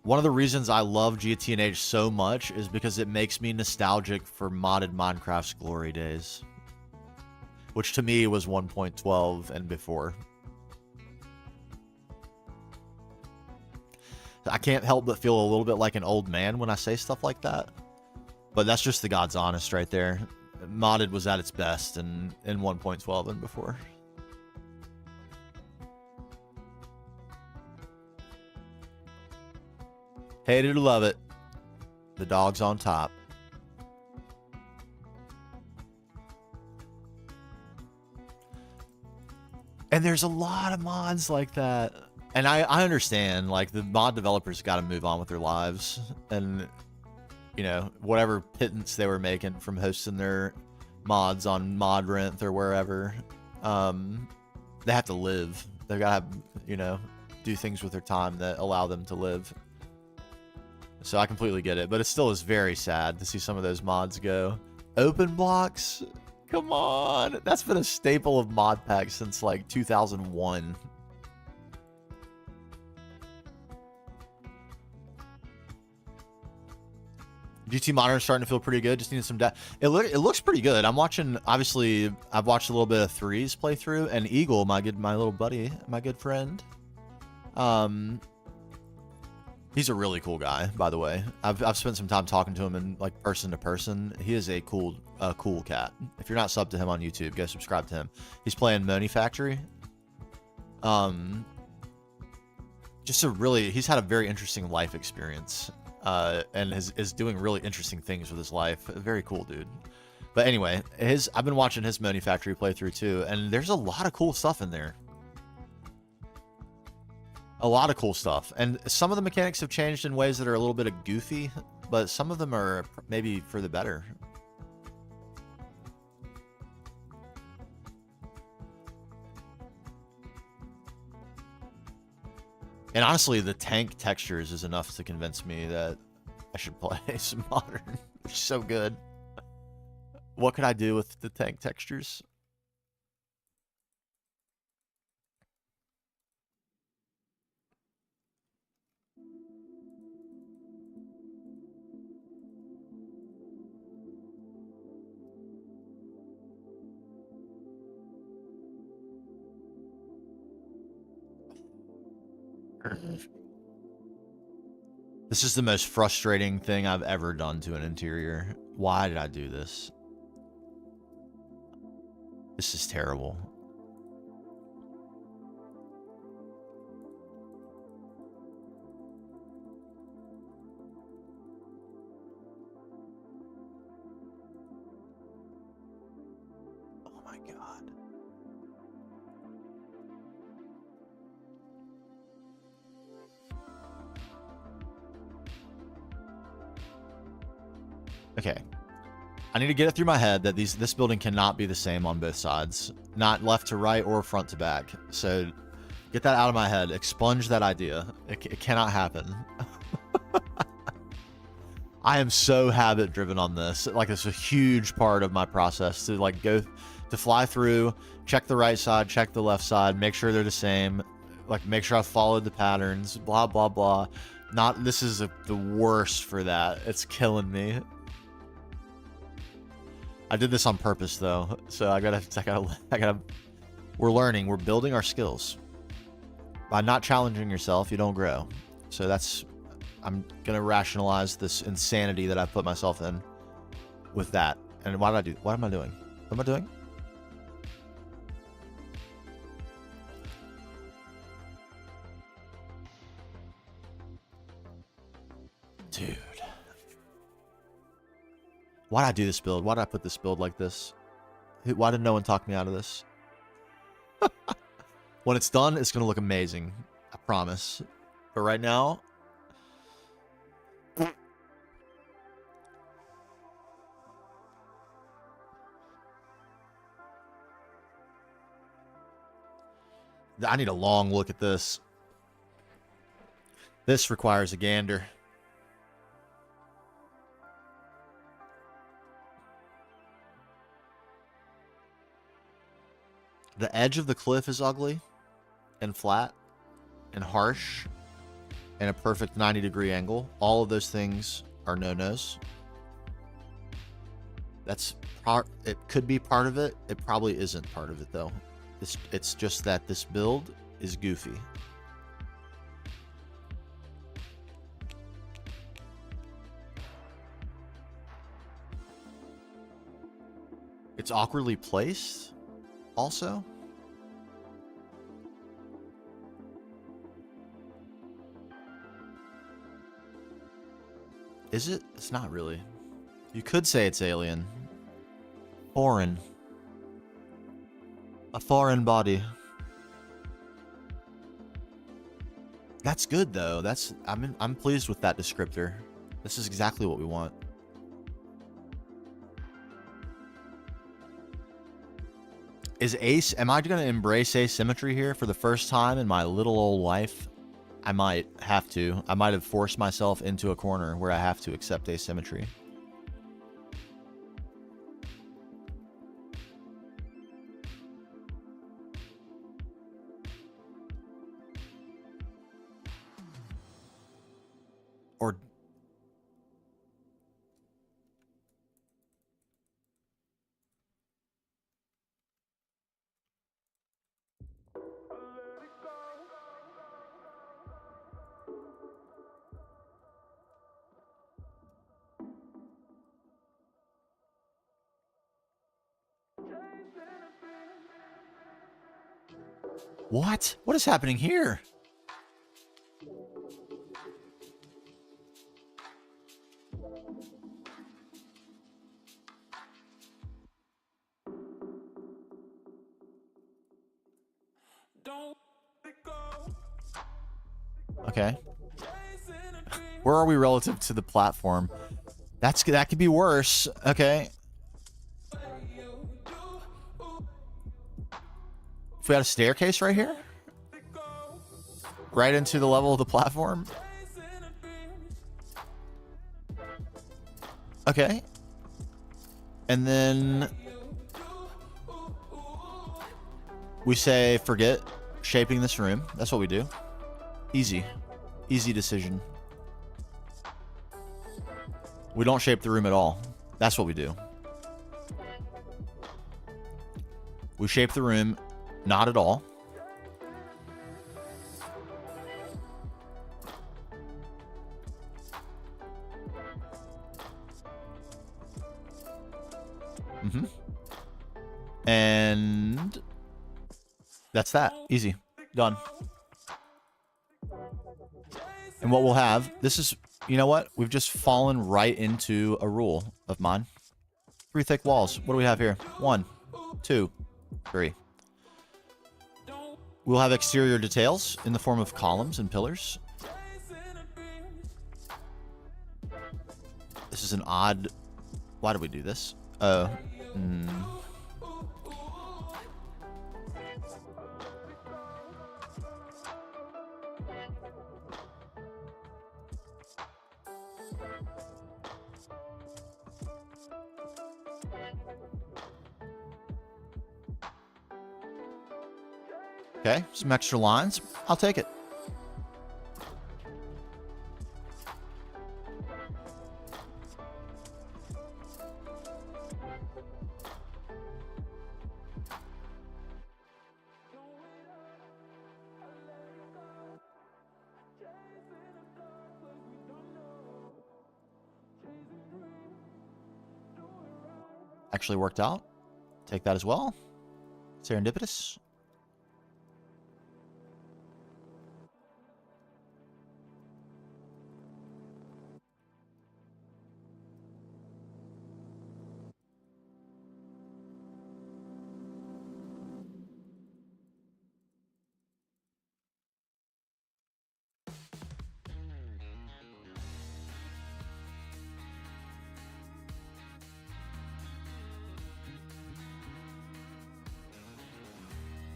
One of the reasons I love GTNH so much is because it makes me nostalgic for modded Minecraft's glory days, which to me was 1.12 and before. I can't help but feel a little bit like an old man when I say stuff like that, but that's just the God's honest right there. Modded was at its best in 1.12 and before. Hate it or love it. The dog's on top. And there's a lot of mods like that. And I understand, like, the mod developers got to move on with their lives. And, you know, whatever pittance they were making from hosting their mods on Modrent or wherever, they have to live. They've got to, you know, do things with their time that allow them to live. So I completely get it, but it still is very sad to see some of those mods go. Open blocks? Come on. That's been a staple of mod packs since like 2001. GT Modern is starting to feel pretty good. Just needed some it looks pretty good. I'm watching, obviously, I've watched a little bit of Three's playthrough, and Eagle, my little buddy, my good friend. He's a really cool guy, by the way. I've spent some time talking to him in like person to person. He is a cool cat. If you're not subbed to him on YouTube, go subscribe to him. He's playing Money Factory. He's had a very interesting life experience, and is doing really interesting things with his life. Very cool dude. But anyway, I've been watching his Money Factory playthrough too, and there's a lot of cool stuff in there. A lot of cool stuff. And some of the mechanics have changed in ways that are a little bit goofy, but some of them are maybe for the better. And honestly, the tank textures is enough to convince me that I should play some modern. They're so good. What could I do with the tank textures? This is the most frustrating thing I've ever done to an interior. Why did I do this? This is terrible. Oh my God. Okay. I need to get it through my head that this building cannot be the same on both sides. Not left to right or front to back. So get that out of my head. Expunge that idea. It cannot happen. I am so habit driven on this. Like, it's a huge part of my process to like go to fly through, check the right side, check the left side, make sure they're the same, like make sure I followed the patterns, blah, blah, blah. This is the worst for that. It's killing me. I did this on purpose though, so I gotta, we're learning, we're building our skills. By not challenging yourself, you don't grow. So I'm gonna rationalize this insanity that I've put myself in with that. And what am I doing? What am I doing? Dude. Why did I do this build? Why did I put this build like this? Why did no one talk me out of this? When it's done, it's going to look amazing. I promise. But right now... I need a long look at this. This requires a gander. The edge of the cliff is ugly and flat and harsh and a perfect 90-degree angle. All of those things are no-nos. It could be part of it. It probably isn't part of it though. It's just that this build is goofy. It's awkwardly placed also. Is it? It's not really. You could say it's alien. Foreign. A foreign body. That's good though. I'm pleased with that descriptor. This is exactly what we want. Am I going to embrace asymmetry here for the first time in my little old life? I might have to. I might have forced myself into a corner where I have to accept asymmetry. Or... What? What is happening here? Okay. Where are we relative to the platform? That could be worse. Okay. If we had a staircase right here, right into the level of the platform. Okay. And then we say, forget shaping this room. That's what we do. Easy. Easy decision. We don't shape the room at all. That's what we do. We shape the room not at all. And that's that. Easy. Done. And what we'll have, this is, you know what? We've just fallen right into a rule of mine. 3 thick walls. What do we have here? 1, 2, 3. We'll have exterior details in the form of columns and pillars. This is an odd... Why do we do this? Okay, some extra lines. I'll take it. Actually worked out. Take that as well. Serendipitous.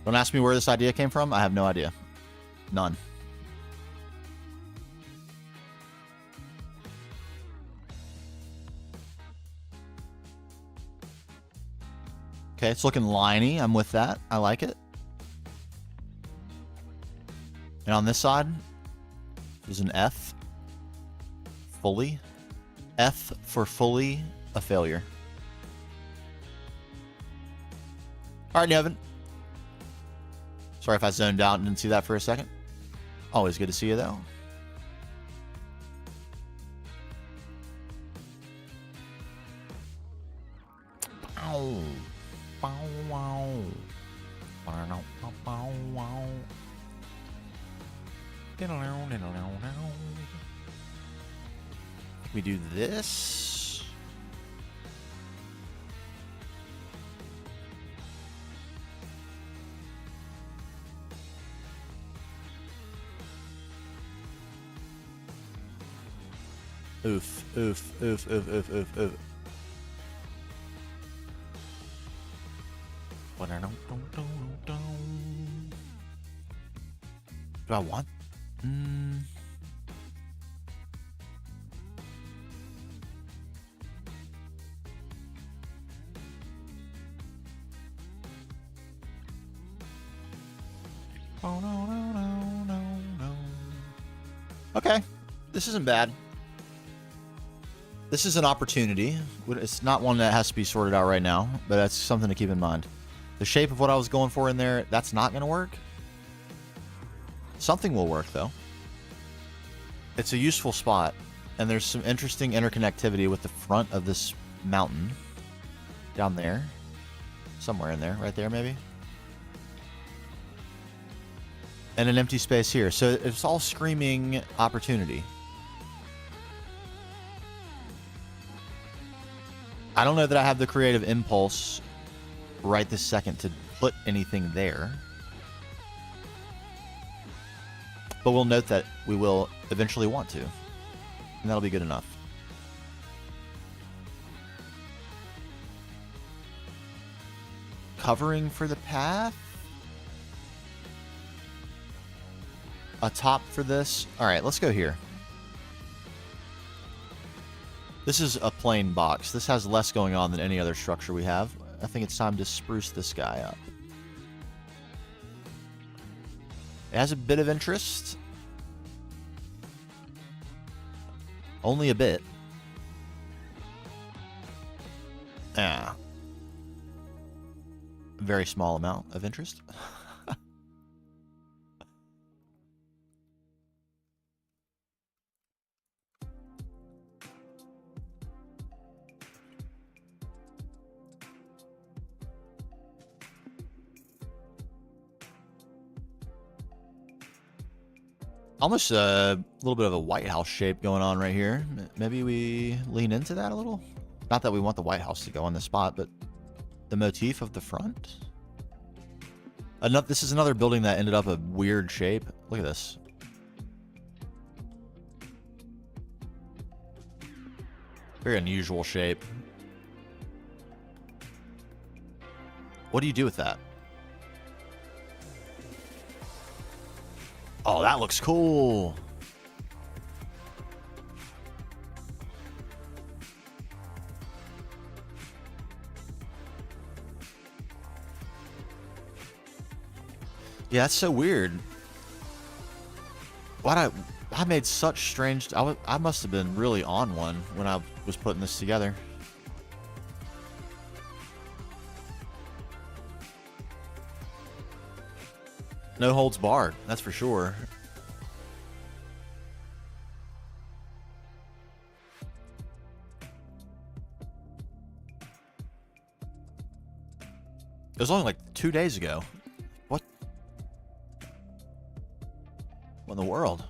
Don't ask me where this idea came from. I have no idea. None. Okay, it's looking liney. I'm with that. I like it. And on this side, there's an F. Fully. F for fully a failure. All right, Nevin. Sorry if I zoned out and didn't see that for a second. Always good to see you, though. Bow. Bow, wow. We do this. Oof, oof, oof, oof, oof, oof, oof. Do I want? Oh, no. Okay, this isn't bad. This is an opportunity. It's not one that has to be sorted out right now, but that's something to keep in mind. The shape of what I was going for in there, that's not going to work. Something will work, though. It's a useful spot, and there's some interesting interconnectivity with the front of this mountain. Down there. Somewhere in there. Right there, maybe. And an empty space here. So it's all screaming opportunity. I don't know that I have the creative impulse right this second to put anything there. But we'll note that we will eventually want to. And that'll be good enough. Covering for the path? A top for this? Alright, let's go here. This is a plain box. This has less going on than any other structure we have. I think it's time to spruce this guy up. It has a bit of interest. Only a bit. Yeah. Very small amount of interest. Almost a little bit of a White House shape going on right here. Maybe we lean into that a little? Not that we want the White House to go on this spot, but the motif of the front. This is another building that ended up a weird shape. Look at this. Very unusual shape. What do you do with that? Oh, that looks cool. Yeah, that's so weird. I made such strange... I must have been really on one when I was putting this together. No holds barred, that's for sure. It was only like 2 days ago. What in the world?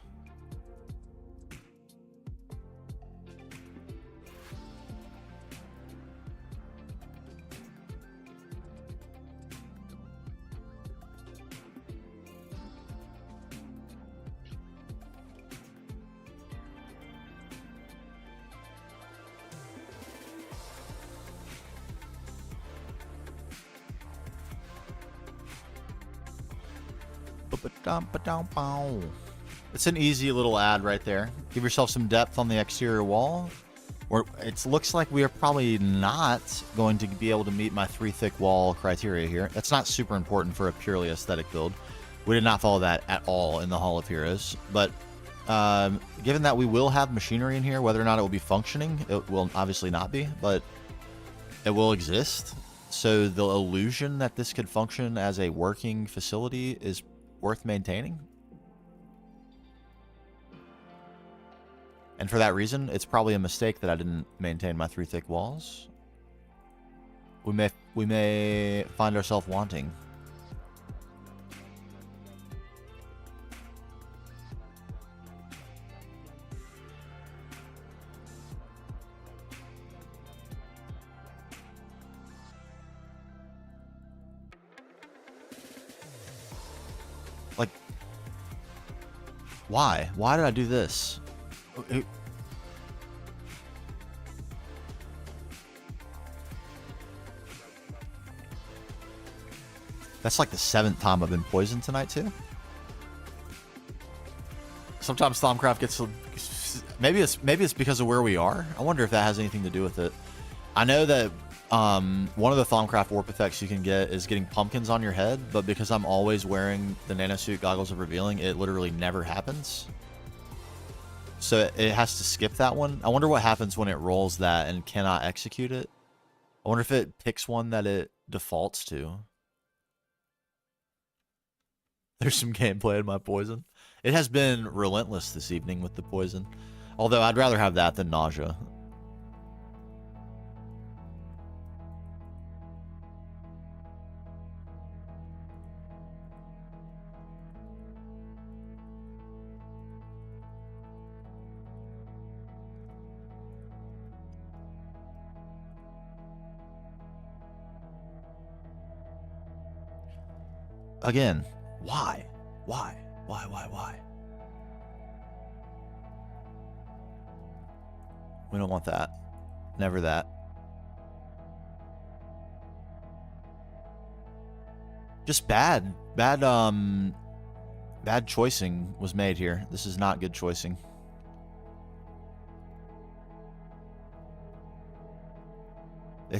It's an easy little ad right there. Give yourself some depth on the exterior wall. It looks like we are probably not going to be able to meet my 3 thick wall criteria here. That's not super important for a purely aesthetic build. We did not follow that at all in the Hall of Heroes. But given that we will have machinery in here, whether or not it will be functioning, it will obviously not be, but it will exist. So the illusion that this could function as a working facility is worth maintaining. And for that reason, it's probably a mistake that I didn't maintain my 3 thick walls. We may find ourselves wanting. Like, why? Why did I do this? That's like the 7th time I've been poisoned tonight too. Sometimes Thaumcraft gets... Maybe it's because of where we are. I wonder if that has anything to do with it. I know that one of the Thaumcraft warp effects you can get is getting pumpkins on your head, but because I'm always wearing the nanosuit goggles of revealing, it literally never happens. So it has to skip that one. I wonder what happens when it rolls that and cannot execute it. I wonder if it picks one that it defaults to. There's some gameplay in my poison. It has been relentless this evening with the poison. Although I'd rather have that than nausea. Again, why? Why? We don't want that. Never that. Just bad choicing was made here. This is not good choicing.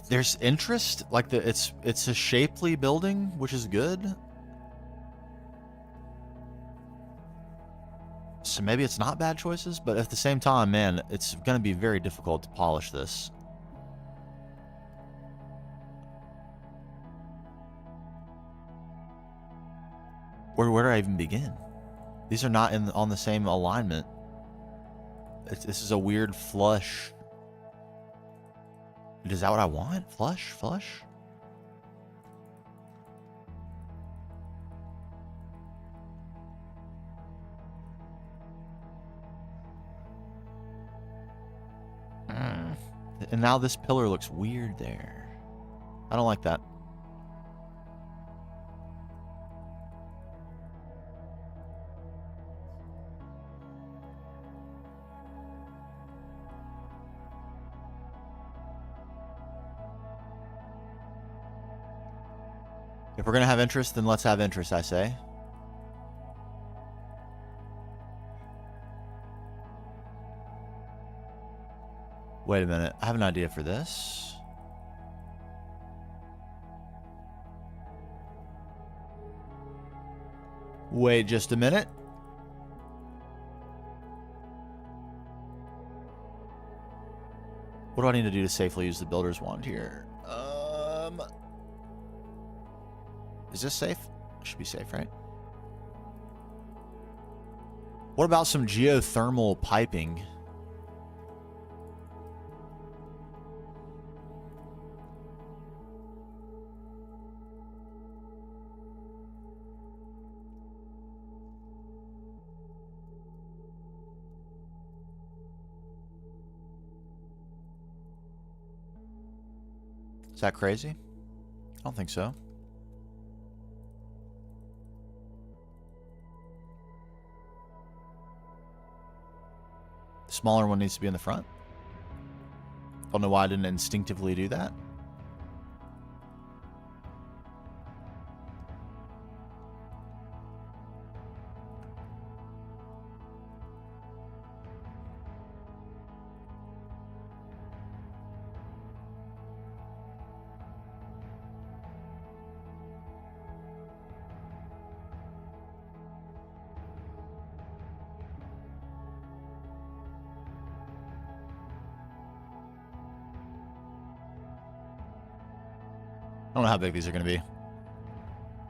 There's interest, like it's a shapely building, which is good. So maybe it's not bad choices, but at the same time, man, it's going to be very difficult to polish this. Where do I even begin? These are not on the same alignment. This is a weird flush. Is that what I want? Flush? Flush? And now this pillar looks weird there. I don't like that. If we're going to have interest, then let's have interest, I say. Wait a minute. I have an idea for this. Wait just a minute. What do I need to do to safely use the builder's wand here? Is this safe? Should be safe, right? What about some geothermal piping? Is that crazy? I don't think so. The smaller one needs to be in the front. Don't know why I didn't instinctively do that. I don't know how big these are going to be.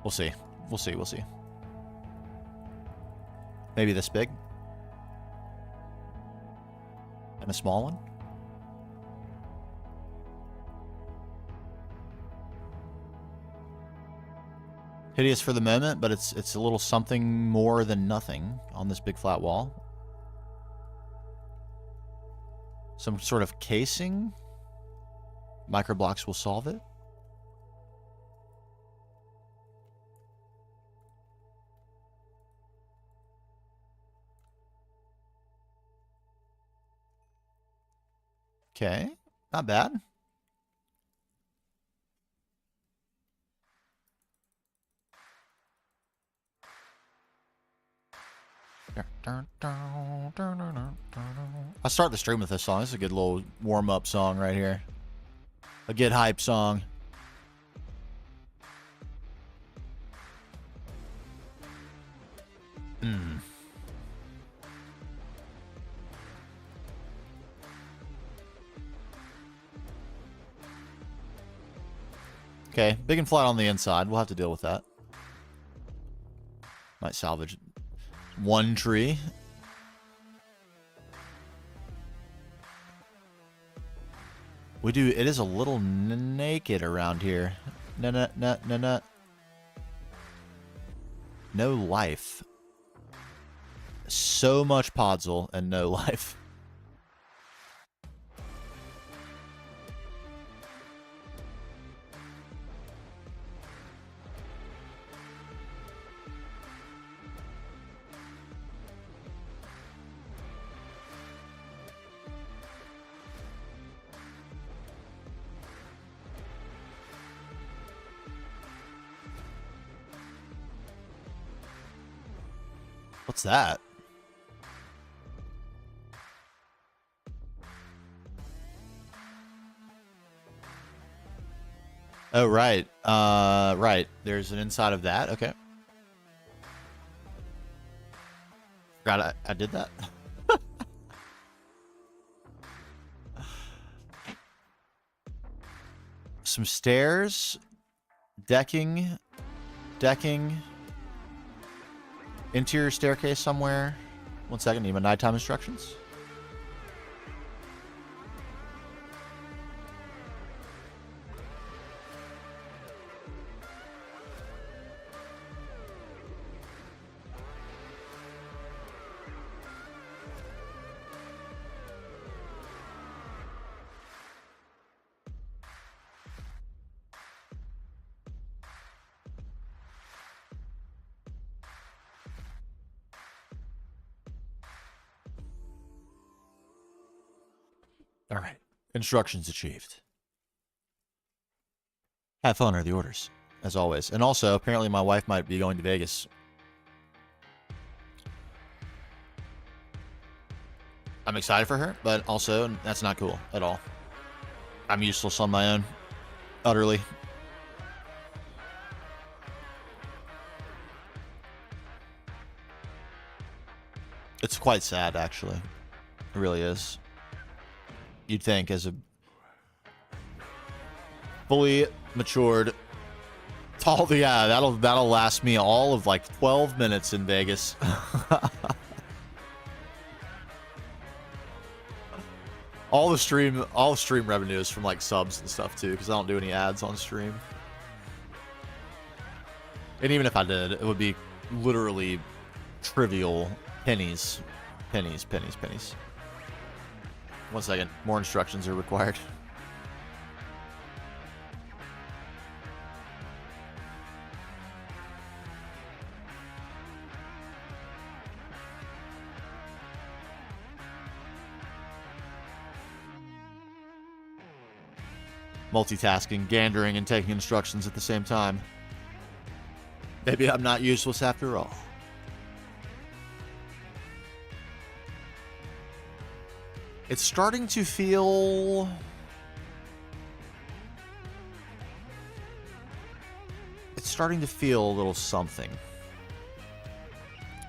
We'll see. We'll see. We'll see. Maybe this big. And a small one. Hideous for the moment, but it's a little something more than nothing on this big flat wall. Some sort of casing. Microblocks will solve it. Okay, not bad. I start the stream with this song. This is a good little warm-up song right here. A get hype song. Okay, big and flat on the inside. We'll have to deal with that. Might salvage one tree. We do. It is a little naked around here. No life. So much podzol and no life. What's that? Oh, right. Right. There's an inside of that. Okay. Forgot I did that. Some stairs, decking, interior staircase somewhere. 1 second, need my nighttime instructions. All right. Instructions achieved. Have fun are the orders, as always. And also, apparently my wife might be going to Vegas. I'm excited for her, but also that's not cool at all. I'm useless on my own. Utterly. It's quite sad, actually. It really is. You'd think as a fully matured tall, yeah, that'll last me all of like 12 minutes in Vegas. all the stream revenue is from like subs and stuff too, because I don't do any ads on stream. And even if I did, it would be literally trivial pennies. 1 second. More instructions are required. Multitasking, gandering, and taking instructions at the same time. Maybe I'm not useless after all. It's starting to feel... It's starting to feel a little something.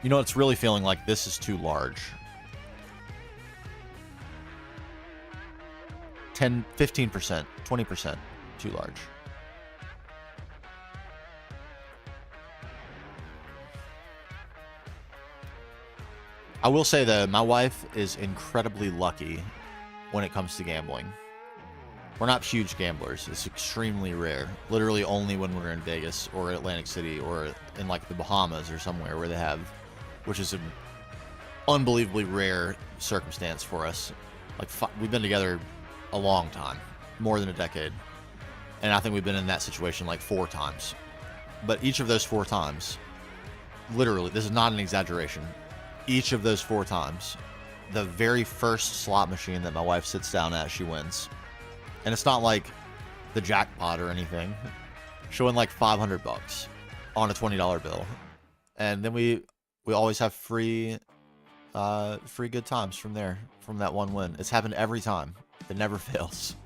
You know, it's really feeling like this is too large. 10, 15%, 20% too large. I will say though, my wife is incredibly lucky when it comes to gambling. We're not huge gamblers. It's extremely rare. Literally only when we're in Vegas or Atlantic City or in like the Bahamas or somewhere where they have, which is an unbelievably rare circumstance for us. Like we've been together a long time, more than a decade. And I think we've been in that situation like 4 times. But each of those 4 times, literally, this is not an exaggeration. Each of those 4 times, the very first slot machine that my wife sits down at, she wins. And it's not like the jackpot or anything. She'll win like $500 on a $20 bill. And then we always have free good times from there, from that one win. It's happened every time. It never fails.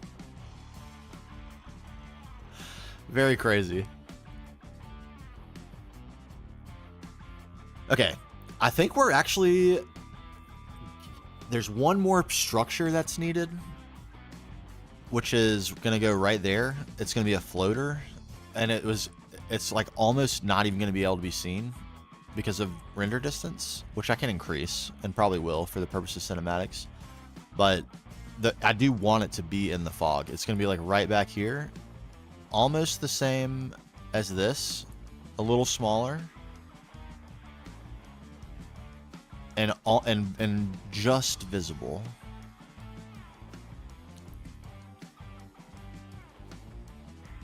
Very crazy. Okay. I think we're actually... There's one more structure that's needed, which is going to go right there. It's going to be a floater, and it's like almost not even going to be able to be seen because of render distance, which I can increase and probably will for the purpose of cinematics. But I do want it to be in the fog. It's going to be like right back here, almost the same as this, a little smaller. And just visible.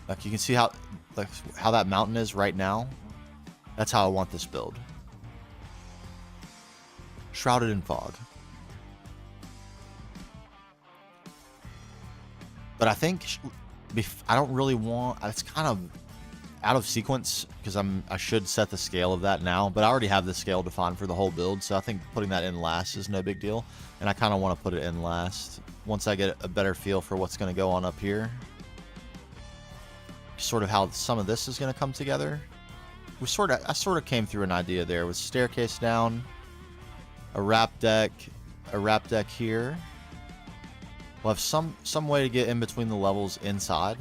Like you can see how that mountain is right now. That's how I want this build. Shrouded in fog. But I think I don't really want. It's kind of out of sequence because I should set the scale of that now, but I already have the scale defined for the whole build, so I think putting that in last is no big deal. And I kind of want to put it in last once I get a better feel for what's going to go on up here. Sort of how some of this is going to come together. I sort of came through an idea there with staircase down, a wrap deck here. We'll have some way to get in between the levels inside.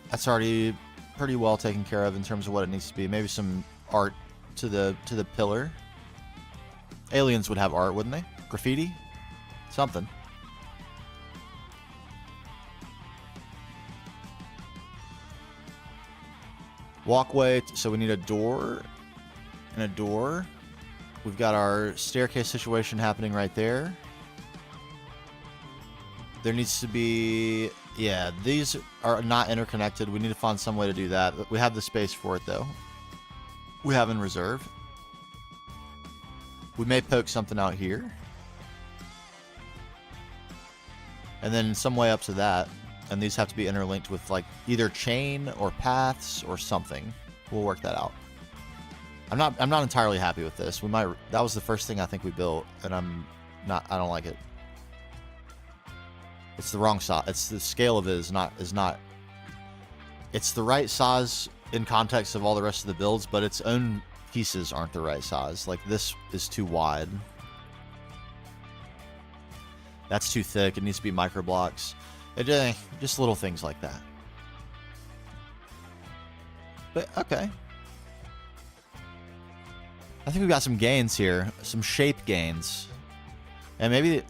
That's already pretty well taken care of in terms of what it needs to be. Maybe some art to the pillar. Aliens would have art, wouldn't they? Graffiti? Something. Walkway, so we need a door and a door. We've got our staircase situation happening right there. There needs to be... Yeah, these are not interconnected. We need to find some way to do that. We have the space for it, though. We have in reserve. We may poke something out here. And then some way up to that. And these have to be interlinked with, like, either chain or paths or something. We'll work that out. I'm not entirely happy with this. That was the first thing I think we built, and I don't like it. It's the wrong size. It's the scale of it is not. It's the right size in context of all the rest of the builds, but its own pieces aren't the right size. Like, this is too wide. That's too thick. It needs to be micro blocks. Just little things like that. But okay. I think we've got some gains here, some shape gains. And maybe,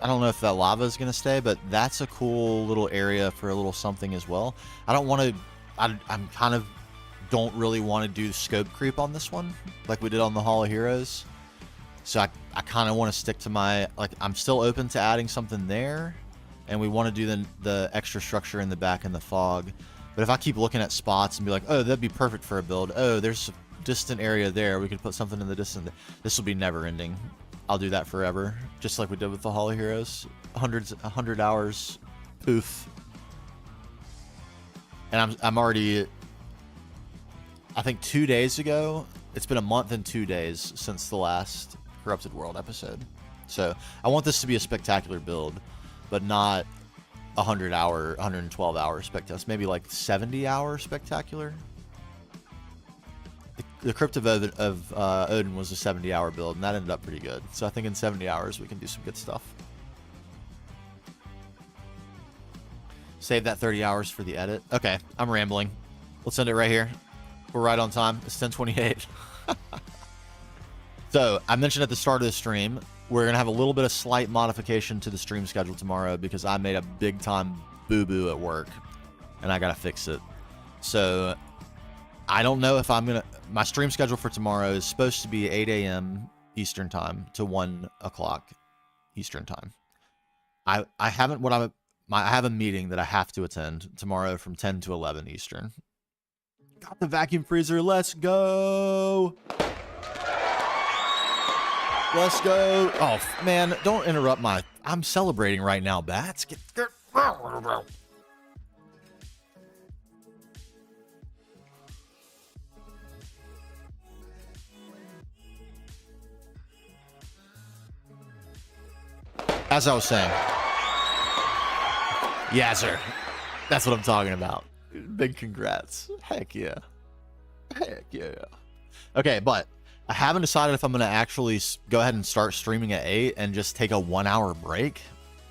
I don't know if that lava is going to stay, but that's a cool little area for a little something as well. I don't want to, I'm kind of don't really want to do scope creep on this one, like we did on the Hall of Heroes. So I kind of want to stick to my, like, I'm still open to adding something there. And we want to do the extra structure in the back in the fog. But if I keep looking at spots and be like, oh, that'd be perfect for a build. Oh, there's distant area there, we could put something in the distant. This will be never ending. I'll do that forever, just like we did with the Hall of Heroes. 100 hours, poof. And I'm already, I think 2 days ago, it's been a month and 2 days since the last Corrupted World episode. So I want this to be a spectacular build, but not 112 hour spectacular. Maybe like 70 hour spectacular. The Crypt of Odin was a 70-hour build, and that ended up pretty good. So I think in 70 hours we can do some good stuff. Save that 30 hours for the edit. Okay, I'm rambling. Let's end it right here. We're right on time. It's 10:28. So I mentioned at the start of the stream, we're going to have a little bit of slight modification to the stream schedule tomorrow because I made a big-time boo-boo at work, and I got to fix it. So I don't know if I'm going to... My stream schedule for tomorrow is supposed to be 8 a.m. Eastern time to 1 o'clock Eastern time. I have a meeting that I have to attend tomorrow from 10 to 11 Eastern. Got the vacuum freezer. Let's go. Let's go. Oh, man, don't interrupt my... I'm celebrating right now, bats. Get... As I was saying. Yeah, sir. That's what I'm talking about. Big congrats. Heck yeah. Heck yeah. Okay, but I haven't decided if I'm going to actually go ahead and start streaming at 8 and just take a 1 hour break.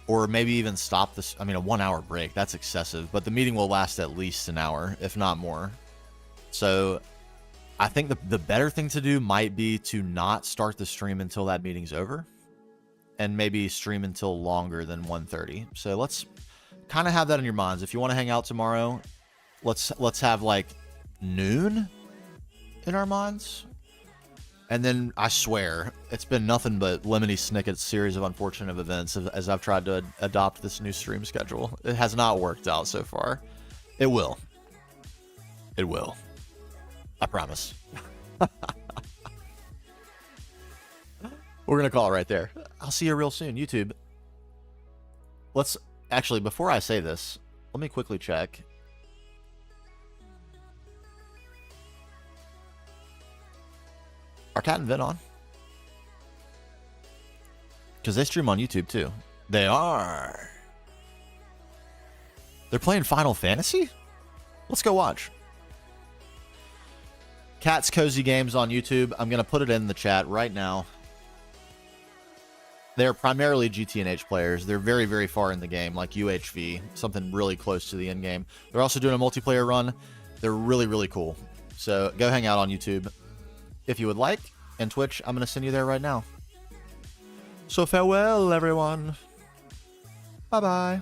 Or maybe even stop this. I mean, a 1 hour break. That's excessive. But the meeting will last at least an hour, if not more. So I think the better thing to do might be to not start the stream until that meeting's over. And maybe stream until longer than 1:30. So let's kind of have that in your minds. If you want to hang out tomorrow, let's have like noon in our minds. And then I swear it's been nothing but Lemony Snicket's series of unfortunate events as I've tried to adopt this new stream schedule. It has not worked out so far. It will. It will. I promise. We're going to call it right there. I'll see you real soon, YouTube. Actually, before I say this, let me quickly check. Are Cat and Vin on? Because they stream on YouTube too. They are. They're playing Final Fantasy? Let's go watch. Cat's Cozy Games on YouTube. I'm going to put it in the chat right now. They're primarily GTNH players. They're very, very far in the game, like UHV, something really close to the end game. They're also doing a multiplayer run. They're really, really cool. So go hang out on YouTube if you would like. And Twitch, I'm going to send you there right now. So farewell, everyone. Bye-bye.